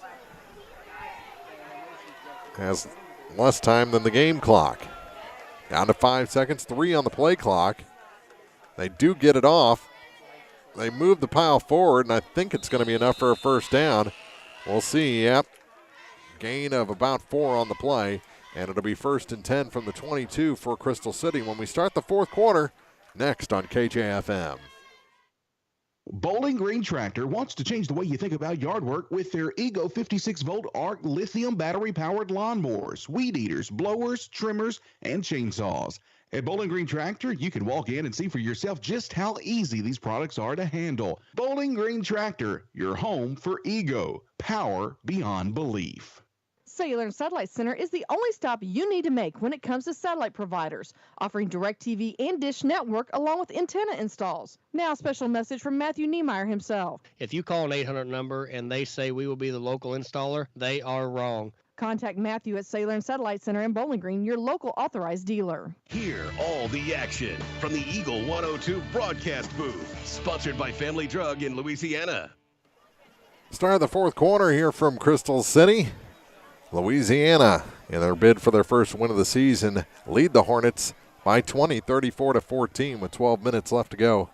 has less time than the game clock. Down to 5 seconds, 3 on the play clock. They do get it off. They move the pile forward, and I think it's going to be enough for a first down. We'll see, yep. Gain of about 4 on the play, and it'll be 1st and 10 from the 22 for Crystal City when we start the 4th quarter next on KJFM. Bowling Green Tractor wants to change the way you think about yard work with their Ego 56-volt ARC lithium battery-powered lawnmowers, weed eaters, blowers, trimmers, and chainsaws. At Bowling Green Tractor, you can walk in and see for yourself just how easy these products are to handle. Bowling Green Tractor, your home for Ego. Power beyond belief. Cellular and Satellite Center is the only stop you need to make when it comes to satellite providers, offering DirecTV and Dish Network along with antenna installs. Now, a special message from Matthew Niemeyer himself. If you call an 800 number and they say we will be the local installer, they are wrong. Contact Matthew at Cellular and Satellite Center in Bowling Green, your local authorized dealer. Hear all the action from the Eagle 102 broadcast booth, sponsored by Family Drug in Louisiana. Start of the 4th quarter here from Crystal City. Louisiana, in their bid for their first win of the season, lead the Hornets by 20, 34-14, with 12 minutes left to go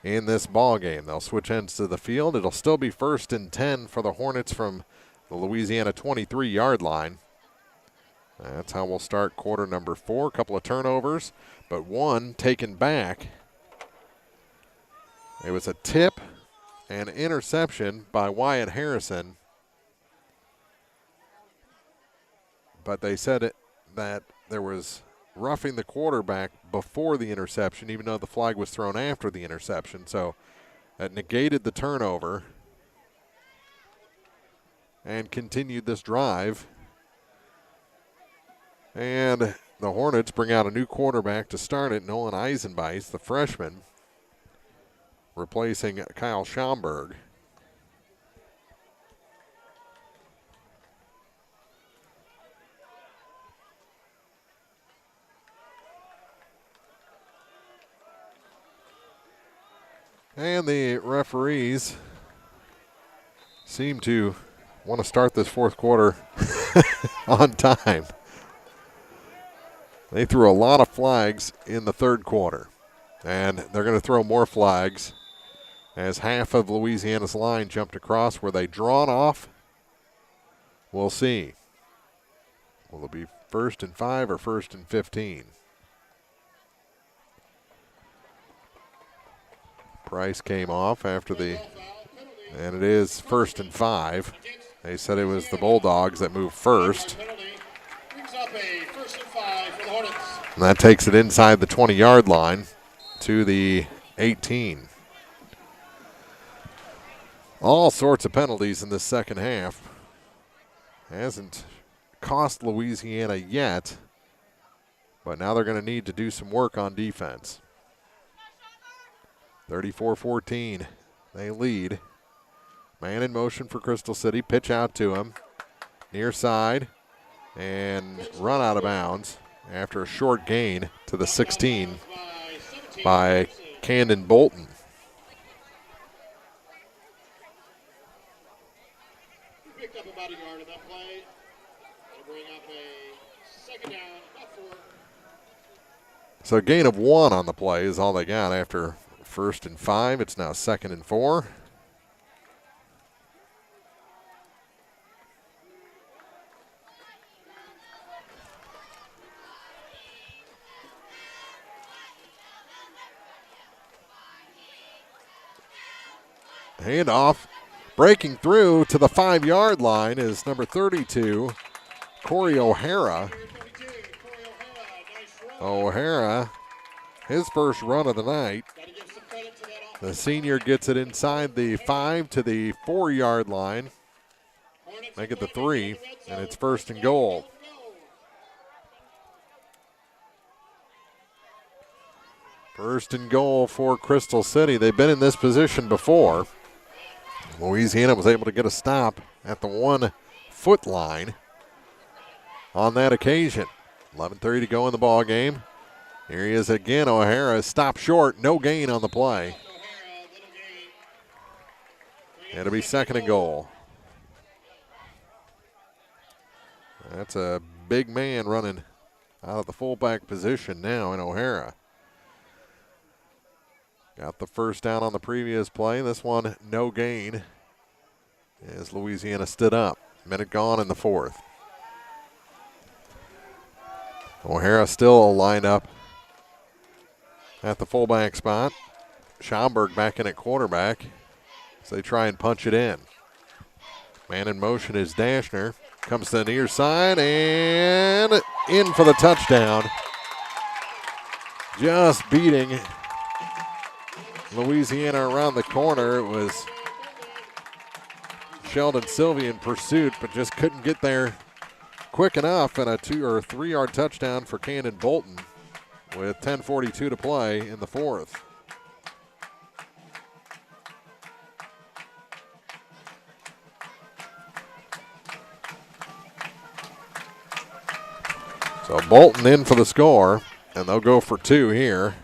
in this ball game. They'll switch ends to the field. It'll still be 1st and 10 for the Hornets from the Louisiana 23-yard line. That's how we'll start quarter number 4. A couple of turnovers, but one taken back. It was a tip and interception by Wyatt Harrison. But they said that there was roughing the quarterback before the interception, even though the flag was thrown after the interception. So that negated the turnover and continued this drive. And the Hornets bring out a new quarterback to start it, Nolan Eisenbeis, the freshman, replacing Kyle Schomburg. And the referees seem to want to start this 4th quarter on time. They threw a lot of flags in the 3rd quarter, and they're going to throw more flags as half of Louisiana's line jumped across. Were they drawn off? We'll see. Will it be 1st and 5 or 1st and 15? Price came off after and it is 1st and 5. They said it was the Bulldogs that moved first. And that takes it inside the 20-yard line to the 18. All sorts of penalties in this second half. Hasn't cost Louisiana yet, but now they're going to need to do some work on defense. 34-14, they lead. Man in motion for Crystal City. Pitch out to him. Near side. And run out of bounds after a short gain to the 16 by Camden Bolton. Picked up about a yard in that play. That'll bring up a 2nd down, about 4. So a gain of 1 on the play is all they got after 1st and 5. It's now 2nd and 4. Handoff. Breaking through to the 5-yard line is number 32, Corey O'Hara. O'Hara, his first run of the night. The senior gets it inside the 5 to the 4-yard line. Make it the 3, and it's 1st and goal. First and goal for Crystal City. They've been in this position before. Louisiana was able to get a stop at the 1-foot line on that occasion. 11:30 to go in the ball game. Here he is again. O'Hara stopped short. No gain on the play. It'll be 2nd and goal. That's a big man running out of the fullback position now in O'Hara. Got the first down on the previous play. This one, no gain, as Louisiana stood up. Minute gone in the 4th. O'Hara still lined up at the fullback spot. Schaumburg back in at quarterback as they try and punch it in. Man in motion is Dashner. Comes to the near side and in for the touchdown. Just beating Louisiana around the corner. It was Sheldon Sylvie in pursuit, but just couldn't get there quick enough, and a 2 or 3 yard touchdown for Camden Bolton with 10:42 to play in the 4th. So Bolton in for the score, and they'll go for 2 here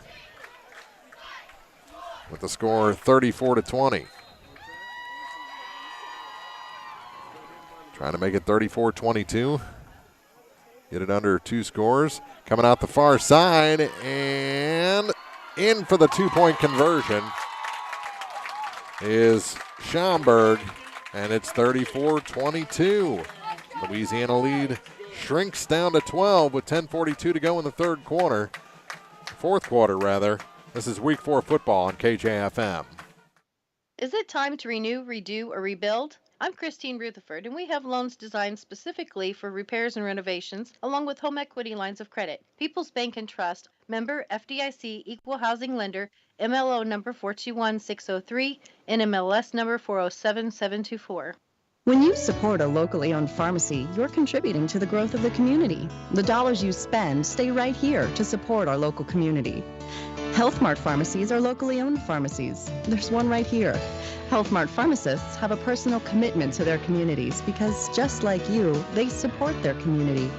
with the score 34-20. Trying to make it 34-22. Get it under 2 scores. Coming out the far side and in for the 2-point conversion is Schaumburg, and it's 34-22. Louisiana lead shrinks down to 12 with 10:42 to go in the 4th quarter rather. This is Week 4 football on KJFM. Is it time to renew, redo, or rebuild? I'm Christine Rutherford, and we have loans designed specifically for repairs and renovations, along with home equity lines of credit. People's Bank and Trust, member FDIC, equal housing lender, MLO number 421603, NMLS number 407724. When you support a locally owned pharmacy, you're contributing to the growth of the community. The dollars you spend stay right here to support our local community. Health Mart pharmacies are locally owned pharmacies. There's one right here. Health Mart pharmacists have a personal commitment to their communities because, just like you, they support their community.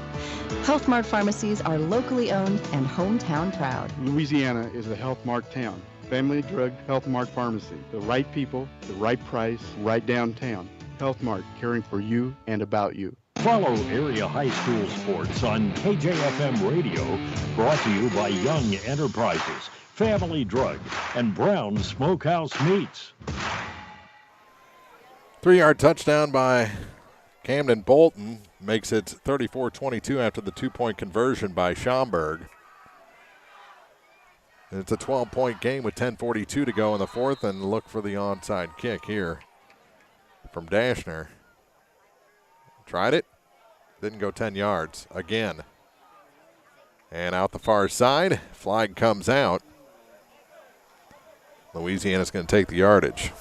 Health Mart pharmacies are locally owned and hometown proud. Louisiana is a Health Mart town. Family Drug Health Mart Pharmacy. The right people, the right price, right downtown. Health Mart, caring for you and about you. Follow area high school sports on KJFM Radio, brought to you by Young Enterprises, Family Drug, and Brown Smokehouse Meats. 3-yard touchdown by Camden Bolton makes it 34-22 after the 2-point conversion by Schaumburg. And it's a 12-point game with 10:42 to go in the 4th, and look for the onside kick here from Dashner. Tried it. Didn't go 10 yards again. And out the far side, flag comes out. Louisiana's going to take the yardage.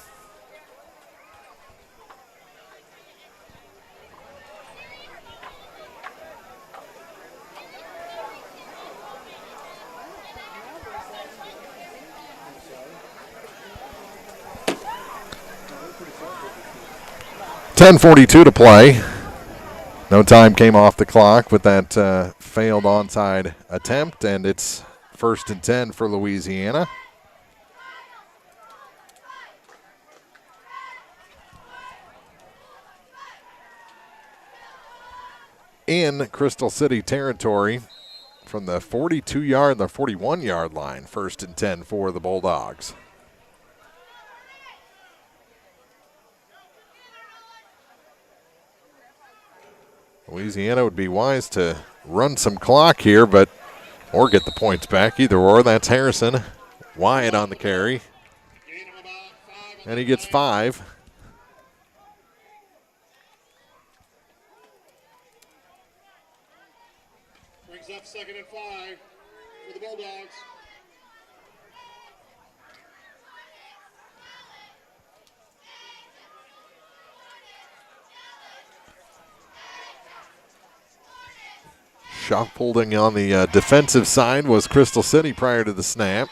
.10:42 to play. No time came off the clock with that failed onside attempt, and it's 1st and 10 for Louisiana. In Crystal City territory from the 42-yard, the 41-yard line, 1st and 10 for the Bulldogs. Louisiana would be wise to run some clock here, or get the points back. Either or. That's Harrison. Wyatt on the carry. And he gets 5. Brings up 2nd and 5 for the Bulldogs. Shot holding on the defensive side was Crystal City prior to the snap.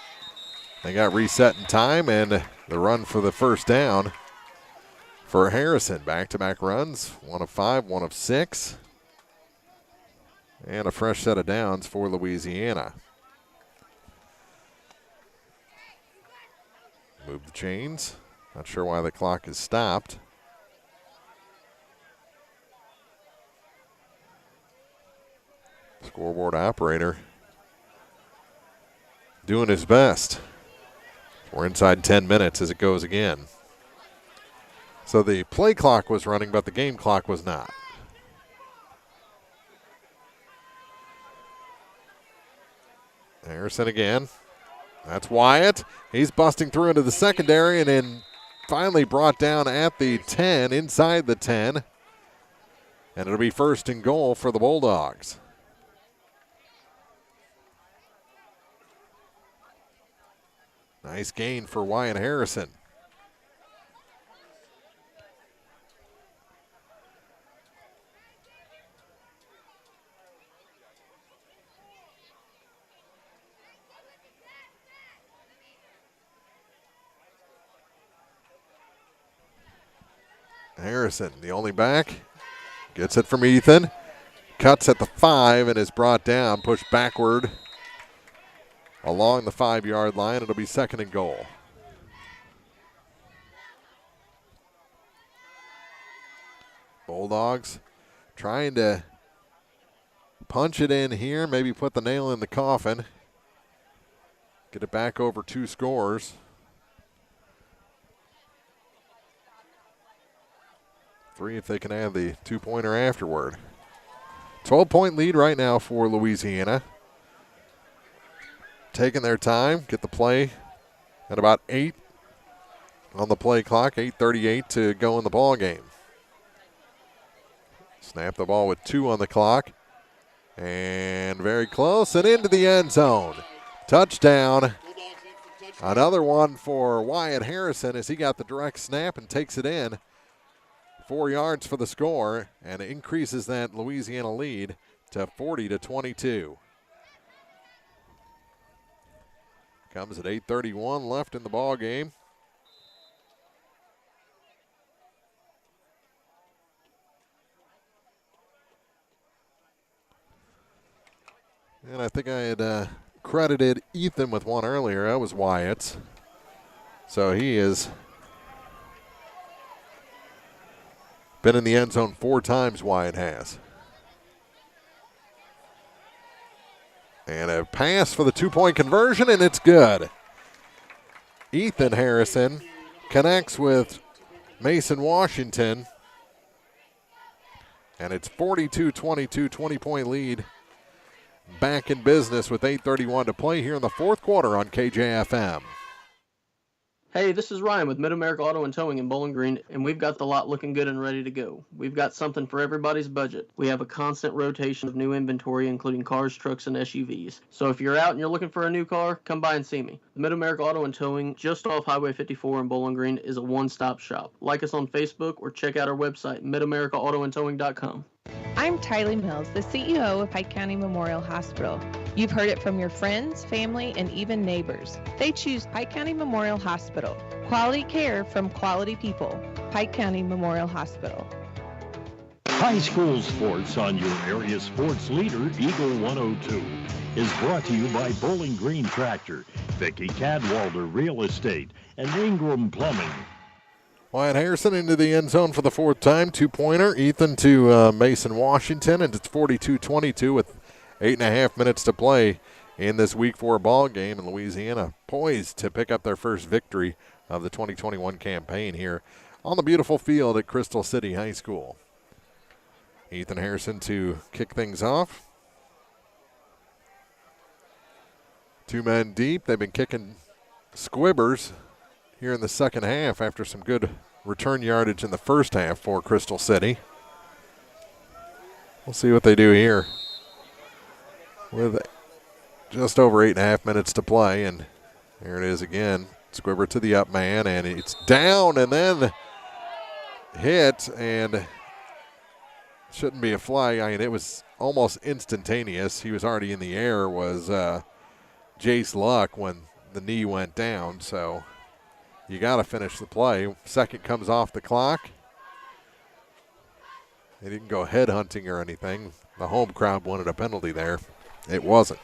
They got reset in time, and the run for the first down for Harrison. Back-to-back runs, 1 of 5, 1 of 6. And a fresh set of downs for Louisiana. Move the chains. Not sure why the clock is stopped. Scoreboard operator doing his best. We're inside 10 minutes as it goes again. So the play clock was running, but the game clock was not. Harrison again. That's Wyatt. He's busting through into the secondary and then finally brought down at the 10, inside the 10. And it'll be 1st and goal for the Bulldogs. Nice gain for Wyatt Harrison. Harrison, the only back, gets it from Ethan. Cuts at the 5 and is brought down, pushed backward along the 5-yard line. It'll be 2nd and goal. Bulldogs trying to punch it in here, maybe put the nail in the coffin. Get it back over 2 scores. 3 if they can add the 2-pointer afterward. 12-point lead right now for Louisiana. Taking their time, get the play at about 8 on the play clock, 8:38 to go in the ball game. Snap the ball with 2 on the clock. And very close and into the end zone. Touchdown. Another one for Wyatt Harrison as he got the direct snap and takes it in. 4 yards for the score and increases that Louisiana lead to 40-22. Comes at 8:31 left in the ball game. And I think I had credited Ethan with one earlier. That was Wyatt's. So he has been in the end zone 4 times, Wyatt has. And a pass for the 2-point conversion, and it's good. Ethan Harrison connects with Mason Washington. And it's 42-22, 20-point lead. Back in business with 8:31 to play here in the 4th quarter on KJFM. Hey, this is Ryan with Mid-America Auto and Towing in Bowling Green, and we've got the lot looking good and ready to go. We've got something for everybody's budget. We have a constant rotation of new inventory, including cars, trucks, and SUVs. So if you're out and you're looking for a new car, come by and see me. The Mid-America Auto and Towing, just off Highway 54 in Bowling Green, is a one-stop shop. Like us on Facebook or check out our website, midamericaautoandtowing.com. I'm Tylee Mills, the CEO of Pike County Memorial Hospital. You've heard it from your friends, family, and even neighbors. They choose Pike County Memorial Hospital. Quality care from quality people. Pike County Memorial Hospital. High school sports on your area sports leader, Eagle 102, is brought to you by Bowling Green Tractor, Vicki Cadwalder Real Estate, and Ingram Plumbing. Wyatt Harrison into the end zone for the 4th time. 2-pointer. Ethan to Mason Washington, and it's 42-22 with 8.5 minutes to play in this Week 4 ball game. And Louisiana poised to pick up their first victory of the 2021 campaign here on the beautiful field at Crystal City High School. Ethan Harrison to kick things off. 2 men deep. They've been kicking squibbers here in the second half after some good return yardage in the first half for Crystal City. We'll see what they do here with just over 8.5 minutes to play. And here it is again. Squibber to the up man, and it's down and then hit, and shouldn't be a flag. I mean, it was almost instantaneous. He was already in the air, was Jace Luck when the knee went down, so you got to finish the play. Second comes off the clock. They didn't go headhunting or anything. The home crowd wanted a penalty there. It wasn't.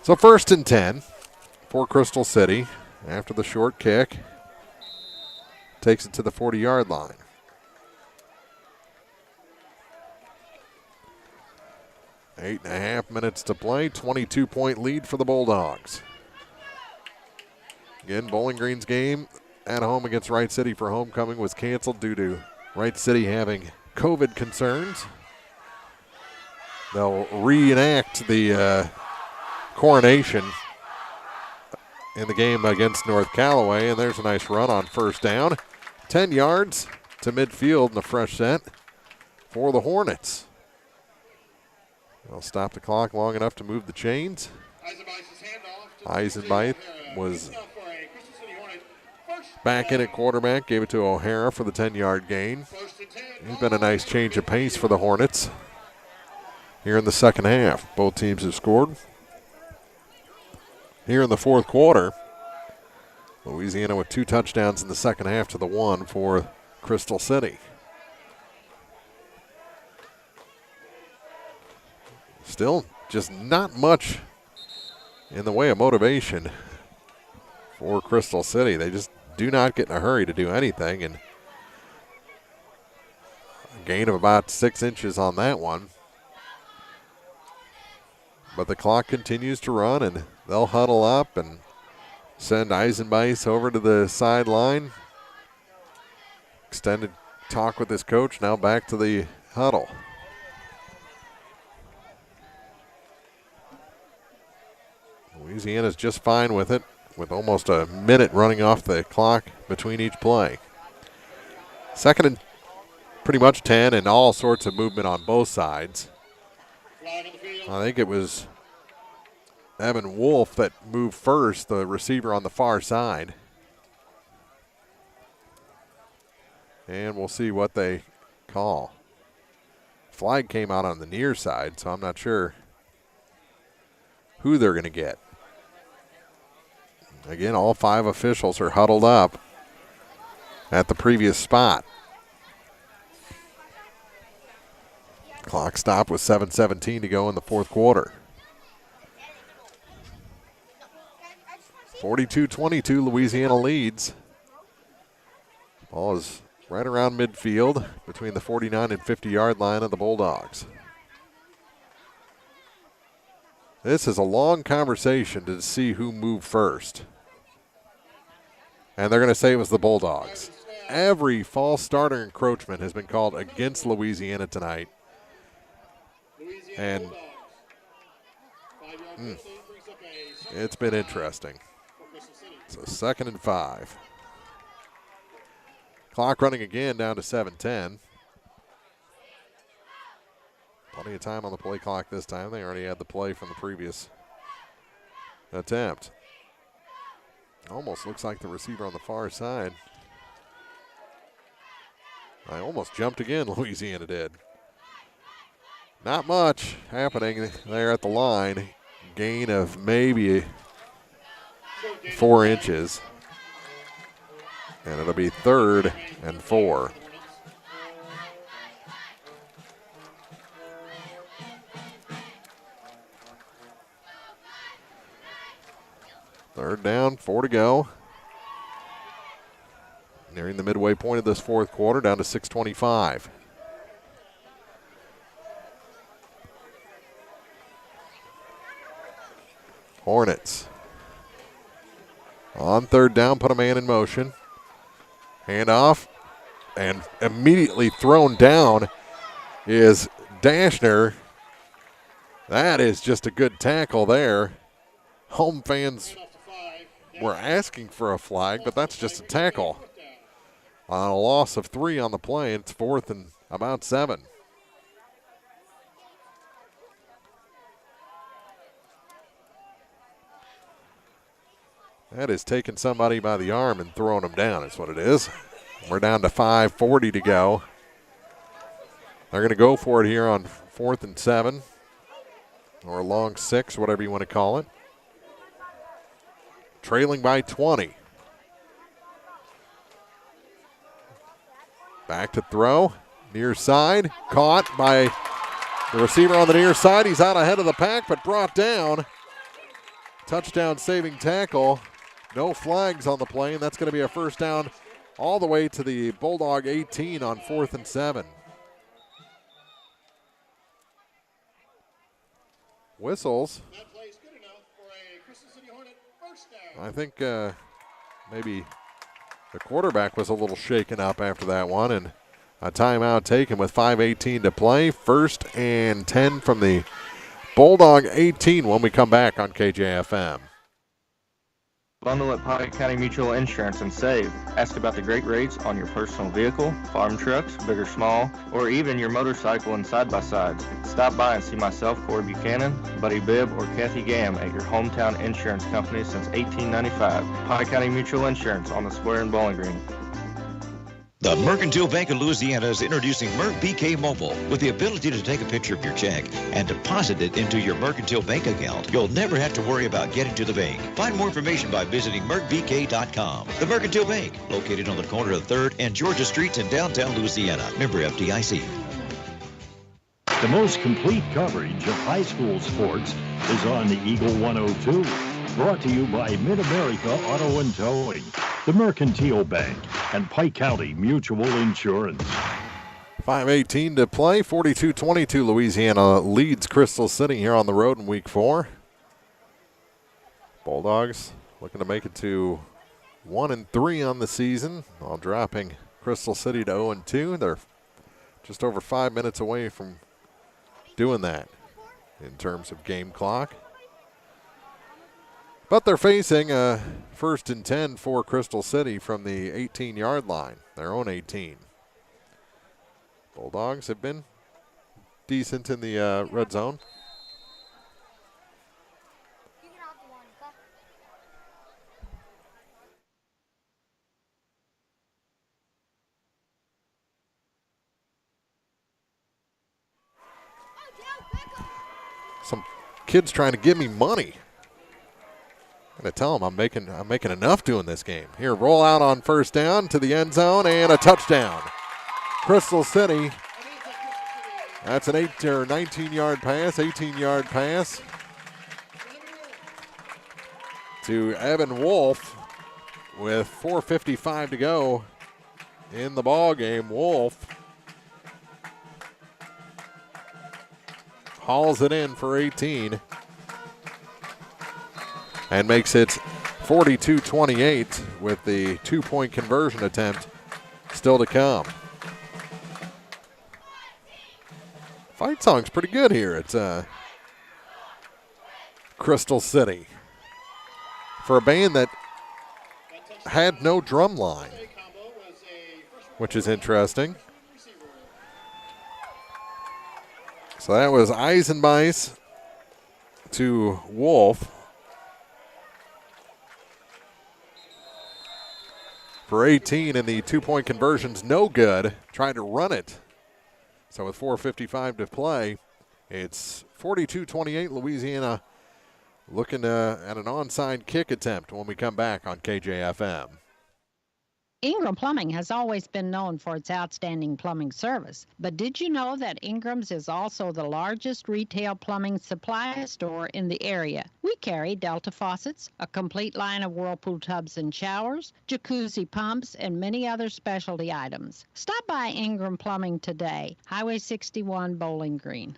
So 1st and 10 for Crystal City after the short kick. Takes it to the 40-yard line. Eight and a half minutes to play. 22-point lead for the Bulldogs. Again, Bowling Green's game at home against Wright City for homecoming was canceled due to Wright City having COVID concerns. They'll reenact the coronation in the game against North Callaway, and there's a nice run on first down. 10 yards to midfield and a fresh set for the Hornets. They'll stop the clock long enough to move the chains. Eisenbeis was back in at quarterback, gave it to O'Hara for the 10-yard gain. It's been a nice change of pace for the Hornets here in the second half. Both teams have scored. Here in the fourth quarter, Louisiana with 2 touchdowns in the second half to the 1 for Crystal City. Still just not much in the way of motivation for Crystal City. They just do not get in a hurry to do anything, and a gain of about 6 inches on that one. But the clock continues to run, and they'll huddle up and send Eisenbeis over to the sideline. Extended talk with his coach, now back to the huddle. Louisiana's just fine with it, with almost a minute running off the clock between each play. Second and pretty much 10, and all sorts of movement on both sides. I think it was Evan Wolf that moved first, the receiver on the far side. And we'll see what they call. Flag came out on the near side, so I'm not sure who they're going to get. Again, all 5 officials are huddled up at the previous spot. Clock stopped with 7:17 to go in the fourth quarter. 42-22, Louisiana leads. Ball is right around midfield between the 49 and 50-yard line of the Bulldogs. This is a long conversation to see who moved first. And they're going to say it was the Bulldogs. Every false starter encroachment has been called against Louisiana tonight. And it's been interesting. So 2nd and 5. Clock running again down to 7:10. Plenty of time on the play clock this time. They already had the play from the previous attempt. Almost looks like the receiver on the far side. I almost jumped again, Louisiana did. Not much happening there at the line. Gain of maybe 4 inches. And it'll be 3rd and 4. Third down, 4 to go. Nearing the midway point of this fourth quarter, down to 6:25. Hornets. On third down, put a man in motion. Handoff, and immediately thrown down is Dashner. That is just a good tackle there. Home fans We're asking for a flag, but that's just a tackle. On a loss of 3 on the play, it's 4th and about 7. That is taking somebody by the arm and throwing them down is what it is. We're down to 5:40 to go. They're going to go for it here on 4th and 7, or a long 6, whatever you want to call it. Trailing by 20. Back to throw, near side, caught by the receiver on the near side. He's out ahead of the pack, but brought down. Touchdown saving tackle. No flags on the play, and that's going to be a first down all the way to the Bulldog 18 on 4th and 7. Whistles. I think maybe the quarterback was a little shaken up after that one, and a timeout taken with 5:18 to play. 1st and 10 from the Bulldog 18 when we come back on KJFM. Bundle at Pike County Mutual Insurance and save. Ask about the great rates on your personal vehicle, farm trucks, big or small, or even your motorcycle and side-by-sides. Stop by and see myself, Corey Buchanan, Buddy Bibb, or Kathy Gam at your hometown insurance company since 1895. Pike County Mutual Insurance on the square in Bowling Green. The Mercantile Bank of Louisiana is introducing Merc BK Mobile with the ability to take a picture of your check and deposit it into your Mercantile Bank account. You'll never have to worry about getting to the bank. Find more information by visiting mercbk.com. The Mercantile Bank, located on the corner of 3rd and Georgia Streets in downtown Louisiana. Member FDIC. The most complete coverage of high school sports is on the Eagle 102. Brought to you by Mid-America Auto and Towing, the Mercantile Bank, and Pike County Mutual Insurance. 5:18 to play. 42-22. Louisiana leads Crystal City here on the road in week 4. Bulldogs looking to make it to 1-3 on the season, while dropping Crystal City to 0-2. They're just over 5 minutes away from doing that in terms of game clock. But they're facing a 1st and 10 for Crystal City from the 18-yard line, their own 18. Bulldogs have been decent in the red zone. Some kids trying to give me money. I'm going to tell them I'm making enough doing this game. Here, roll out on 1st down to the end zone and a touchdown. Crystal City. That's an 19-yard pass, 18-yard pass to Evan Wolf with 4:55 to go in the ball game. Wolf hauls it in for 18. And makes it 42-28 with the 2-point conversion attempt still to come. Fight song's pretty good here. It's Crystal City. For a band that had no drum line, which is interesting. So that was Eisenbeis to Wolf. For 18, and the 2-point conversion's no good. Trying to run it. So with 4:55 to play, it's 42-28. Louisiana looking at an onside kick attempt when we come back on KJFM. Ingram Plumbing has always been known for its outstanding plumbing service, but did you know that Ingram's is also the largest retail plumbing supply store in the area? We carry Delta faucets, a complete line of Whirlpool tubs and showers, jacuzzi pumps, and many other specialty items. Stop by Ingram Plumbing today, Highway 61, Bowling Green.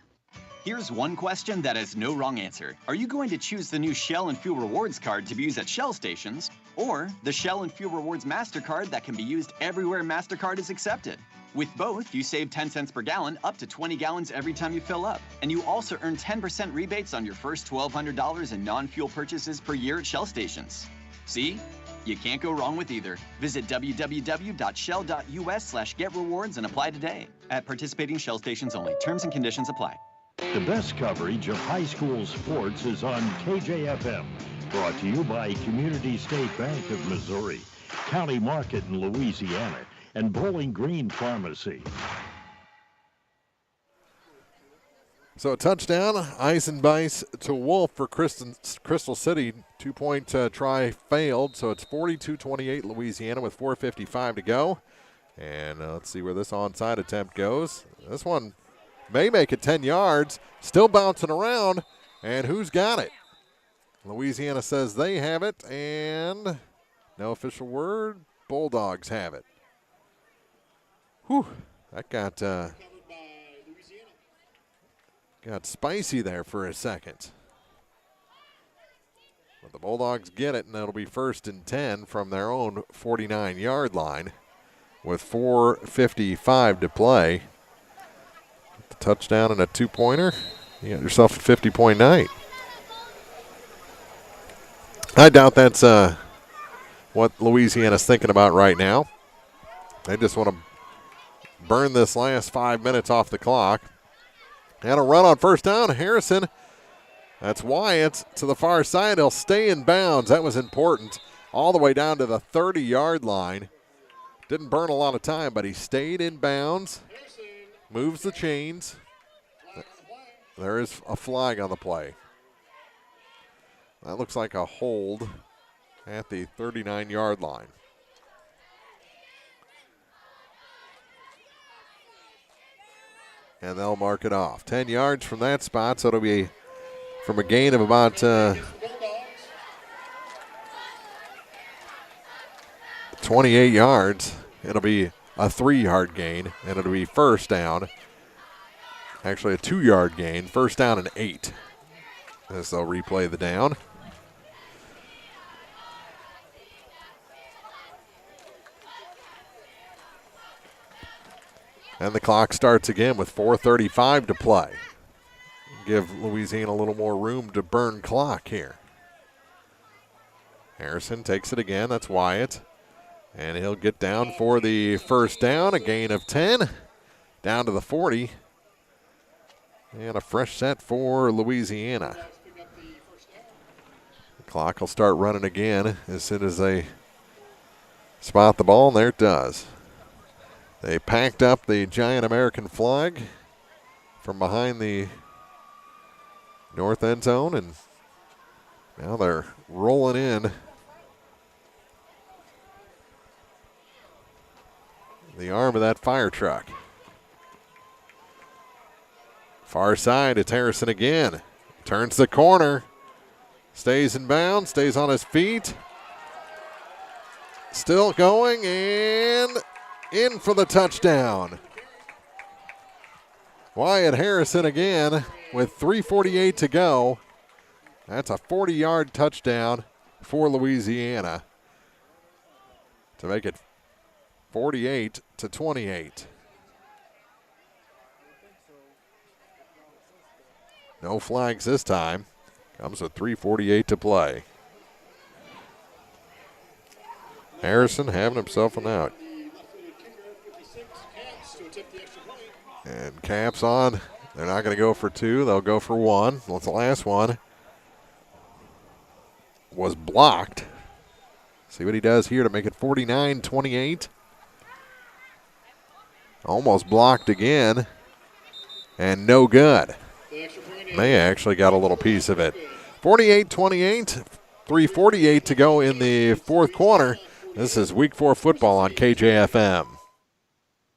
Here's one question that has no wrong answer. Are you going to choose the new Shell and Fuel Rewards card to be used at Shell stations, or the Shell and Fuel Rewards MasterCard that can be used everywhere MasterCard is accepted? With both, you save 10 cents per gallon up to 20 gallons every time you fill up. And you also earn 10% rebates on your first $1,200 in non-fuel purchases per year at Shell stations. See? You can't go wrong with either. Visit www.shell.us/getrewards and apply today. At participating Shell stations only. Terms and conditions apply. The best coverage of high school sports is on KJFM. Brought to you by Community State Bank of Missouri, County Market in Louisiana, and Bowling Green Pharmacy. So a touchdown, Eisenbeis to Wolf for Crystal City. 2-point try failed, so it's 42-28 Louisiana with 4:55 to go. And let's see where this onside attempt goes. This one may make it 10 yards, still bouncing around, and who's got it? Louisiana says they have it, and no official word. Bulldogs have it. Whew, that got spicy there for a second. But the Bulldogs get it, and it'll be 1st and 10 from their own 49-yard line with 4:55 to play. The touchdown and a 2-pointer. You got yourself a 50-point night. I doubt that's what Louisiana's thinking about right now. They just want to burn this last 5 minutes off the clock. And a run on 1st down. Harrison, that's Wyatt to the far side. He'll stay in bounds. That was important. All the way down to the 30-yard line. Didn't burn a lot of time, but he stayed in bounds. Moves the chains. There is a flag on the play. That looks like a hold at the 39-yard line. And they'll mark it off. 10 yards from that spot, so it'll be from a gain of about 28 yards. It'll be a 3-yard gain, and it'll be 1st down. Actually, a 2-yard gain. 1st down and 8. As they'll replay the down. And the clock starts again with 4:35 to play. Give Louisiana a little more room to burn clock here. Harrison takes it again. That's Wyatt. And he'll get down for the 1st down. A gain of 10. Down to the 40. And a fresh set for Louisiana. The clock will start running again as soon as they spot the ball, and there it does. They packed up the giant American flag from behind the north end zone, and now they're rolling in the arm of that fire truck. Far side, it's Harrison again. Turns the corner, stays in bounds, stays on his feet. Still going, and in for the touchdown. Wyatt Harrison again with 3:48 to go. That's a 40-yard touchdown for Louisiana to make it 48-28. No flags this time. Comes with 3:48 to play. Harrison having himself an out. And Caps on. They're not going to go for 2. They'll go for 1. Well, the last one was blocked. See what he does here to make it 49-28. Almost blocked again. And no good. They actually got a little piece of it. 48-28. 3:48 to go in the 4th quarter. This is Week 4 football on KJFM.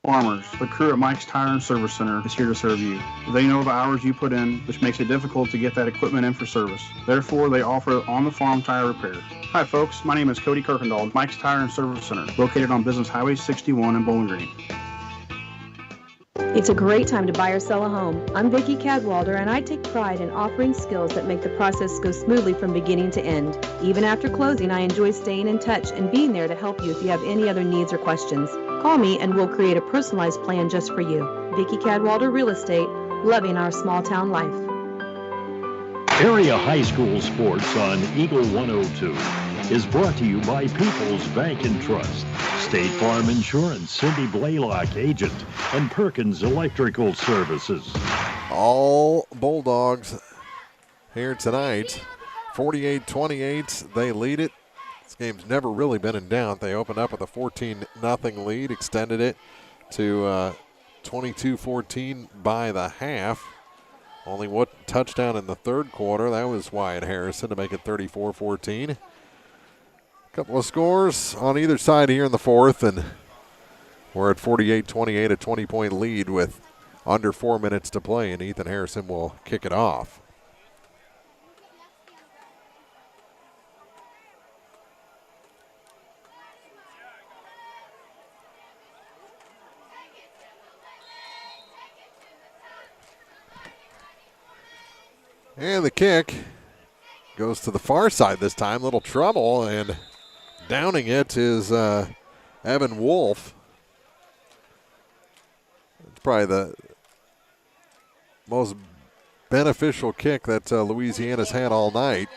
Farmers, the crew at Mike's Tire and Service Center is here to serve you. They know the hours you put in, which makes it difficult to get that equipment in for service. Therefore, they offer on-the-farm tire repair. Hi, folks. My name is Cody Kirkendall, Mike's Tire and Service Center, located on Business Highway 61 in Bowling Green. It's a great time to buy or sell a home. I'm Vicki Cadwalder, and I take pride in offering skills that make the process go smoothly from beginning to end. Even after closing, I enjoy staying in touch and being there to help you if you have any other needs or questions. Call me and we'll create a personalized plan just for you. Vicki Cadwalder Real Estate, loving our small town life. Area high school sports on Eagle 102. is brought to you by People's Bank and Trust, State Farm Insurance, Cindy Blaylock, agent, and Perkins Electrical Services. All Bulldogs here tonight. 48-28, they lead it. This game's never really been in doubt. They opened up with a 14-0 lead, extended it to 22-14 by the half. Only one touchdown in the third quarter. That was Wyatt Harrison to make it 34-14. A couple of scores on either side here in the fourth, and we're at 48-28, a 20-point lead with under 4 minutes to play, and Ethan Harrison will kick it off. And the kick goes to the far side this time. Little trouble, and downing it is Evan Wolf. It's probably the most beneficial kick that Louisiana's had all night.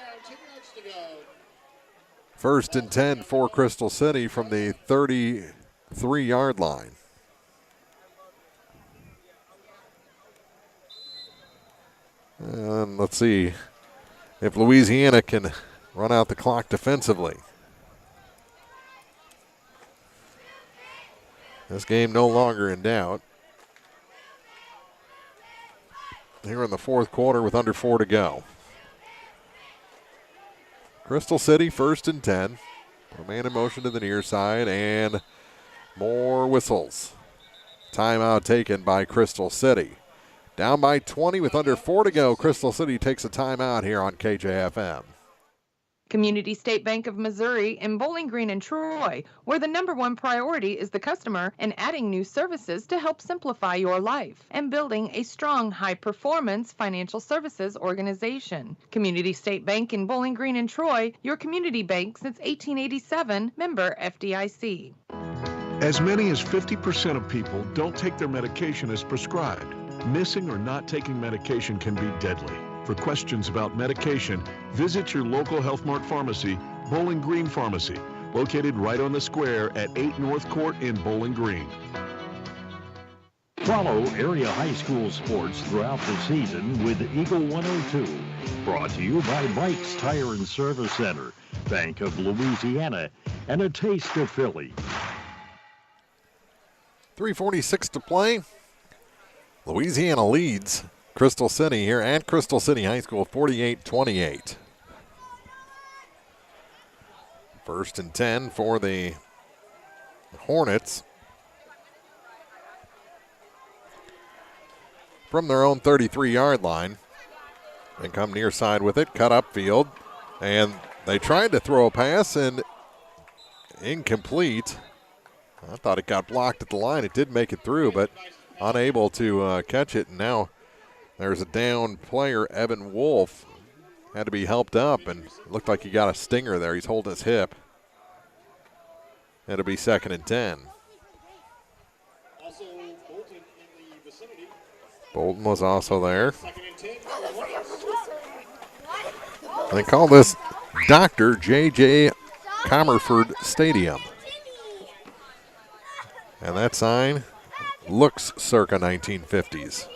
1st and 10 for Crystal City from the 33-yard line. And let's see if Louisiana can run out the clock defensively. This game no longer in doubt. Here in the fourth quarter with under 4 to go. Crystal City 1st and 10. A man in motion to the near side, and more whistles. Timeout taken by Crystal City. Down by 20 with under 4 to go. Crystal City takes a timeout here on KJFM. Community State Bank of Missouri in Bowling Green and Troy, where the #1 priority is the customer and adding new services to help simplify your life and building a strong, high-performance financial services organization. Community State Bank in Bowling Green and Troy, your community bank since 1887, member FDIC. As many as 50% of people don't take their medication as prescribed. Missing or not taking medication can be deadly. For questions about medication, visit your local Health Mart pharmacy, Bowling Green Pharmacy, located right on the square at 8 North Court in Bowling Green. Follow area high school sports throughout the season with Eagle 102. Brought to you by Mike's Tire and Service Center, Bank of Louisiana, and a taste of Philly. 3:46 to play. Louisiana leads Crystal City here at Crystal City High School, 48-28. 1st and 10 for the Hornets. From their own 33-yard line. They come near side with it, cut upfield, and they tried to throw a pass and incomplete. I thought it got blocked at the line. It did make it through, but unable to catch it. And now there's a down player, Evan Wolf. Had to be helped up, and it looked like he got a stinger there. He's holding his hip. It'll be 2nd and 10. Also, Bolton in the vicinity. Bolton was also there. They call this Dr. J.J. Comerford Stadium. And that sign looks circa 1950s.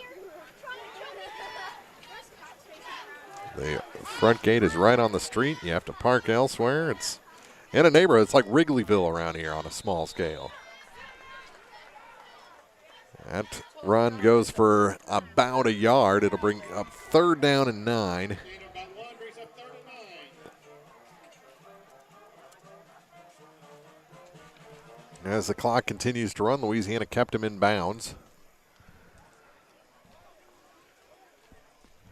The front gate is right on the street. You have to park elsewhere. It's in a neighborhood. It's like Wrigleyville around here on a small scale. That run goes for about a yard. It'll bring up 3rd down and 9. As the clock continues to run, Louisiana kept him in bounds.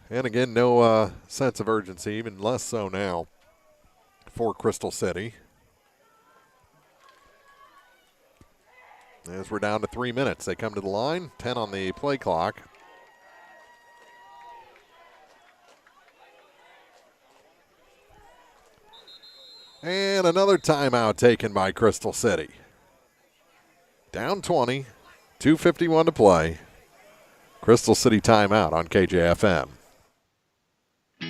And again, no sense of urgency, even less so now for Crystal City. As we're down to 3 minutes, they come to the line, 10 on the play clock. And another timeout taken by Crystal City. Down 20, 2:51 to play. Crystal City timeout on KJFM.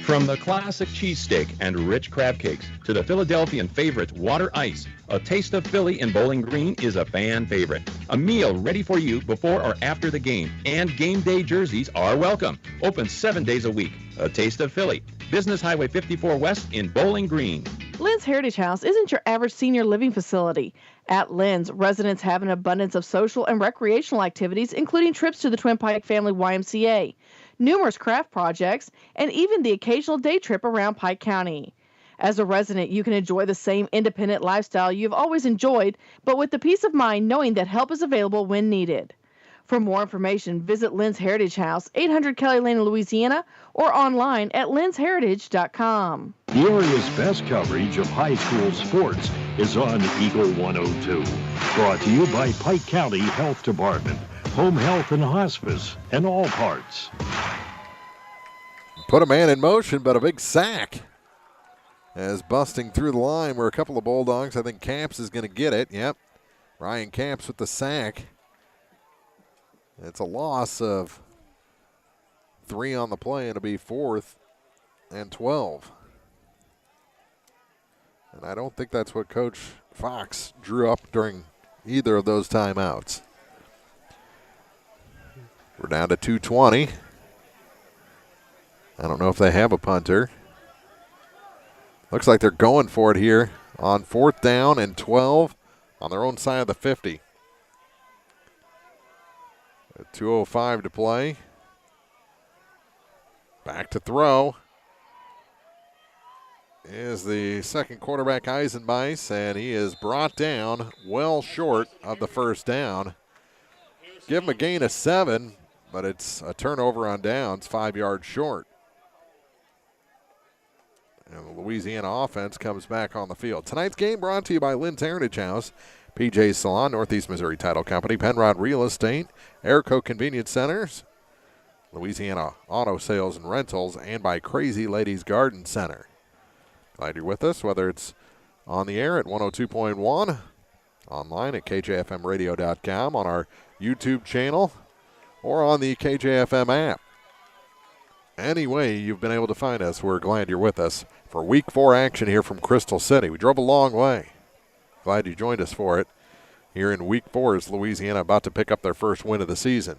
From the classic cheesesteak and rich crab cakes to the Philadelphian favorite water ice, a taste of Philly in Bowling Green is a fan favorite. A meal ready for you before or after the game, and game day jerseys are welcome. Open 7 days a week. A taste of Philly. Business Highway 54 West in Bowling Green. Lynn's Heritage House isn't your average senior living facility. At Lynn's, residents have an abundance of social and recreational activities, including trips to the Twin Pike Family YMCA, numerous craft projects, and even the occasional day trip around Pike County. As a resident, you can enjoy the same independent lifestyle you've always enjoyed, but with the peace of mind knowing that help is available when needed. For more information, visit Lynn's Heritage House, 800 Kelly Lane in Louisiana, or online at lynsheritage.com. The area's best coverage of high school sports is on Eagle 102. Brought to you by Pike County Health Department, Home Health and Hospice, and All Parts. Put a man in motion, but a big sack. As busting through the line were a couple of Bulldogs. I think Camps is going to get it. Yep. Ryan Camps with the sack. It's a loss of 3 on the play. It'll be 4th and 12. And I don't think that's what Coach Fox drew up during either of those timeouts. We're down to 2:20. I don't know if they have a punter. Looks like they're going for it here on 4th down and 12 on their own side of the 50. 2:05 to play. Back to throw is the second quarterback, Eisenbeis, and he is brought down well short of the first down. Give him a gain of 7, but it's a turnover on downs, 5 yards short. And the Louisiana offense comes back on the field. Tonight's game brought to you by Lynn's Heritage House, PJ's Salon, Northeast Missouri Title Company, Penrod Real Estate, Airco Convenience Centers, Louisiana Auto Sales and Rentals, and by Crazy Ladies Garden Center. Glad you're with us, whether it's on the air at 102.1, online at kjfmradio.com, on our YouTube channel, or on the KJFM app. Any way you've been able to find us, we're glad you're with us for Week 4 action here from Crystal City. We drove a long way. Glad you joined us for it. Here in Week 4 is Louisiana about to pick up their first win of the season.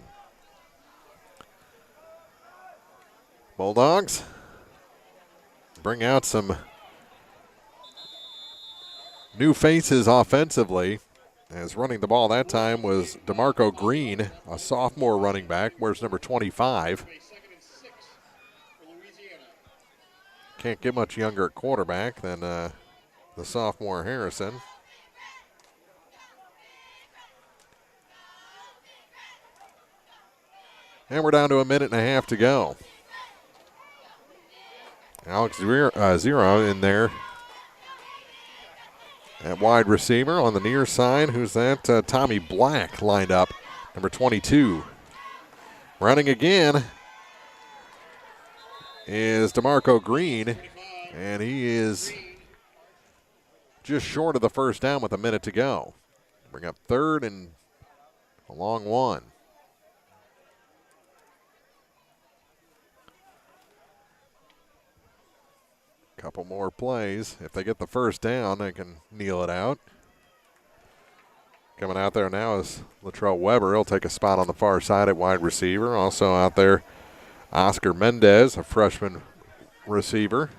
Bulldogs bring out some new faces offensively, as running the ball that time was DeMarco Green, a sophomore running back. Where's number 25? Can't get much younger at quarterback than the sophomore Harrison. And we're down to a minute and a half to go. Alex Zero in there at wide receiver on the near side. Who's that? Tommy Black lined up, number 22. Running again is DeMarco Green, and he is just short of the first down with a minute to go. Bring up 3rd and a long one. Couple more plays. If they get the first down, they can kneel it out. Coming out there now is Latrell Weber. He'll take a spot on the far side at wide receiver. Also out there, Oscar Mendez, a freshman receiver.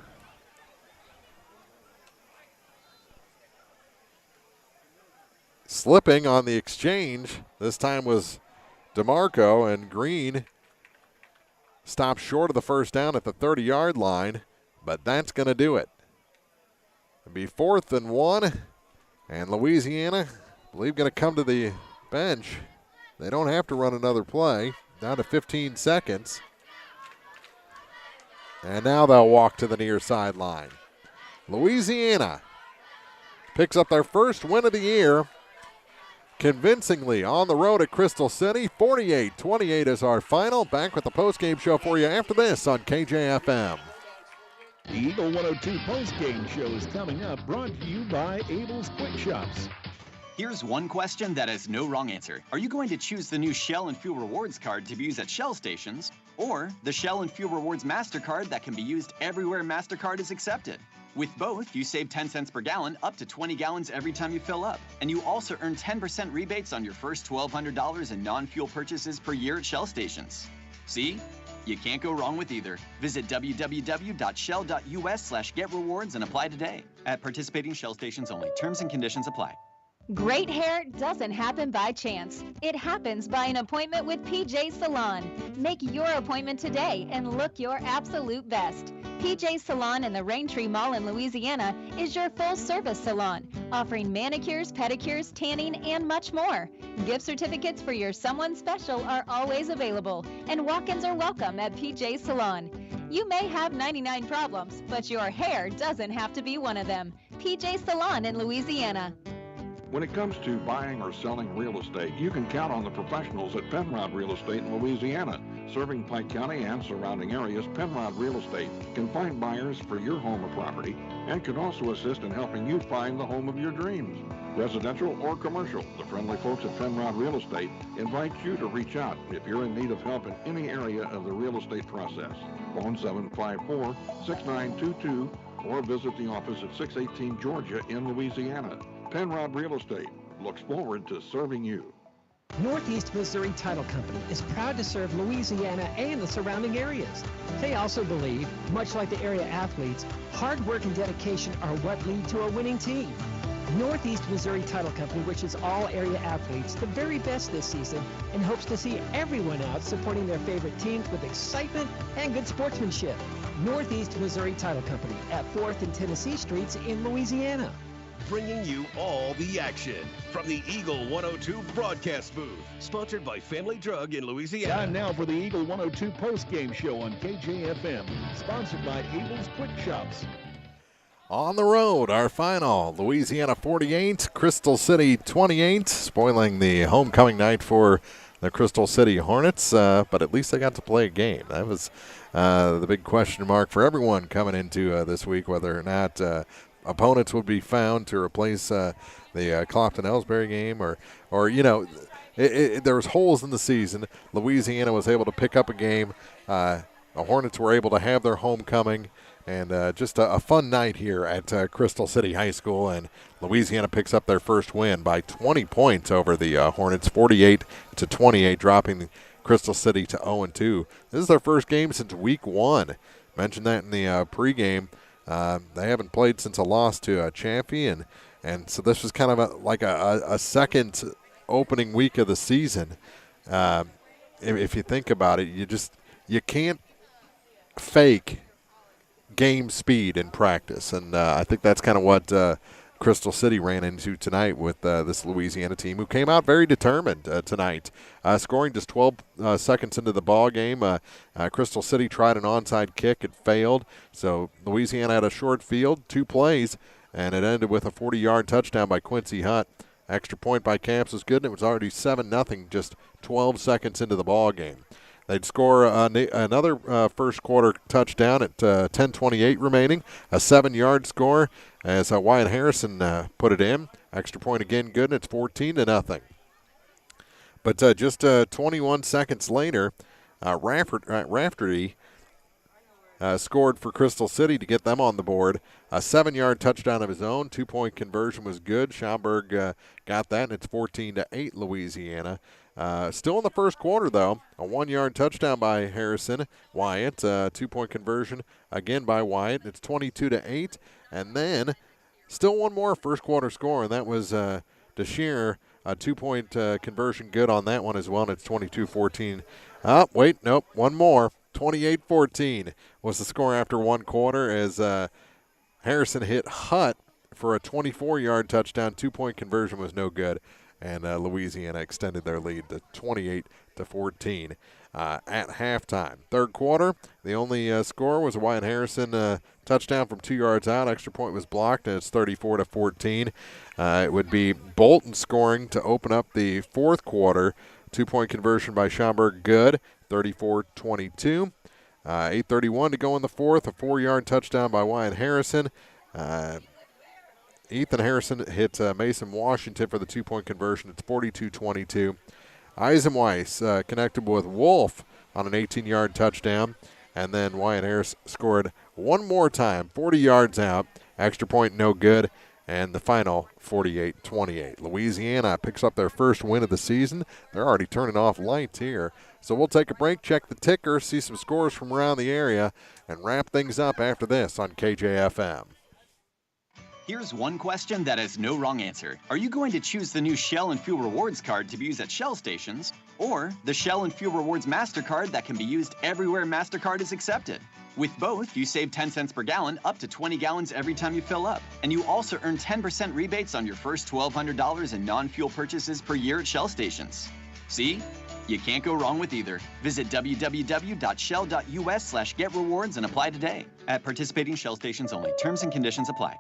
Slipping on the exchange. This time was DeMarco, and Green stopped short of the first down at the 30-yard line. But that's going to do it. It'll be 4th and 1. And Louisiana, I believe, going to come to the bench. They don't have to run another play. Down to 15 seconds. And now they'll walk to the near sideline. Louisiana picks up their first win of the year, convincingly on the road at Crystal City. 48-28 is our final. Back with the postgame show for you after this on KJFM. The Eagle 102 postgame show is coming up, brought to you by Abel's Quick Shops. Here's one question that has no wrong answer. Are you going to choose the new Shell and Fuel Rewards card to be used at Shell stations, or the Shell and Fuel Rewards MasterCard that can be used everywhere MasterCard is accepted? With both, you save 10 cents per gallon up to 20 gallons every time you fill up. And you also earn 10% rebates on your first $1,200 in non-fuel purchases per year at Shell stations. See? You can't go wrong with either. Visit www.shell.us/getrewards and apply today. At participating Shell stations only. Terms and conditions apply. Great hair doesn't happen by chance. It happens by an appointment with PJ Salon. Make your appointment today and look your absolute best. PJ Salon in the Raintree Mall in Louisiana is your full-service salon, offering manicures, pedicures, tanning, and much more. Gift certificates for your someone special are always available, and walk-ins are welcome at PJ Salon. You may have 99 problems, but your hair doesn't have to be one of them. PJ Salon in Louisiana. When it comes to buying or selling real estate, you can count on the professionals at Penrod Real Estate in Louisiana. Serving Pike County and surrounding areas, Penrod Real Estate can find buyers for your home or property and can also assist in helping you find the home of your dreams. Residential or commercial, the friendly folks at Penrod Real Estate invite you to reach out if you're in need of help in any area of the real estate process. Phone 754-6922 or visit the office at 618 Georgia in Louisiana. Penrod Real Estate looks forward to serving you. Northeast Missouri Title Company is proud to serve Louisiana and the surrounding areas. They also believe, much like the area athletes, hard work and dedication are what lead to a winning team. Northeast Missouri Title Company wishes all area athletes the very best this season and hopes to see everyone out supporting their favorite teams with excitement and good sportsmanship. Northeast Missouri Title Company at 4th and Tennessee Streets in Louisiana. Bringing you all the action from the Eagle 102 broadcast booth, sponsored by Family Drug in Louisiana. Time now for the Eagle 102 post-game show on KJFM, sponsored by Abel's Quick Shops. On the road, our final, Louisiana 48, Crystal City 28, spoiling the homecoming night for the Crystal City Hornets, but at least they got to play a game. That was the big question mark for everyone coming into this week, whether or not opponents would be found to replace the Clopton-Ellsbury game, or there was holes in the season. Louisiana was able to pick up a game. The Hornets were able to have their homecoming, and just a fun night here at Crystal City High School. And Louisiana picks up their first win by 20 points over the Hornets, 48-28, dropping Crystal City to 0-2. This is their first game since week 1. Mentioned that in the pregame. They haven't played since a loss to Chaffee, and so this was kind of like a second opening week of the season. If you think about it, you can't fake game speed in practice, and I think that's kind of what Crystal City ran into tonight with this Louisiana team, who came out very determined tonight. Scoring just 12 seconds into the ball game, Crystal City tried an onside kick. It failed, so Louisiana had a short field, 2 plays, and it ended with a 40-yard touchdown by Quincy Hutt. Extra point by Camps was good, and it was already 7-0 just 12 seconds into the ball game. They'd score another first quarter touchdown at 10:28 remaining, a 7-yard score as Wyatt Harrison put it in. Extra point again good, and it's 14-0. But just 21 seconds later, Rafferty scored for Crystal City to get them on the board. A 7-yard touchdown of his own. 2-point conversion was good. Schaumburg got that, and it's 14-8 Louisiana. Still in the first quarter, though, a 1-yard touchdown by Harrison Wyatt. 2-point conversion again by Wyatt. It's 22-8. And then still one more first quarter score, and that was DeShear. A 2-point conversion good on that one as well, and it's 22-14. One more. 28-14 was the score after one quarter as Harrison hit Hutt for a 24-yard touchdown. 2-point conversion was no good, and Louisiana extended their lead to 28-14 at halftime. Third quarter, the only score was a Wyatt Harrison touchdown from 2 yards out. Extra point was blocked, and it's 34-14. It would be Bolton scoring to open up the fourth quarter. 2-point conversion by Schaumburg, good, 34-22. 8:31 to go in the fourth. A 4-yard touchdown by Wyatt Harrison. Ethan Harrison hit Mason Washington for the two-point conversion. It's 42-22. Eisenweiss connected with Wolf on an 18-yard touchdown. And then Wyatt Harris scored one more time, 40 yards out. Extra point no good. And the final, 48-28. Louisiana picks up their first win of the season. They're already turning off lights here. So we'll take a break, check the ticker, see some scores from around the area, and wrap things up after this on KJFM. Here's one question that has no wrong answer. Are you going to choose the new Shell and Fuel Rewards card to be used at Shell stations, or the Shell and Fuel Rewards MasterCard that can be used everywhere MasterCard is accepted? With both, you save 10 cents per gallon, up to 20 gallons every time you fill up. And you also earn 10% rebates on your first $1,200 in non-fuel purchases per year at Shell stations. See? You can't go wrong with either. Visit www.shell.us/getrewards and apply today. At participating Shell stations only. Terms and conditions apply.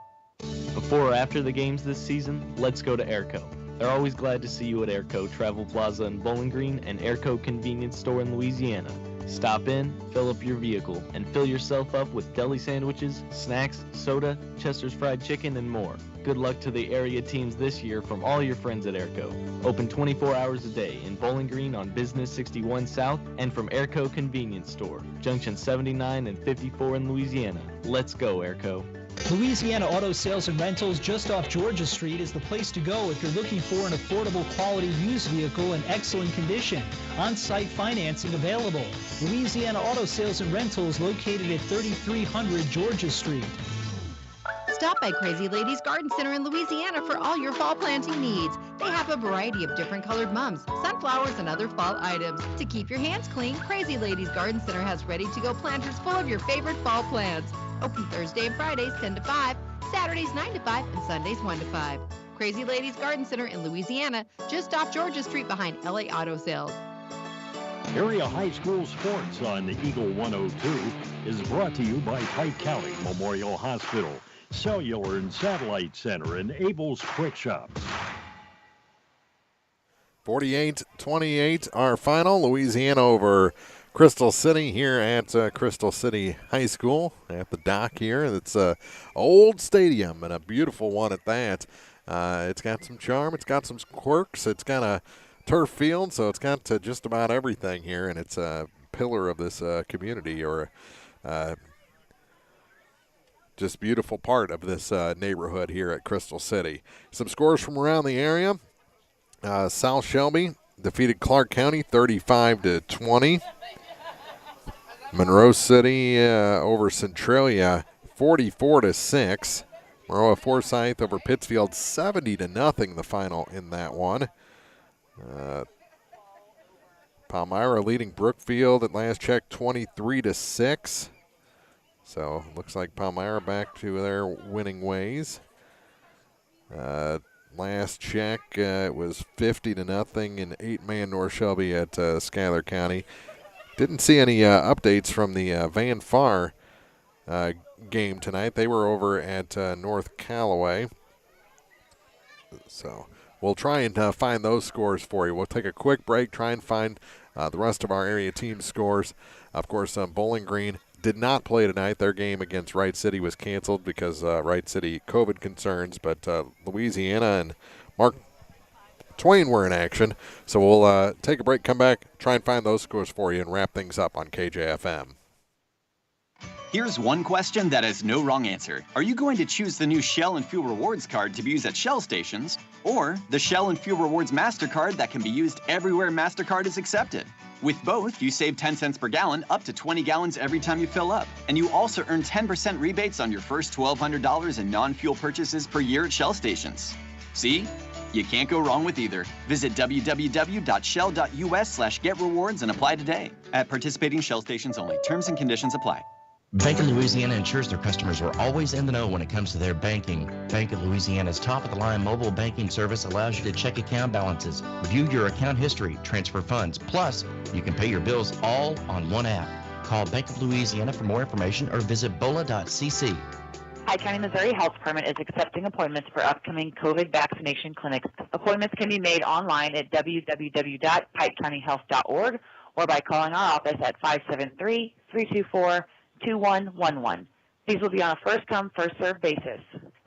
Before or after the games this season, let's go to Airco. They're always glad to see you at Airco Travel Plaza in Bowling Green and Airco Convenience Store in Louisiana. Stop in, fill up your vehicle, and fill yourself up with deli sandwiches, snacks, soda, Chester's fried chicken, and more. Good luck to the area teams this year from all your friends at Airco. Open 24 hours a day in Bowling Green on Business 61 South and from Airco Convenience Store, Junction 79 and 54 in Louisiana. Let's go, Airco. Louisiana Auto Sales and Rentals just off Georgia Street is the place to go if you're looking for an affordable quality used vehicle in excellent condition. On-site financing available. Louisiana Auto Sales and Rentals located at 3300 Georgia Street. Stop by Crazy Ladies Garden Center in Louisiana for all your fall planting needs. They have a variety of different colored mums, sunflowers, and other fall items. To keep your hands clean, Crazy Ladies Garden Center has ready-to-go planters full of your favorite fall plants. Open Thursday and Fridays 10 to 5, Saturdays 9 to 5, and Sundays 1 to 5. Crazy Ladies Garden Center in Louisiana, just off Georgia Street behind LA Auto Sales. Area High School Sports on the Eagle 102 is brought to you by Pike County Memorial Hospital, Cellular and Satellite Center, and Abel's Quick Shops. 48-28, our final. Louisiana over Crystal City here at Crystal City High School at the dock here. It's an old stadium and a beautiful one at that. It's got some charm. It's got some quirks. It's got a turf field, so it's got just about everything here, and it's a pillar of this community, or just beautiful part of this neighborhood here at Crystal City. Some scores from around the area. South Shelby defeated Clark County 35-20. Monroe City over Centralia 44-6. Maroa Forsyth over Pittsfield 70-0 the final in that one. Palmyra leading Brookfield at last check 23-6. So looks like Palmyra back to their winning ways. Last check, it was 50-0 in 8-man North Shelby at Schuyler County. Didn't see any updates from the Van Far game tonight. They were over at North Callaway. So we'll try and find those scores for you. We'll take a quick break, try and find the rest of our area team scores. Of course, Bowling Green did not play tonight. Their game against Wright City was canceled because Wright City COVID concerns, but Louisiana and Mark Twain were in action. So we'll take a break, come back, try and find those scores for you, and wrap things up on KJFM. Here's one question that has no wrong answer. Are you going to choose the new Shell and Fuel Rewards card to be used at Shell stations, or the Shell and Fuel Rewards MasterCard that can be used everywhere MasterCard is accepted? With both, you save 10 cents per gallon, up to 20 gallons every time you fill up. And you also earn 10% rebates on your first $1,200 in non-fuel purchases per year at Shell stations. See? You can't go wrong with either. Visit www.shell.us/getrewards and apply today. At participating Shell stations only. Terms and conditions apply. Bank of Louisiana ensures their customers are always in the know when it comes to their banking. Bank of Louisiana's top-of-the-line mobile banking service allows you to check account balances, view your account history, transfer funds. Plus, you can pay your bills all on one app. Call Bank of Louisiana for more information or visit bola.cc. Pike County, Missouri Health Department is accepting appointments for upcoming COVID vaccination clinics. Appointments can be made online at www.pikecountyhealth.org or by calling our office at 573-324-2111. These will be on a first-come, first-served basis.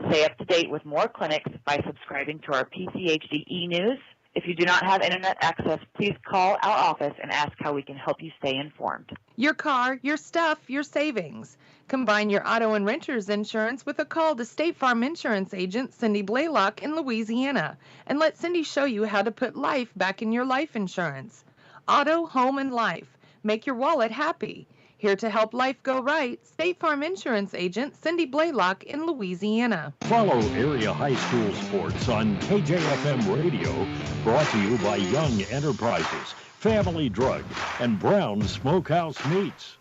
Stay up to date with more clinics by subscribing to our PCHD e-news. If you do not have internet access, please call our office and ask how we can help you stay informed. Your car, your stuff, your savings. Combine your auto and renter's insurance with a call to State Farm Insurance agent Cindy Blaylock in Louisiana, and let Cindy show you how to put life back in your life insurance. Auto, home, and life. Make your wallet happy. Here to help life go right, State Farm Insurance agent Cindy Blaylock in Louisiana. Follow area high school sports on KJFM Radio, brought to you by Young Enterprises, Family Drug, and Brown Smokehouse Meats.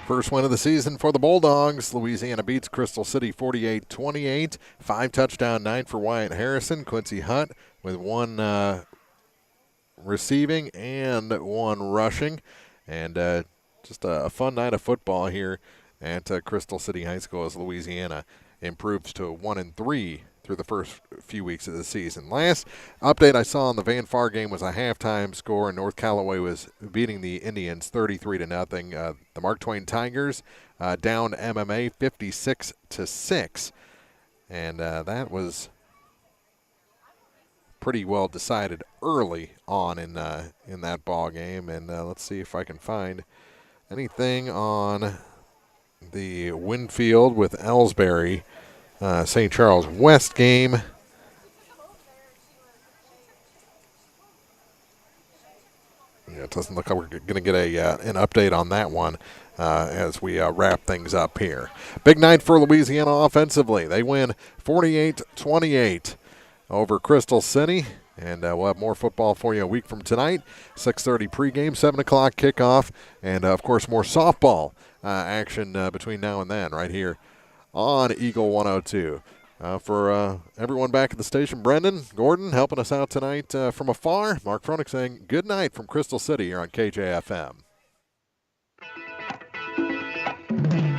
First win of the season for the Bulldogs. Louisiana beats Crystal City 48-28. 5 touchdown night for Wyatt Harrison. Quincy Hunt with 1 receiving and 1 rushing. And just a fun night of football here at Crystal City High School as Louisiana improves to 1-3 through the first few weeks of the season. Last update I saw on the Van Far game was a halftime score, and North Callaway was beating the Indians 33-0. The Mark Twain Tigers down MMA 56-6, and that was pretty well decided early on in that ball game. And let's see if I can find anything on the Winfield with Ellsbury St. Charles West game. Yeah, it doesn't look like we're going to get an update on that one as we wrap things up here. Big night for Louisiana offensively. They win 48-28 over Crystal City. And we'll have more football for you a week from tonight. 6:30 pregame, 7 o'clock kickoff, and, of course, more softball action between now and then right here on Eagle 102. For everyone back at the station, Brendan, Gordon helping us out tonight from afar. Mark Froelich saying good night from Crystal City here on KJFM.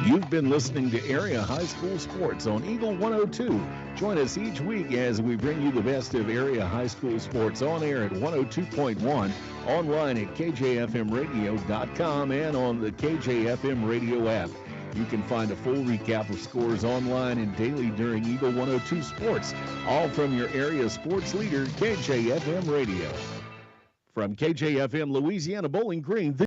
You've been listening to Area High School Sports on Eagle 102. Join us each week as we bring you the best of area high school sports on air at 102.1, online at kjfmradio.com, and on the KJFM radio app. You can find a full recap of scores online and daily during Eagle 102 Sports, all from your area sports leader, KJFM Radio. From KJFM Louisiana Bowling Green,